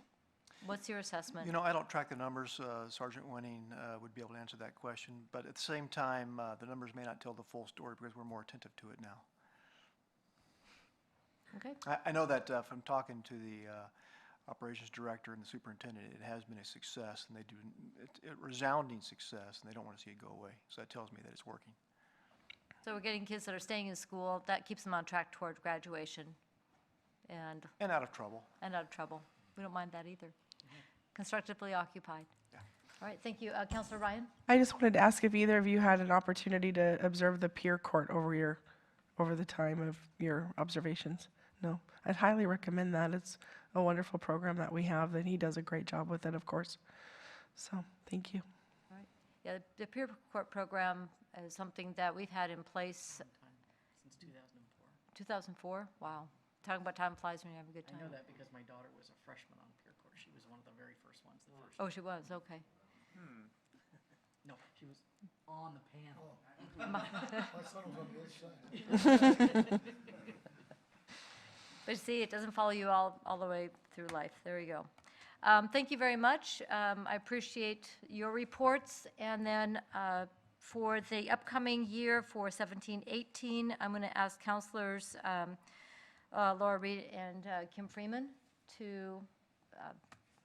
What's your assessment? I don't track the numbers. Sergeant Winning would be able to answer that question. But at the same time, the numbers may not tell the full story because we're more attentive to it now. Okay. I know that from talking to the operations director and the superintendent, it has been a success, and they do a resounding success, and they don't want to see it go away. So that tells me that it's working. So we're getting kids that are staying in school, that keeps them on track toward graduation and And out of trouble. We don't mind that either. Constructively occupied. Yeah. All right, thank you. Counselor Ryan? I just wanted to ask if either of you had an opportunity to observe the peer court over the time of your observations. No, I'd highly recommend that. It's a wonderful program that we have, and he does a great job with it, of course. So, thank you. All right. Yeah, the peer court program is something that we've had in place. Since 2004. 2004? Wow. Talking about time flies when you have a good I time. know that because my daughter was a freshman on peer court. She was one of the very first ones. Oh, she was, okay. No, she was on the panel. My son was on the other side. But see, it doesn't follow you all the way through life. There you go. Thank you very much. I appreciate your reports. And then for the upcoming year for 17-18, I'm going to ask counselors Laura Reed and Kim Freeman to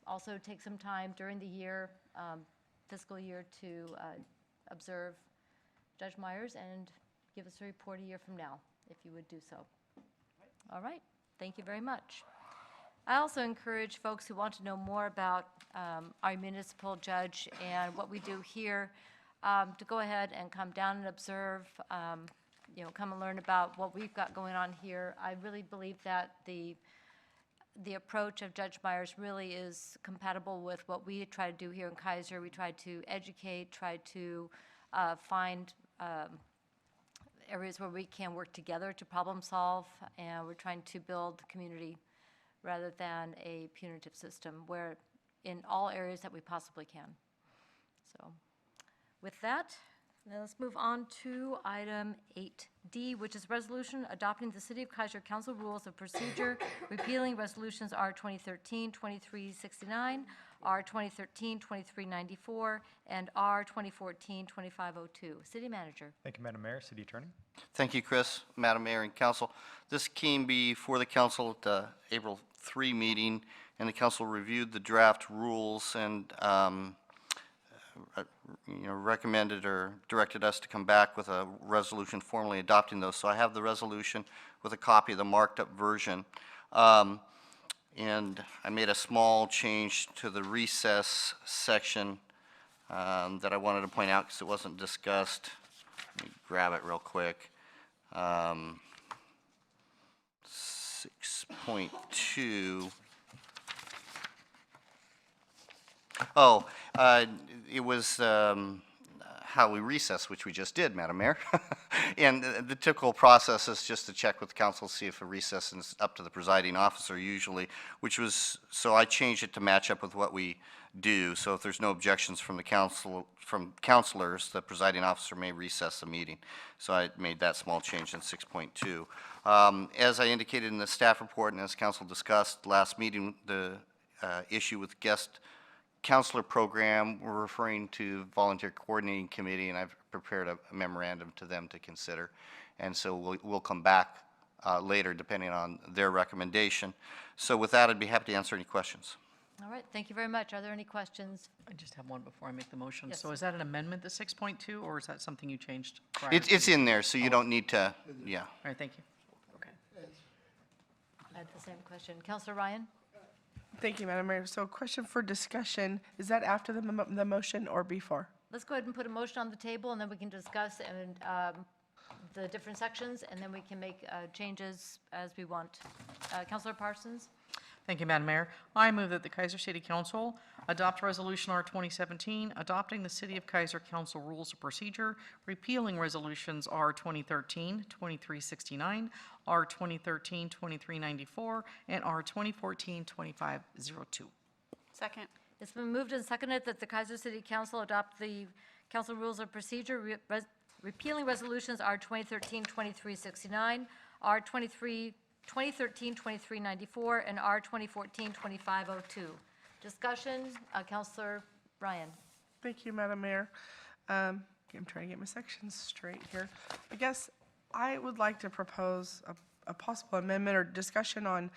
also take some time during the year, fiscal year, to observe Judge Myers and give us a report a year from now, if you would do so. All right. Thank you very much. I also encourage folks who want to know more about our municipal judge and what we do here to go ahead and come down and observe, come and learn about what we've got going on here. I really believe that the approach of Judge Myers really is compatible with what we try to do here in Keizer. We try to educate, try to find areas where we can work together to problem solve, and we're trying to build community rather than a punitive system where in all areas that we possibly can. So with that, Now let's move on to item 8D, which is resolution adopting the City of Keizer Council Rules of Procedure, repealing resolutions R 2013-2369, R 2013-2394, and R 2014-2502. City Manager. Thank you, Madam Mayor. City Attorney? Thank you, Chris, Madam Mayor and Council. This came before the council at the April 3 meeting, and the council reviewed the draft rules and recommended or directed us to come back with a resolution formally adopting those. So I have the resolution with a copy of the marked up version. And I made a small change to the recess section that I wanted to point out because it wasn't discussed. Let me grab it real quick. 6.2. Oh, it was how we recess, which we just did, Madam Mayor. And the typical process is just to check with the council, see if a recess is up to the presiding officer usually, so I changed it to match up with what we do. So if there's no objections from the councilors, the presiding officer may recess the meeting. So I made that small change in 6.2. As I indicated in the staff report and as council discussed last meeting, the issue with guest counselor program, we're referring to volunteer coordinating committee, and I've prepared a memorandum to them to consider. And so we'll come back later depending on their recommendation. So with that, I'd be happy to answer any questions. All right, thank you very much. Are there any questions? I just have one before I make the motion. Yes. So is that an amendment to 6.2, or is that something you changed prior? It's in there, so you don't need to, yeah. All right, thank you. Okay. I had the same question. Councilor Ryan? Thank you, Madam Mayor. So question for discussion, is that after the motion or before? Let's go ahead and put a motion on the table, and then we can discuss and the different sections, and then we can make changes as we want. Councilor Parsons? Thank you, Madam Mayor. I move that the Keizer City Council adopt Resolution R 2017, adopting the City of Keizer Council Rules of Procedure, repealing resolutions R 2013-2369, R 2013-2394, and R 2014-2502. Second. It's been moved and seconded that the Keizer City Council adopt the council rules of procedure, repealing resolutions R 2013-2369, R 2013-2394, and R 2014-2502. Discussion, Councilor Ryan. Thank you, Madam Mayor. I'm trying to get my sections straight here. I guess I would like to propose a possible amendment or discussion on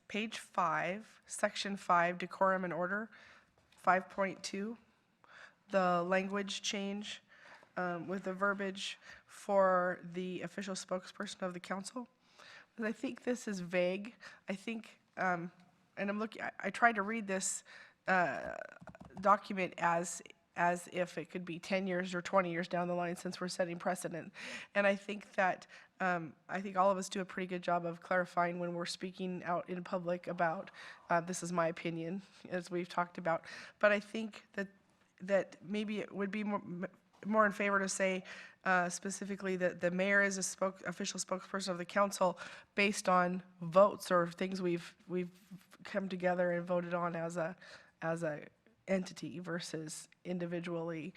page 5, section 5, decorum and order, 5.2, the language change with the verbiage for the official spokesperson of the council. But I think this is vague. I think, and I'm looking, I tried to read this document as if it could be 10 years or 20 years down the line since we're setting precedent. And I think that, I think all of us do a pretty good job of clarifying when we're speaking out in public about, this is my opinion, as we've talked about. But I think that maybe it would be more in favor to say specifically that the mayor is a official spokesperson of the council based on votes or things we've come together and voted on as a entity versus individually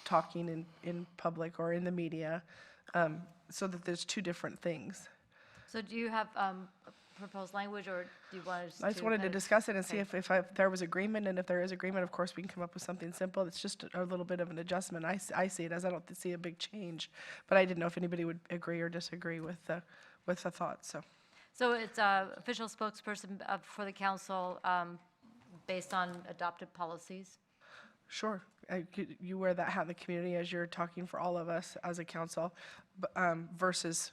talking in public or in the media, so that there's two different things. So do you have proposed language, or do you want us to? I just wanted to discuss it and see if there was agreement, and if there is agreement, of course, we can come up with something simple. It's just a little bit of an adjustment. I see it as, I don't see a big change, but I didn't know if anybody would agree or disagree with the thought, so. So it's official spokesperson for the council based on adopted policies? Sure. You wear that hat in the community as you're talking for all of us as a council, versus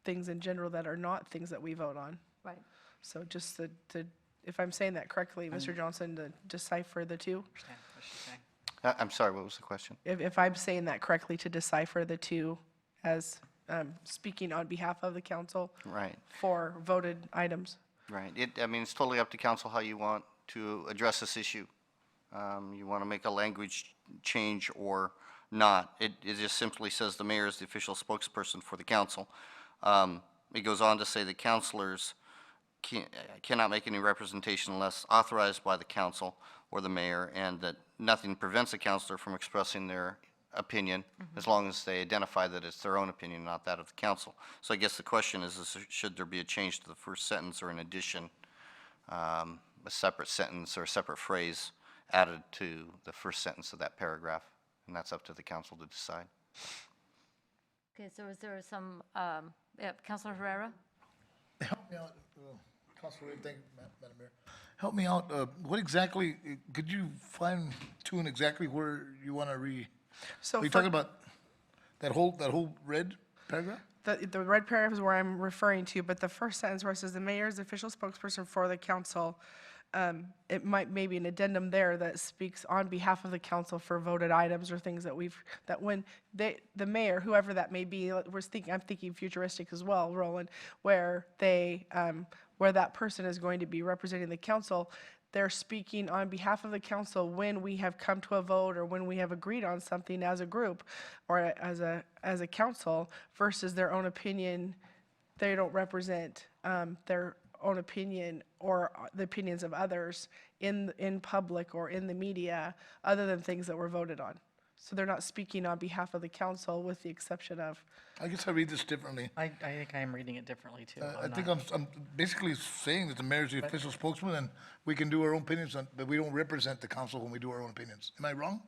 things in general that are not things that we vote on. Right. So just if I'm saying that correctly, Mr. Johnson, to decipher the two? I'm sorry, what was the question? If I'm saying that correctly, to decipher the two as speaking on behalf of the council? Right. For voted items? Right. I mean, it's totally up to council how you want to address this issue. You want to make a language change or not. It just simply says the mayor is the official spokesperson for the council. It goes on to say the councilors cannot make any representation unless authorized by the council or the mayor, and that nothing prevents a councilor from expressing their opinion, as long as they identify that it's their own opinion, not that of the council. So I guess the question is should there be a change to the first sentence or an addition, a separate sentence or a separate phrase added to the first sentence of that paragraph? And that's up to the council to decide. Okay, so is there some, Councilor Herrera? Help me out, Councilor, thank you, Madam Mayor. Help me out, what exactly, could you fine tune exactly where you want to So are you for- talking about that whole red paragraph? The red paragraph is where I'm referring to, but the first sentence where it says the mayor is the official spokesperson for the council, it might maybe an addendum there that speaks on behalf of the council for voted items or things that when the mayor, whoever that may be, I'm thinking futuristic as well, Roland, where where that person is going to be representing the council, they're speaking on behalf of the council when we have come to a vote or when we have agreed on something as a group or as a council versus their own opinion. They don't represent their own opinion or the opinions of others in public or in the media other than things that were voted on. So they're not speaking on behalf of the council with the exception of. I guess I read this differently. I think I am reading it differently too. I think I'm basically saying that the mayor's the official spokesman and we can do our own opinions, but we don't represent the council when we do our own opinions. Am I wrong?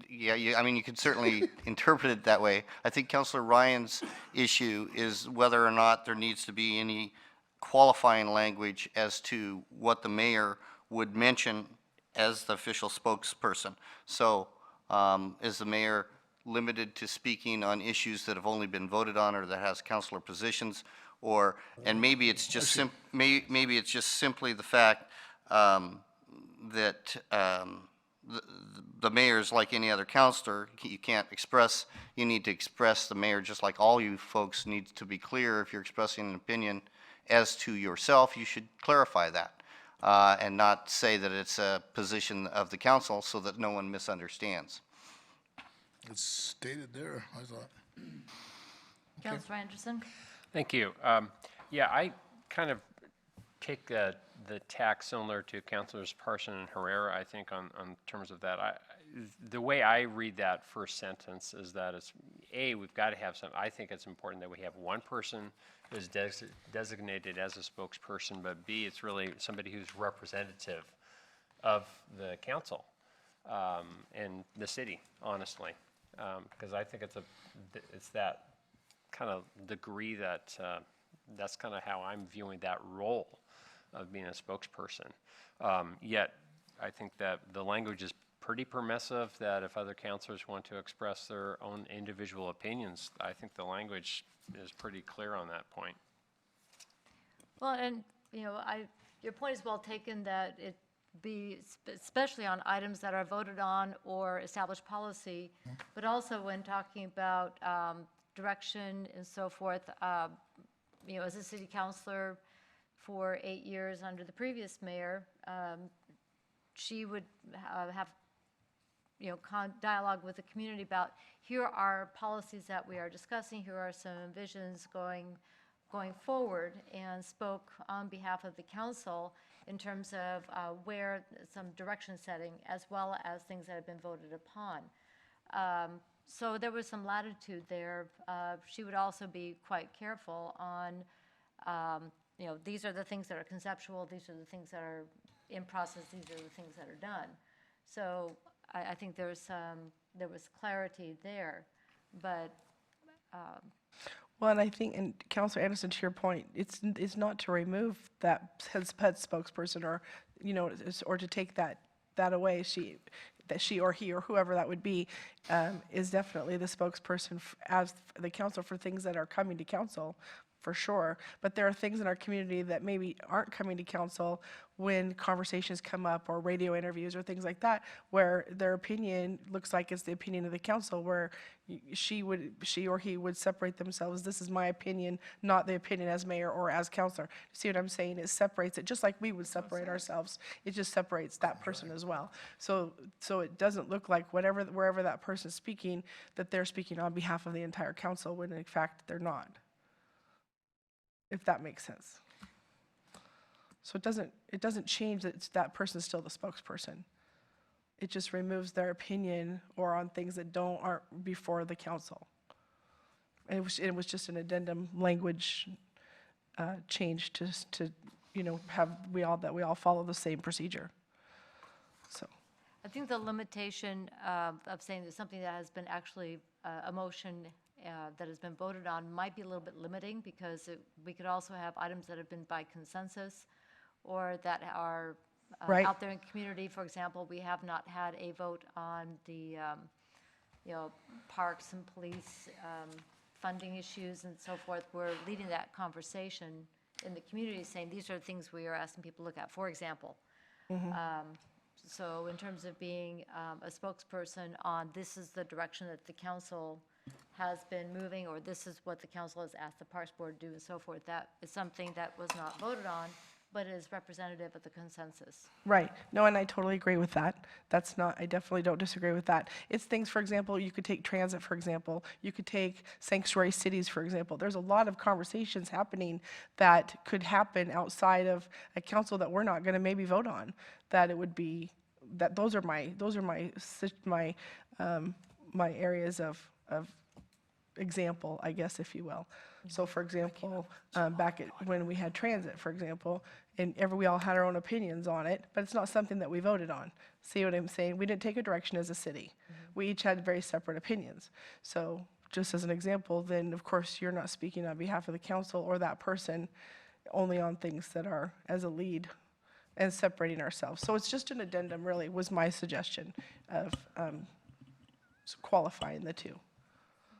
Yeah, I mean, you could certainly interpret it that way. I think Councilor Ryan's issue is whether or not there needs to be any qualifying language as to what the mayor would mention as the official spokesperson. So is the mayor limited to speaking on issues that have only been voted on or that has councilor positions? Or, and maybe it's just maybe it's just simply the fact that the mayor is like any other counselor. You can't express, you need to express the mayor just like all you folks need to be clear. If you're expressing an opinion as to yourself, you should clarify that and not say that it's a position of the council so that no one misunderstands. It's stated there, I thought. Councilor Anderson? Thank you. Yeah, I kind of take the tack similar to Councilors Parson and Herrera, I think, on terms of that. The way I read that first sentence is that it's, A, we've got to have some, I think it's important that we have one person who's designated as a spokesperson, but B, it's really somebody who's representative of the council and the city, honestly. Because I think it's that kind of degree that that's kind of how I'm viewing that role of being a spokesperson. Yet, I think that the language is pretty permissive, that if other councilors want to express their own individual opinions, I think the language is pretty clear on that point. Well, and, your point is well taken that it be, especially on items that are voted on or established policy, but also when talking about direction and so forth, as a city councilor for 8 years under the previous mayor, she would have, dialogue with the community about here are policies that we are discussing, here are some visions going forward, and spoke on behalf of the council in terms of where some direction setting as well as things that have been voted upon. So there was some latitude there. She would also be quite careful on, these are the things that are conceptual, these are the things that are in process, these are the things that are done. So I think there was clarity there, but. Well, and I think, and Councilor Anderson, to your point, it's not to remove that pet spokesperson or, or to take that away. She or he or whoever that would be is definitely the spokesperson as the council for things that are coming to council, for sure. But there are things in our community that maybe aren't coming to council when conversations come up or radio interviews or things like that, where their opinion looks like it's the opinion of the council, where she or he would separate themselves. This is my opinion, not the opinion as mayor or as councilor. See what I'm saying? It separates it, just like we would separate ourselves. It just separates that person as well. So it doesn't look like wherever that person's speaking, that they're speaking on behalf of the entire council, when in fact they're not. If that makes sense. So it doesn't change that that person's still the spokesperson. it just removes their opinion or on things that aren't before the council. And it was just an addendum language change to have we all follow the same procedure. So. I think the limitation of saying that something that has been actually a motion that has been voted on might be a little bit limiting, because we could also have items that have been by consensus or that are Right. out there in the community. For example, we have not had a vote on the, parks and police funding issues and so forth. We're leading that conversation in the community, saying these are things we are asking people to look at, for example. So in terms of being a spokesperson on this is the direction that the council has been moving, or this is what the council has asked the Parks Board to do and so forth, that is something that was not voted on, but is representative of the consensus. Right. No, and I totally agree with that. I definitely don't disagree with that. It's things, for example, you could take transit, for example. You could take sanctuary cities, for example. There's a lot of conversations happening that could happen outside of a council that we're not going to maybe vote on. That it would be, that those are my areas of example, I guess, if you will. So, for example, back when we had transit, for example, and we all had our own opinions on it, but it's not something that we voted on. See what I'm saying? We didn't take a direction as a city. We each had very separate opinions. So, just as an example, then of course you're not speaking on behalf of the council or that person, only on things that are as a lead and separating ourselves. So it's just an addendum, really, was my suggestion of qualifying the two.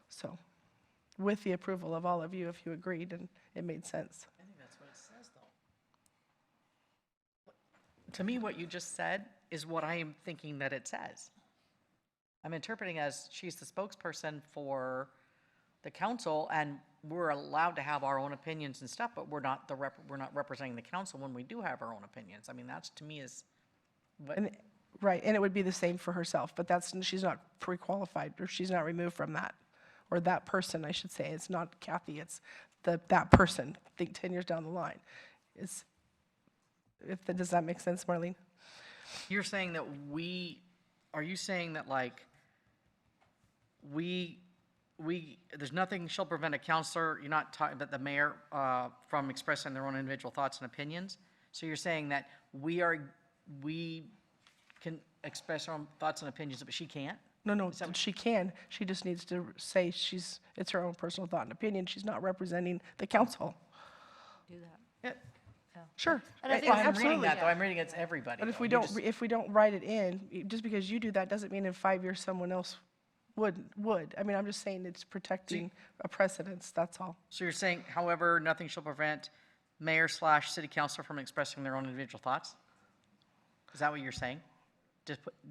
So, with the approval of all of you, if you agreed and it made sense. I think that's what it says, though. To me, what you just said is what I am thinking that it says. I'm interpreting as she's the spokesperson for the council, and we're allowed to have our own opinions and stuff, but we're not representing the council when we do have our own opinions. I mean, that's, to me, is what. Right, and it would be the same for herself, but she's not pre-qualified, or she's not removed from that. Or that person, I should say. It's not Kathy, it's that person. Think 10 years down the line. Does that make sense, Marlene? You're saying that are you saying that, like, there's nothing shall prevent a counselor, you're not talking about the mayor, from expressing their own individual thoughts and opinions? So you're saying that we can express our own thoughts and opinions, but she can't? No, she can. She just needs to say it's her own personal thought and opinion. She's not representing the council. Do that. Sure. And I think I'm reading absolutely. that, though. I'm reading it's everybody. But if though. we don't write it in, just because you do that doesn't mean in 5 years someone else would. I mean, I'm just saying it's protecting a precedence, that's all. So you're saying, however, nothing shall prevent mayor/city councilor from expressing their own individual thoughts? Is that what you're saying?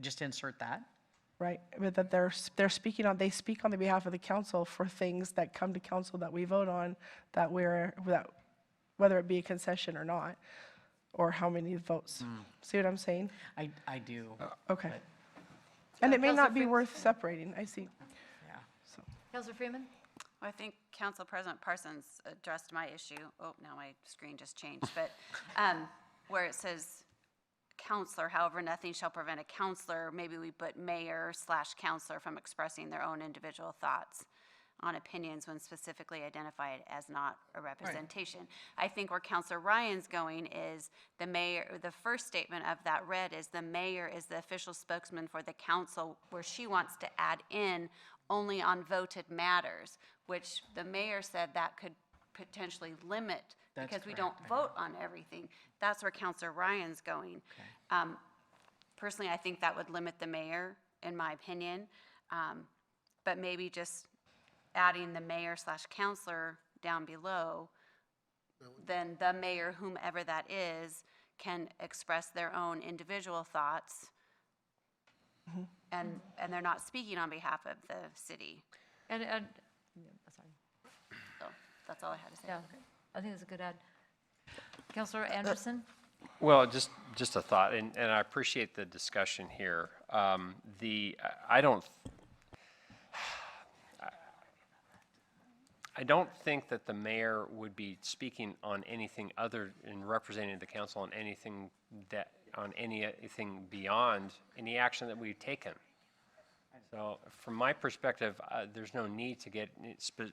Just insert that? Right, but that they speak on the behalf of the council for things that come to council that we vote on, that whether it be a concession or not, or how many votes. See what I'm saying? I do. Okay. And it may not be worth separating, I see. Yeah. Councilor Freeman? Well, I think Council President Parsons addressed my issue. Oh, now my screen just changed, but where it says counselor, however, nothing shall prevent a counselor, maybe we put mayor/counselor from expressing their own individual thoughts on opinions when specifically identified as not a representation. Right. I think where Councilor Ryan's going is the mayor, the first statement of that read is the mayor is the official spokesman for the council, where she wants to add in only on voted matters, which the mayor said that could potentially limit. That's because we correct, don't vote on everything. That's where Councilor Ryan's going. Okay. Personally, I think that would limit the mayor, in my opinion. But maybe just adding the mayor/counselor down below, then the mayor, whomever that is, can express their own individual thoughts, and they're not speaking on behalf of the city. And sorry. So that's all I had to say. Yeah, I think it's a good add. Councilor Anderson? Well, just a thought, and I appreciate the discussion here. I don't think that the mayor would be speaking on anything other than representing the council on anything that on anything beyond any action that we've taken. So from my perspective, there's no need to get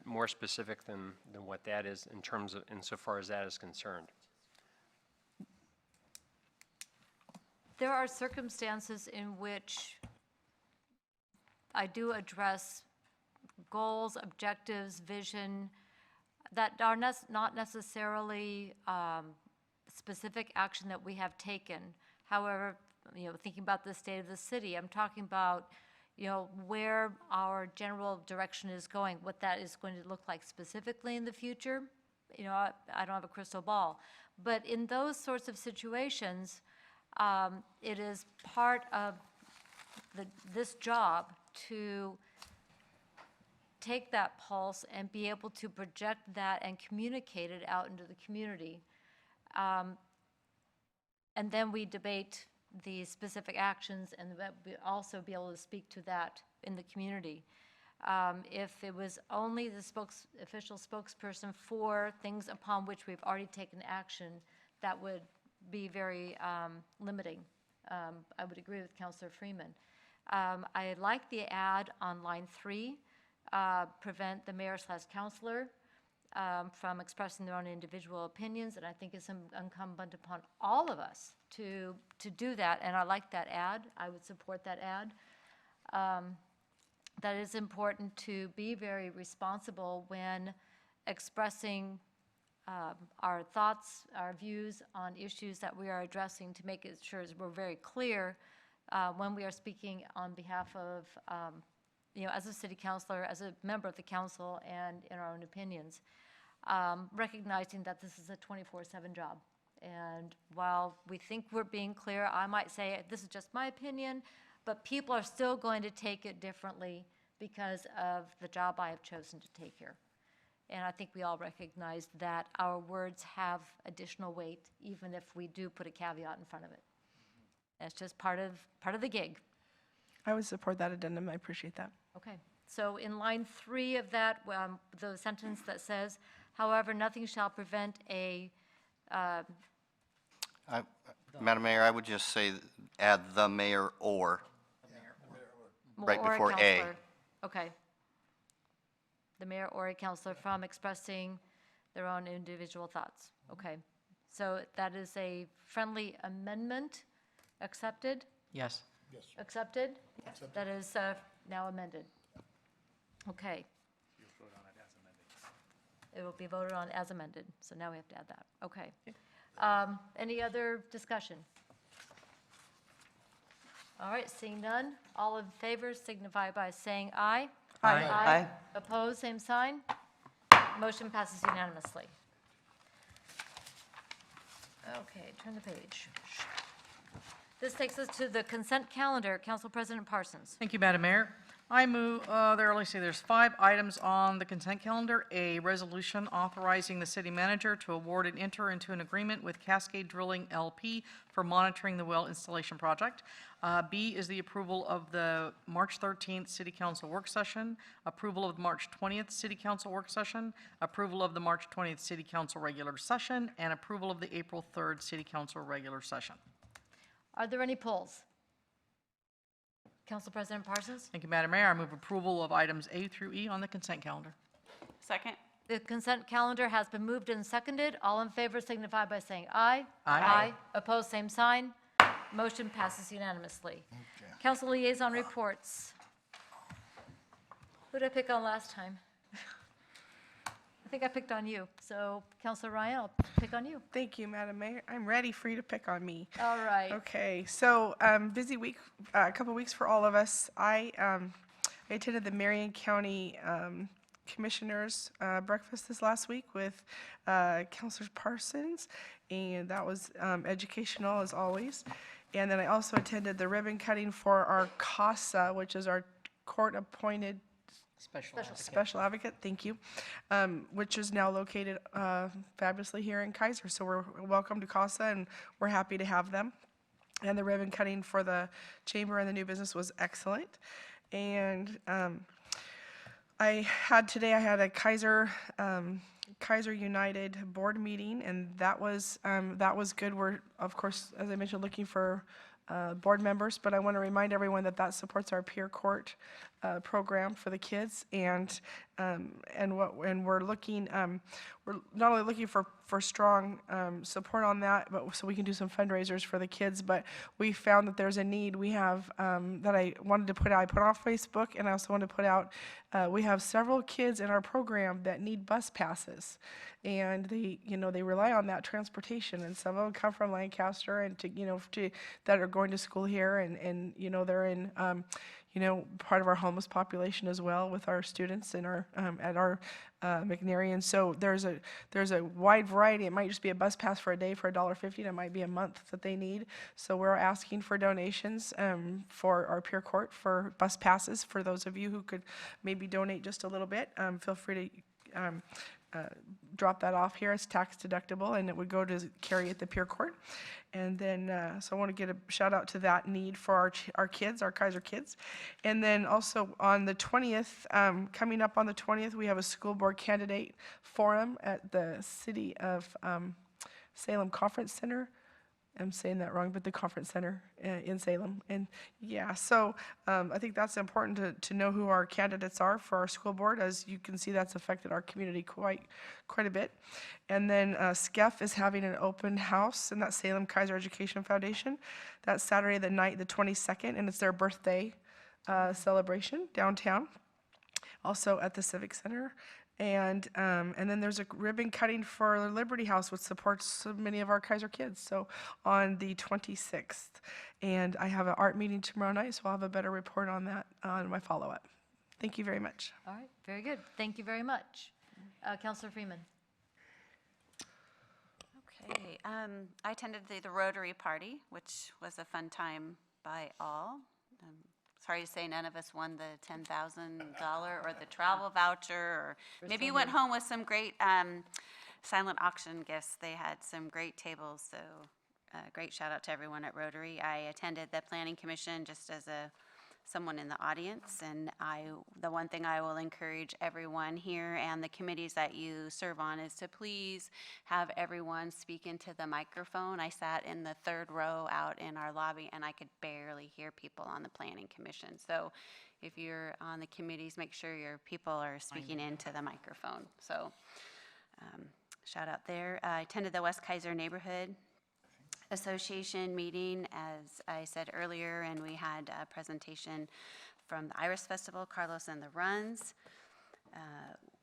more specific than what that is in terms of, insofar as that is concerned. There are circumstances in which I do address goals, objectives, vision that are not necessarily specific action that we have taken. However, thinking about the state of the city, I'm talking about, where our general direction is going, what that is going to look like specifically in the future. I don't have a crystal ball. But in those sorts of situations, it is part of this job to take that pulse and be able to project that and communicate it out into the community. And then we debate the specific actions and we also be able to speak to that in the community. If it was only the official spokesperson for things upon which we've already taken action, that would be very limiting. I would agree with Councilor Freeman. I like the ad on line 3, prevent the mayor/councilor from expressing their own individual opinions, and I think it's incumbent upon all of us to do that, and I like that ad. I would support that ad. That is important to be very responsible when expressing our thoughts, our views on issues that we are addressing, to make sure we're very clear when we are speaking on behalf of, as a city councilor, as a member of the council, and in our own opinions, recognizing that this is a 24/7 job. And while we think we're being clear, I might say, this is just my opinion, but people are still going to take it differently because of the job I have chosen to take here. And I think we all recognize that our words have additional weight, even if we do put a caveat in front of it. That's just part of the gig. I would support that addendum. I appreciate that. Okay. So in line 3 of that, the sentence that says, however, nothing shall prevent a... Madam Mayor, I would just say, add the mayor or, right or before A. counselor. Okay. The mayor or a counselor from expressing their own individual thoughts. Okay. So that is a friendly amendment. Accepted? Yes. Accepted? That is now amended. Okay. It will be voted on as amended, so now we have to add that. Okay. Any other discussion? All right, seeing none. All in favor signify by saying aye. Aye. Aye. Opposed, same sign. Motion passes unanimously. Okay, turn the page. This takes us to the consent calendar. Council President Parsons. Thank you, Madam Mayor. I move, there's 5 items on the consent calendar. A resolution authorizing the city manager to award and enter into an agreement with Cascade Drilling LP for monitoring the well installation project. B is the approval of the March 13th City Council work session, approval of the March 20th City Council work session, approval of the March 20th City Council regular session, and approval of the April 3rd City Council regular session. Are there any polls? Council President Parsons? Thank you, Madam Mayor. I move approval of items A through E on the consent calendar. Second? The consent calendar has been moved and seconded. All in favor signify by saying aye. Aye. Opposed, same sign. Motion passes unanimously. Council liaison reports. Who did I pick on last time? I think I picked on you. So, Councilor Ryan, I'll pick on you. Thank you, Madam Mayor. I'm ready for you to pick on me. All right. Okay, so busy week, a couple weeks for all of us. I attended the Marion County Commissioners breakfast this last week with Councilor Parsons, and that was educational as always. And then I also attended the ribbon cutting for our CASA, which is our court-appointed Special Advocate, thank you, which is now located fabulously here in Keizer. So we're welcome to CASA, and we're happy to have them. And the ribbon cutting for the chamber and the new business was excellent. And I had a Keizer United board meeting, and that was good. We're, of course, as I mentioned, looking for board members, but I want to remind everyone that that supports our peer court program for the kids, and we're looking, we're not only looking for strong support on that, but so we can do some fundraisers for the kids. But we found that there's a need. We have that I wanted to put out. I put on Facebook, and I also wanted to put out. We have several kids in our program that need bus passes, and they rely on that transportation. And some of them come from Lancaster, and that are going to school here, and they're in. Part of our homeless population as well with our students in our at our McNary. And so there's a wide variety. It might just be a bus pass for a day for $1.50, and it might be a month that they need. So we're asking for donations for our peer court for bus passes. For those of you who could maybe donate just a little bit, feel free to drop that off here. It's tax deductible, and it would go to carry at the peer court. And then, so I want to get a shout out to that need for our kids, our Keizer kids. And then also on the 20th, coming up on the 20th, we have a school board candidate forum at the City of Salem Conference Center. I'm saying that wrong, but the conference center in Salem. And yeah, so I think that's important to know who our candidates are for our school board. As you can see, that's affected our community quite a bit. And then SCEF is having an open house in that Salem Keizer Education Foundation. That's Saturday the 22nd, and it's their birthday celebration downtown, also at the Civic Center. And then there's a ribbon cutting for Liberty House, which supports so many of our Keizer kids. So on the 26th, and I have an art meeting tomorrow night, so I'll have a better report on that on my follow-up. Thank you very much. All right, very good. Thank you very much. Councilor Freeman. Okay, I attended the Rotary Party, which was a fun time by all. Sorry to say none of us won the $10,000 or the travel voucher, or maybe you went home with some great silent auction gifts. They had some great tables, so great shout out to everyone at Rotary. I attended the Planning Commission just as someone in the audience, and the one thing I will encourage everyone here and the committees that you serve on is to please have everyone speak into the microphone. I sat in the third row out in our lobby, and I could barely hear people on the Planning Commission. So if you're on the committees, make sure your people are speaking into the microphone. So shout out there. I attended the West Keizer Neighborhood Association meeting, as I said earlier, and we had a presentation from the Iris Festival, Carlos and the Runs.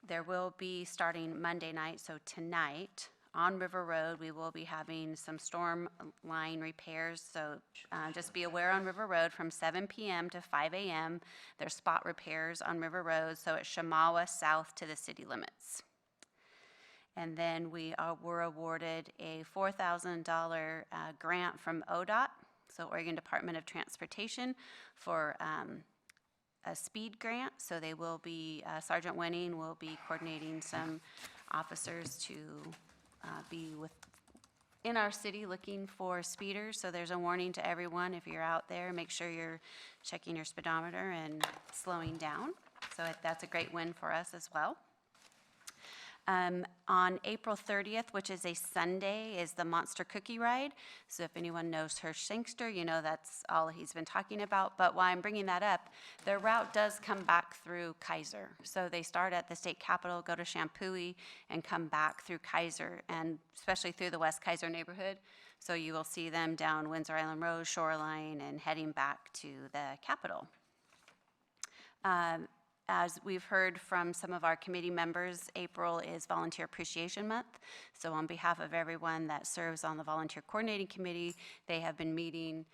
There will be, starting Monday night, so tonight, on River Road, we will be having some storm line repairs. So just be aware on River Road from 7 p.m. to 5 a.m. There's spot repairs on River Road, so it's Shamawa south to the city limits. And then we were awarded a $4,000 grant from ODOT, so Oregon Department of Transportation, for a speed grant. So they will be, Sergeant Winning will be coordinating some officers to be in our city looking for speeders. So there's a warning to everyone: if you're out there, make sure you're checking your speedometer and slowing down. So that's a great win for us as well. On April 30th, which is a Sunday, is the Monster Cookie Ride. So if anyone knows Hirsch Sangster, you know that's all he's been talking about. But while I'm bringing that up, their route does come back through Keizer. So they start at the state capitol, go to Shampooey, and come back through Keizer, and especially through the West Keizer neighborhood. So you will see them down Windsor Island Road, Shoreline, and heading back to the capitol. As we've heard from some of our committee members, April is Volunteer Appreciation Month. So on behalf of everyone that serves on the Volunteer Coordinating Committee, they have been meeting,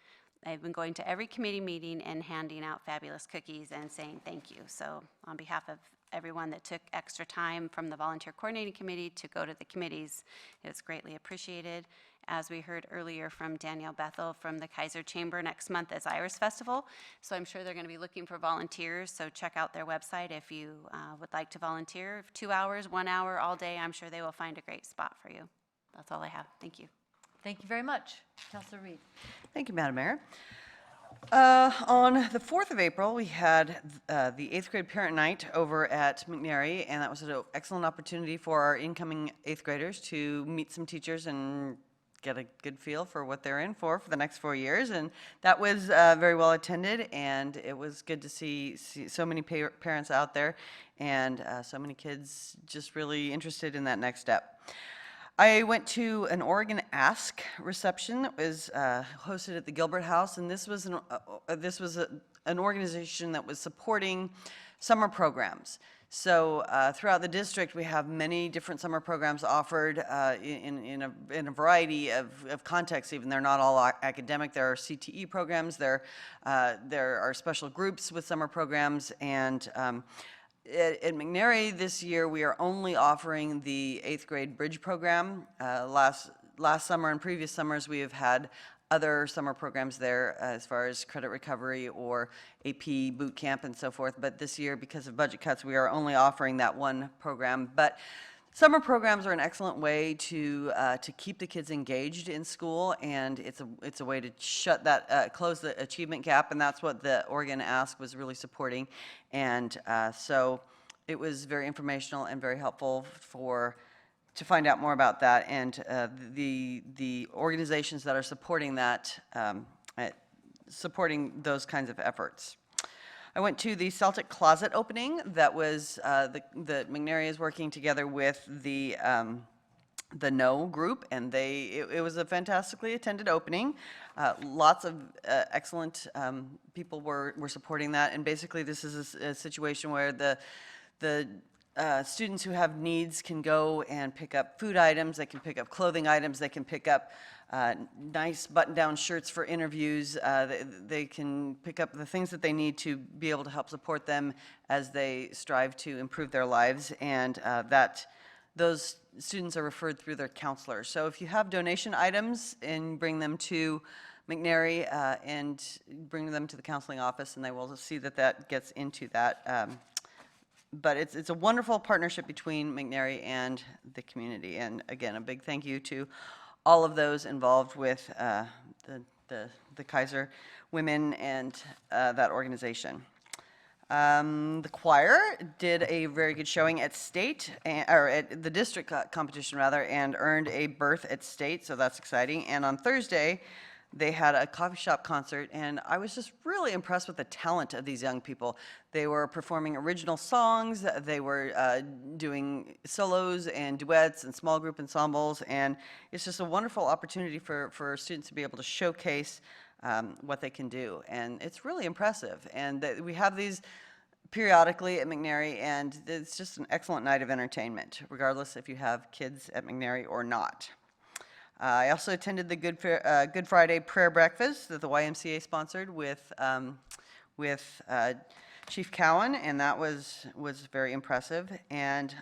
they've been going to every committee meeting and handing out fabulous cookies and saying thank you. So on behalf of everyone that took extra time from the Volunteer Coordinating Committee to go to the committees, it's greatly appreciated. As we heard earlier from Danielle Bethel from the Keizer Chamber, next month is Iris Festival. So I'm sure they're going to be looking for volunteers. So check out their website if you would like to volunteer. 2 hours, 1 hour, all day, I'm sure they will find a great spot for you. That's all I have. Thank you. Thank you very much. Councilor Reed. Thank you, Madam Mayor. On the 4th of April, we had the 8th grade parent night over at McNary, and that was an excellent opportunity for our incoming 8th graders to meet some teachers and get a good feel for what they're in for the next 4 years. And that was very well attended, and it was good to see so many parents out there and so many kids just really interested in that next step. I went to an Oregon Ask reception that was hosted at the Gilbert House, and this was an organization that was supporting summer programs. So throughout the district, we have many different summer programs offered in a variety of contexts. Even they're not all academic. There are CTE programs. There are special groups with summer programs, and at McNary this year, we are only offering the 8th grade bridge program. Last summer and previous summers, we have had other summer programs there as far as credit recovery or AP boot camp and so forth. But this year, because of budget cuts, we are only offering that one program. But summer programs are an excellent way to keep the kids engaged in school, and it's a way to shut that close the achievement gap, and that's what the Oregon Ask was really supporting. And so it was very informational and very helpful to find out more about that, and the organizations that are supporting that, supporting those kinds of efforts. I went to the Celtic Closet opening that was, the McNary is working together with the No group, and it was a fantastically attended opening. Lots of excellent people were supporting that, and basically this is a situation where the students who have needs can go and pick up food items, they can pick up clothing items, they can pick up nice button-down shirts for interviews. They can pick up the things that they need to be able to help support them as they strive to improve their lives, and those students are referred through their counselors. So if you have donation items, and bring them to McNary and bring them to the counseling office, and they will see that gets into that. But it's a wonderful partnership between McNary and the community. And again, a big thank you to all of those involved with the Keizer women and that organization. The choir did a very good showing at state, or at the district competition rather, and earned a berth at state, so that's exciting. And on Thursday, they had a coffee shop concert, and I was just really impressed with the talent of these young people. They were performing original songs, they were doing solos and duets and small group ensembles, and it's just a wonderful opportunity for students to be able to showcase what they can do, and it's really impressive. And we have these periodically at McNary, and it's just an excellent night of entertainment, regardless if you have kids at McNary or not. I also attended the Good Friday prayer breakfast that the YMCA sponsored with Chief Cowan, and that was very impressive. And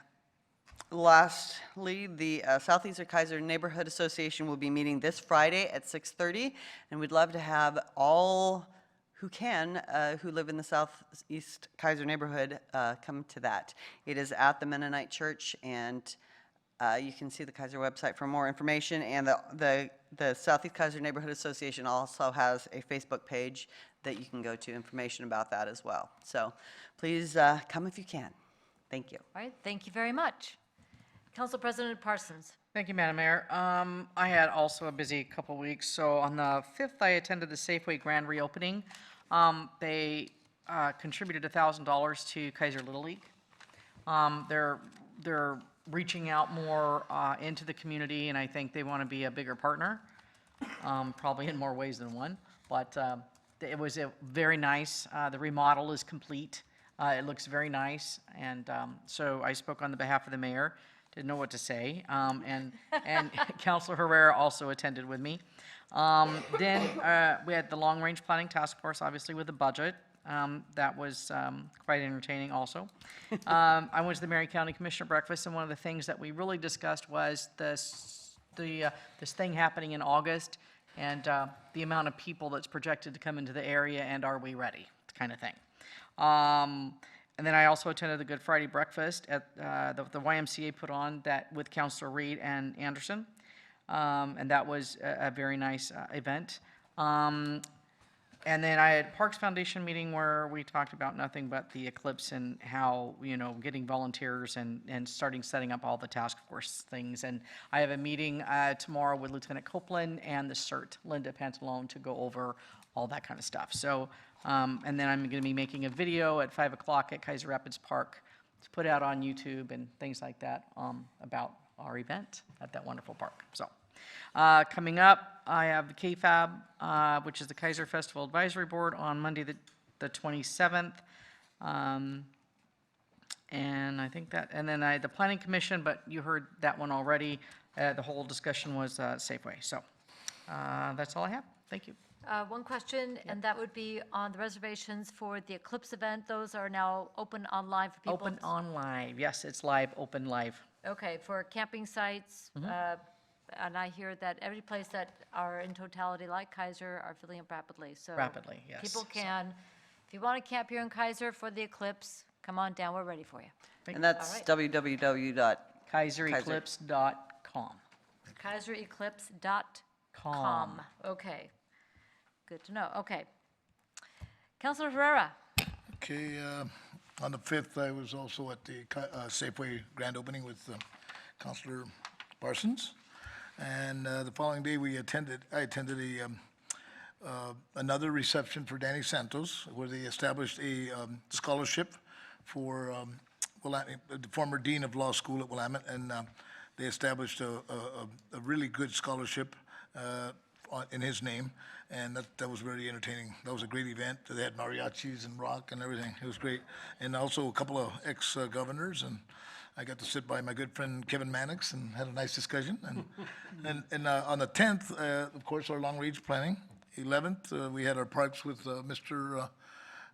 lastly, the Southeastern Keizer Neighborhood Association will be meeting this Friday at 6:30, and we'd love to have all who can, who live in the Southeast Keizer neighborhood, come to that. It is at the Mennonite Church, and you can see the Keizer website for more information, and the Southeast Keizer Neighborhood Association also has a Facebook page that you can go to, information about that as well. So please come if you can. Thank you. All right, thank you very much. Council President Parsons. Thank you, Madam Mayor. I had also a busy couple weeks. So on the 5th, I attended the Safeway grand reopening. They contributed $1,000 to Keizer Little League. They're reaching out more into the community, and I think they want to be a bigger partner, probably in more ways than one. But it was very nice. The remodel is complete. It looks very nice, and so I spoke on the behalf of the mayor. Didn't know what to say, and Councilor Herrera also attended with me. Then we had the Long Range Planning Task Force, obviously with the budget. That was quite entertaining also. I went to the Marion County Commissioner breakfast, and one of the things that we really discussed was this thing happening in August, and the amount of people that's projected to come into the area, and are we ready, kind of thing. And then I also attended the Good Friday breakfast at the YMCA put on that with Councilor Reed and Anderson, and that was a very nice event. And then I had Parks Foundation meeting where we talked about nothing but the eclipse and how, getting volunteers and starting setting up all the task force things. And I have a meeting tomorrow with Lieutenant Copeland and the CERT, Linda Pantalone, to go over all that kind of stuff. So, and then I'm going to be making a video at 5 o'clock at Keizer Rapids Park to put out on YouTube and things like that about our event at that wonderful park. So. Coming up, I have the KFAB, which is the Keizer Festival Advisory Board, on Monday the 27th. And I think that, and then the Planning Commission, but you heard that one already. The whole discussion was Safeway. So that's all I have. Thank you. One question, and that would be on the reservations for the Eclipse event. Those are now open online for people? Open on live. Yes, it's live, open live. Okay, for camping sites, and I hear that every place that are in totality like Keizer are filling up rapidly, so. Rapidly, yes. People can, if you want to camp here in Keizer for the Eclipse, come on down, we're ready for you. And that's All right. www.keizereclipse.com. KeizeReclipse.com. Okay, good to know, okay. Councilor Herrera. Okay, on the 5th, I was also at the Safeway grand opening with Councilor Parsons. And the following day, I attended another reception for Danny Santos, where they established a scholarship for the former dean of law school at Willamette, and they established a really good scholarship in his name, and that was very entertaining. That was a great event. They had mariachis and rock and everything. It was great. And also a couple of ex-governors, and I got to sit by my good friend Kevin Mannix and had a nice discussion. And on the 10th, of course, our long-range planning. 11th, we had our parks with Mr.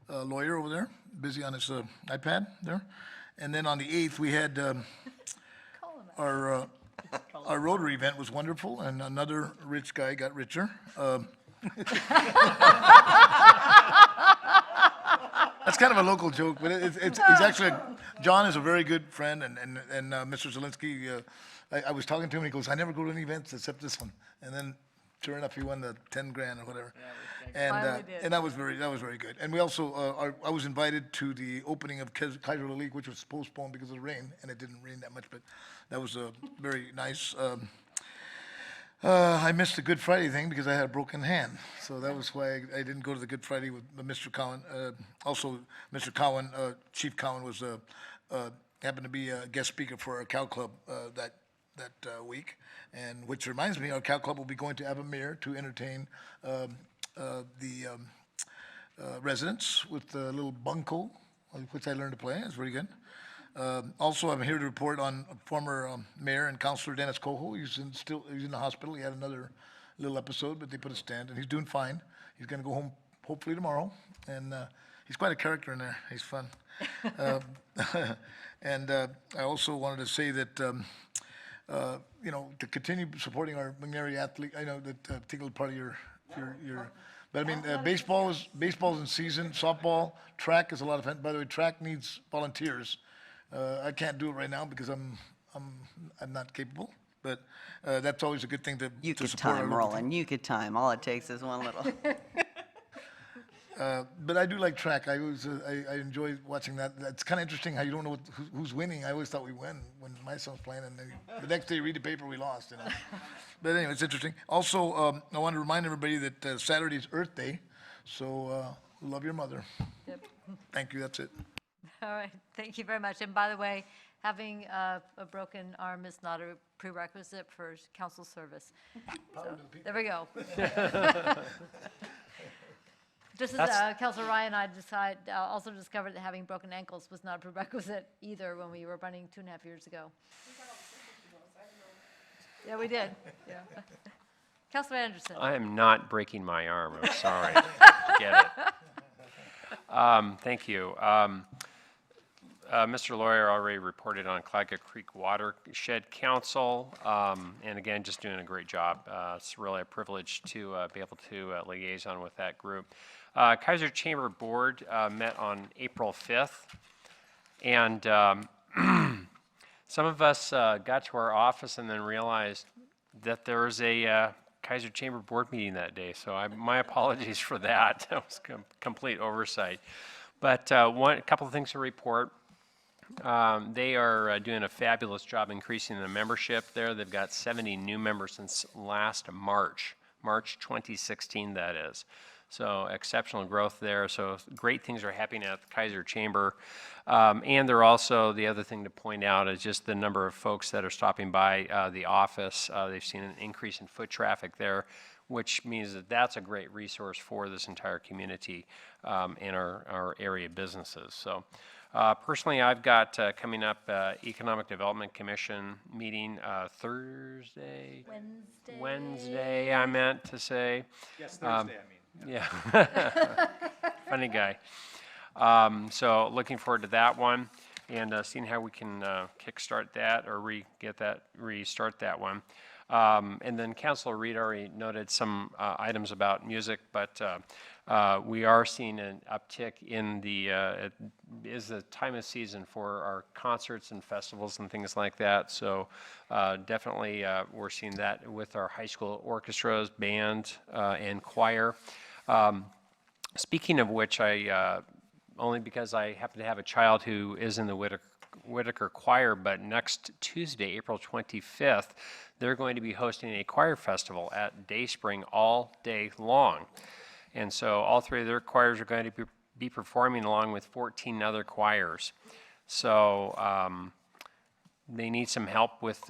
Lawyer over there, busy on his iPad there. And then on the 8th, we had our Rotary event was wonderful, and another rich guy got richer. That's kind of a local joke, but he's actually, John is a very good friend, and Mr. Zielinski, I was talking to him, and he goes, I never go to any events except this one. And then, sure enough, he won the 10 grand or whatever. And that was very good. And we also, I was invited to the opening of Keizer League, which was postponed because of the rain, and it didn't rain that much, but that was very nice. I missed the Good Friday thing because I had a broken hand, so that was why I didn't go to the Good Friday with Mr. Cowan. Also, Mr. Cowan, Chief Cowan, was happened to be a guest speaker for our Cow Club that week, and which reminds me, our Cow Club will be going to Avamere to entertain the residents with a little bunco, which I learned to play. It's very good. Also, I'm here to report on former mayor and councilor Dennis Coho. He's in the hospital. He had another little episode, but they put a stand, and he's doing fine. He's going to go home hopefully tomorrow, and he's quite a character in there. He's fun. And I also wanted to say that, to continue supporting our McNary athlete. I know that particular part of your. But I mean, baseball's in season. Softball, track is a lot of fun. By the way, track needs volunteers. I can't do it right now because I'm not capable, but that's always a good thing to You could support our time, local Roland, you could time. All it takes is one little. But I do like track. I enjoy watching that. It's kind of interesting how you don't know who's winning. I always thought we win when my son's playing, and then the next day you read the paper, we lost. But anyway, it's interesting. Also, I want to remind everybody that Saturday is Earth Day, so love your mother. Yep. Thank you. That's it. All right, thank you very much. And by the way, having a broken arm is not a prerequisite for council service. So, there we go. Just as Councilor Ryan and I also discovered that having broken ankles was not a prerequisite either when we were running 2.5 years ago. Yeah, we did. Yeah. Councilor Anderson. I am not breaking my arm. I'm sorry. Get it. Thank you. Mr. Lawyer already reported on Clagga Creek Watershed Council, and again, just doing a great job. It's really a privilege to be able to liaison with that group. Keizer Chamber Board met on April 5th, and some of us got to our office and then realized that there was a Keizer Chamber Board meeting that day, so my apologies for that. That was complete oversight. But a couple of things to report. They are doing a fabulous job increasing the membership there. They've got 70 new members since last March 2016, that is. So exceptional growth there. So great things are happening at the Keizer Chamber. And they're also, the other thing to point out is just the number of folks that are stopping by the office. They've seen an increase in foot traffic there, which means that that's a great resource for this entire community and our area businesses. So personally, I've got coming up Economic Development Commission meeting Thursday? Wednesday, I meant to say. Yes, Thursday, I mean. Yeah. Funny guy. So looking forward to that one and seeing how we can kickstart that or restart that one. And then Councilor Reed already noted some items about music, but we are seeing an uptick in it is the time of season for our concerts and festivals and things like that. So definitely we're seeing that with our high school orchestras, band, and choir. Speaking of which, only because I happen to have a child who is in the Whitaker Choir, but next Tuesday, April 25th, they're going to be hosting a choir festival at Dayspring all day long. And so all three of their choirs are going to be performing along with 14 other choirs. So they need some help with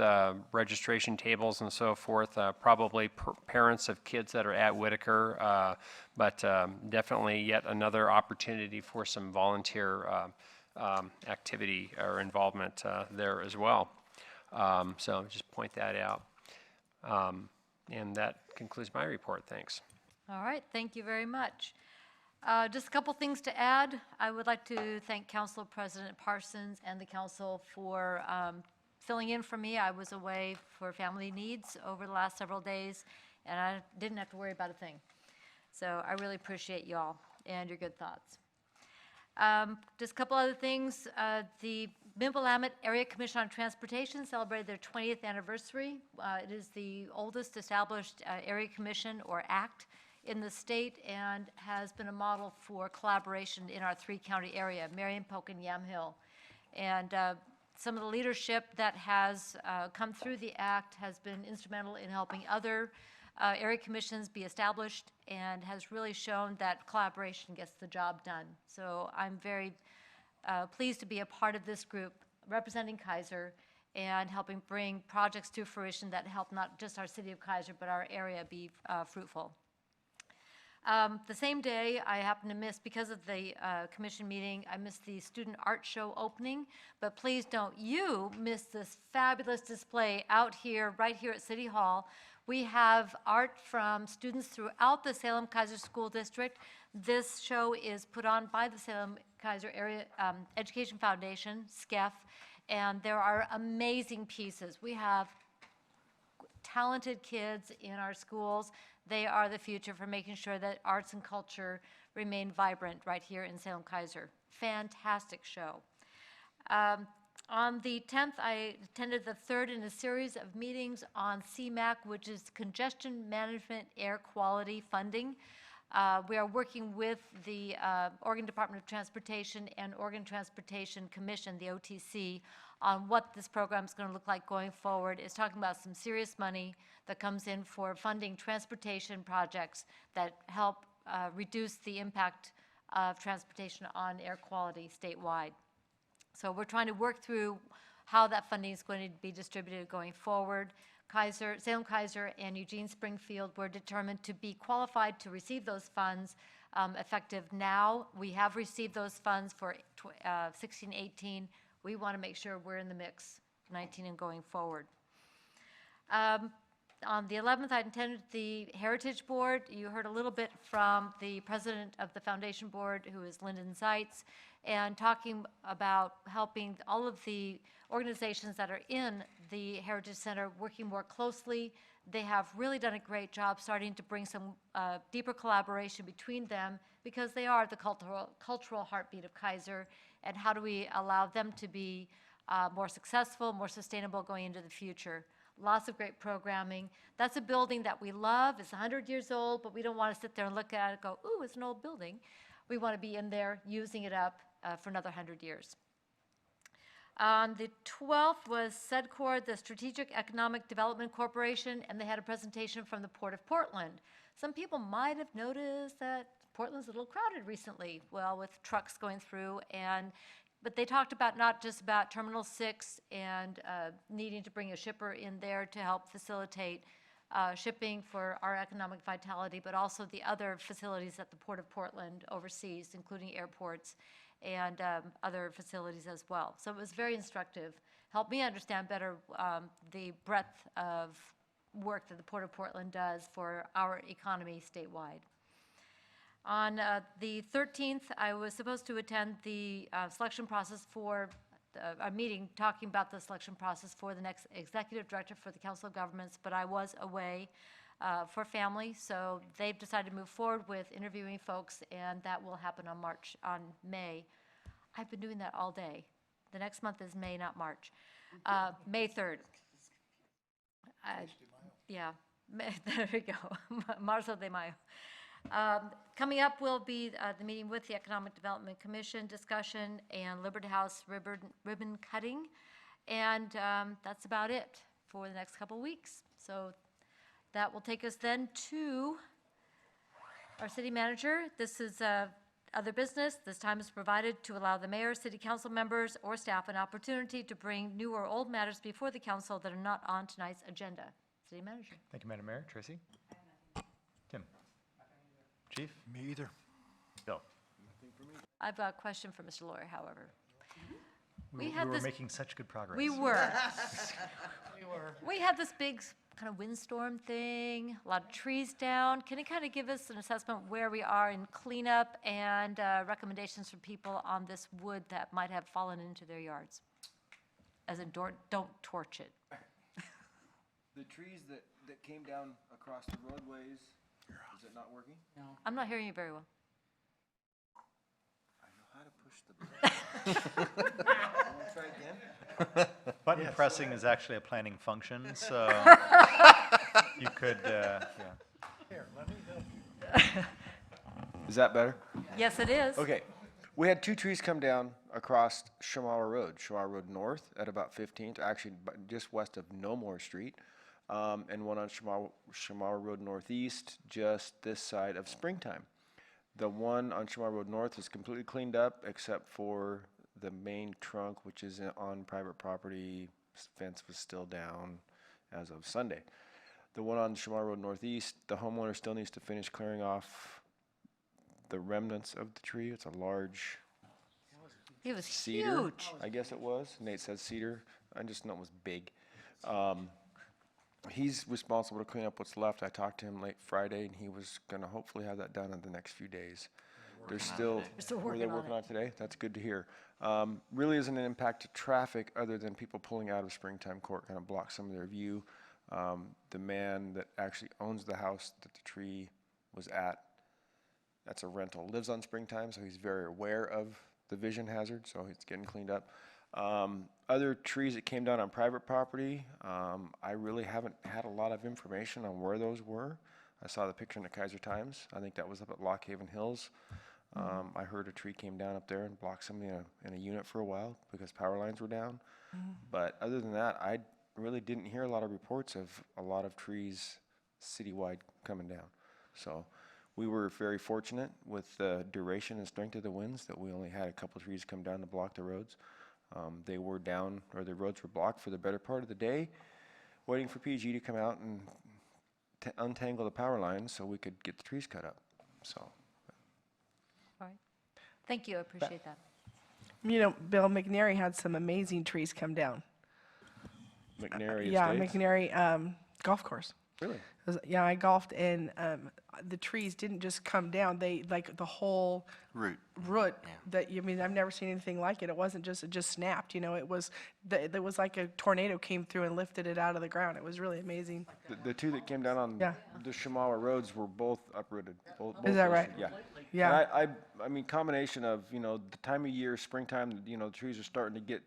registration tables and so forth, probably parents of kids that are at Whitaker, but definitely yet another opportunity for some volunteer activity or involvement there as well. So just point that out. And that concludes my report. Thanks. All right, thank you very much. Just a couple things to add. I would like to thank Council President Parsons and the council for filling in for me. I was away for family needs over the last several days, and I didn't have to worry about a thing. So I really appreciate y'all and your good thoughts. Just a couple other things. The Mimbalament Area Commission on Transportation celebrated their 20th anniversary. It is the oldest established area commission or act in the state and has been a model for collaboration in our three-county area, Marion, Polk, and Yamhill. And some of the leadership that has come through the act has been instrumental in helping other area commissions be established and has really shown that collaboration gets the job done. So I'm very pleased to be a part of this group representing Keizer and helping bring projects to fruition that help not just our city of Keizer, but our area be fruitful. The same day, I happened to miss, because of the commission meeting, I missed the student art show opening, but please don't you miss this fabulous display out here, right here at City Hall. We have art from students throughout the Salem-Keizer School District. This show is put on by the Salem-Keizer Area Education Foundation, SCEF, and there are amazing pieces. We have talented kids in our schools. They are the future for making sure that arts and culture remain vibrant right here in Salem-Keizer. Fantastic show. On the 10th, I attended the third in a series of meetings on CMAQ, which is Congestion Management Air Quality Funding. We are working with the Oregon Department of Transportation and Oregon Transportation Commission, the OTC, on what this program is going to look like going forward. It's talking about some serious money that comes in for funding transportation projects that help reduce the impact of transportation on air quality statewide. So we're trying to work through how that funding is going to be distributed going forward. Salem-Keizer and Eugene Springfield were determined to be qualified to receive those funds effective now. We have received those funds for 16-18. We want to make sure we're in the mix 19 and going forward. On the 11th, I attended the Heritage Board. You heard a little bit from the president of the foundation board, who is Lyndon Seitz, and talking about helping all of the organizations that are in the Heritage Center working more closely. They have really done a great job starting to bring some deeper collaboration between them, because they are the cultural heartbeat of Keizer, and how do we allow them to be more successful, more sustainable going into the future. lots of great programming. That's a building that we love. It's 100 years old, but we don't want to sit there and look at it and go, ooh, it's an old building. We want to be in there using it up for another 100 years. On the 12th was SEDCOR, the Strategic Economic Development Corporation, and they had a presentation from the Port of Portland. Some people might have noticed that Portland's a little crowded recently, well, with trucks going through, but they talked about not just about Terminal 6 and needing to bring a shipper in there to help facilitate shipping for our economic vitality, but also the other facilities that the Port of Portland oversees, including airports and other facilities as well. So it was very instructive, helped me understand better the breadth of work that the Port of Portland does for our economy statewide. On the 13th, I was supposed to attend the selection process for a meeting talking about the selection process for the next executive director for the Council of Governments, but I was away for family, so they've decided to move forward with interviewing folks, and that will happen on May. I've been doing that all day. The next month is May, not March. May 3rd. Yeah, there we go, Marzo de Mayo. Coming up will be the meeting with the Economic Development Commission discussion and Liberty House ribbon cutting. And that's about it for the next couple weeks. So that will take us then to our city manager. This is other business. This time is provided to allow the mayor, city council members, or staff an opportunity to bring new or old matters before the council that are not on tonight's agenda. City manager. Thank you, Madam Mayor. Tracy? Tim? Chief? Me either. Bill? I have a question for Mr. Lawyer, however. We were making such good progress. We were. We had this big kind of windstorm thing, a lot of trees down. Can you kind of give us an assessment where we are in cleanup and recommendations for people on this wood that might have fallen into their yards? As in, don't torch it. The trees that came down across the roadways, is it not working? No. I'm not hearing you very well. I know how to push the button. Want to try again? Button pressing is actually a planning function, so you could, yeah. Here, let me help you. Is that better? Yes, it is. Okay. We had 2 trees come down across Shamara Road North at about 15th, actually just west of Nomore Street, and one on Shamara Road Northeast, just this side of Springtime. The one on Shamara Road North is completely cleaned up except for the main trunk, which is on private property. Fence was still down as of Sunday. The one on Shamara Road Northeast, the homeowner still needs to finish clearing off the remnants of the tree. It's a large It was cedar, huge. I guess it was. Nate said cedar. I just know it was big. He's responsible to clean up what's left. I talked to him late Friday, and he was going to hopefully have that done in the next few days. They're still working on it today. That's good to hear. Really isn't an impact to traffic other than people pulling out of Springtime Court kind of blocks some of their view. The man that actually owns the house that the tree was at, that's a rental, lives on Springtime, so he's very aware of the vision hazard, so it's getting cleaned up. Other trees that came down on private property, I really haven't had a lot of information on where those were. I saw the picture in the Keizer Times. I think that was up at Lock Haven Hills. I heard a tree came down up there and blocked somebody in a unit for a while because power lines were down. But other than that, I really didn't hear a lot of reports of a lot of trees citywide coming down. So we were very fortunate with the duration and strength of the winds that we only had a couple trees come down to block the roads. They were down, or the roads were blocked for the better part of the day, waiting for PG to come out and untangle the power lines so we could get the trees cut up. So. All right. Thank you. I appreciate that. You know, Bill McNary had some amazing trees come down. McNary Yeah, Estates? McNary golf course. Really? Yeah, I golfed, and the trees didn't just come down. They, like, the whole root that, I mean, I've never seen anything like it. It wasn't just, it just snapped, you know, it was like a tornado came through and lifted it out of the ground. It was really amazing. The 2 that came down on the Shamala roads were both uprooted. Both Is that those, right? Yeah. Yeah. And I mean, combination of, you know, the time of year, springtime, you know, the trees are starting to get,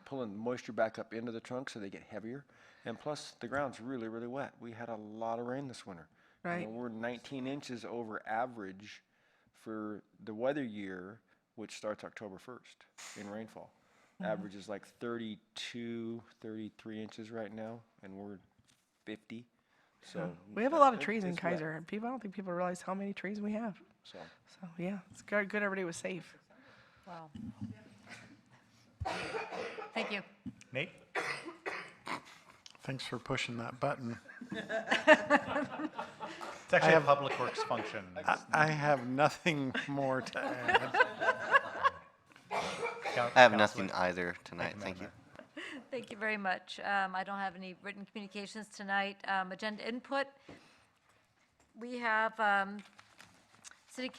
pulling moisture back up into the trunk so they get heavier. And plus, the ground's really, really wet. We had a lot of rain this winter. You know, Right. we're 19 inches over average for the weather year, which starts October 1st in rainfall. Average is like 32, 33 inches right now, and we're 50. So We have a lot of it- trees in it's wet. Keizer, and people, I don't think people realize how many trees we have. So So, yeah, it's good everybody was safe. Wow. Thank you. Nate? Thanks for pushing that button. It's actually a public works function. I have nothing more to add. I have nothing either tonight, thank you. Thank you very much. I don't have any written communications tonight. Agenda input. We have city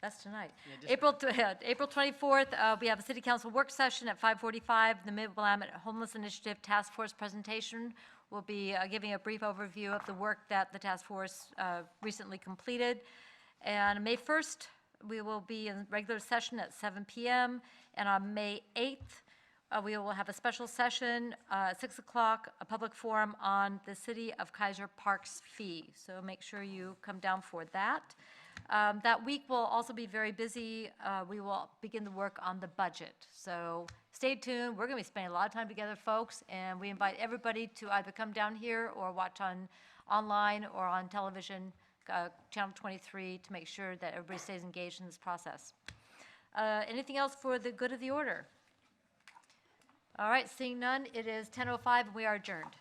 that's tonight. April 24th, we have a city council work session at 5:45. The Mid-Willamette Homeless Initiative Task Force presentation will be giving a brief overview of the work that the task force recently completed. And May 1st, we will be in regular session at 7 p.m. And on May 8th, we will have a special session at 6 o'clock, a public forum on the City of Keizer Parks fee. So make sure you come down for that. That week will also be very busy. We will begin the work on the budget. So stay tuned. We're going to be spending a lot of time together, folks, and we invite everybody to either come down here or watch online or on television, Channel 23, to make sure that everybody stays engaged in this process. Anything else for the good of the order? All right, seeing none, it is 10:05, and we are adjourned.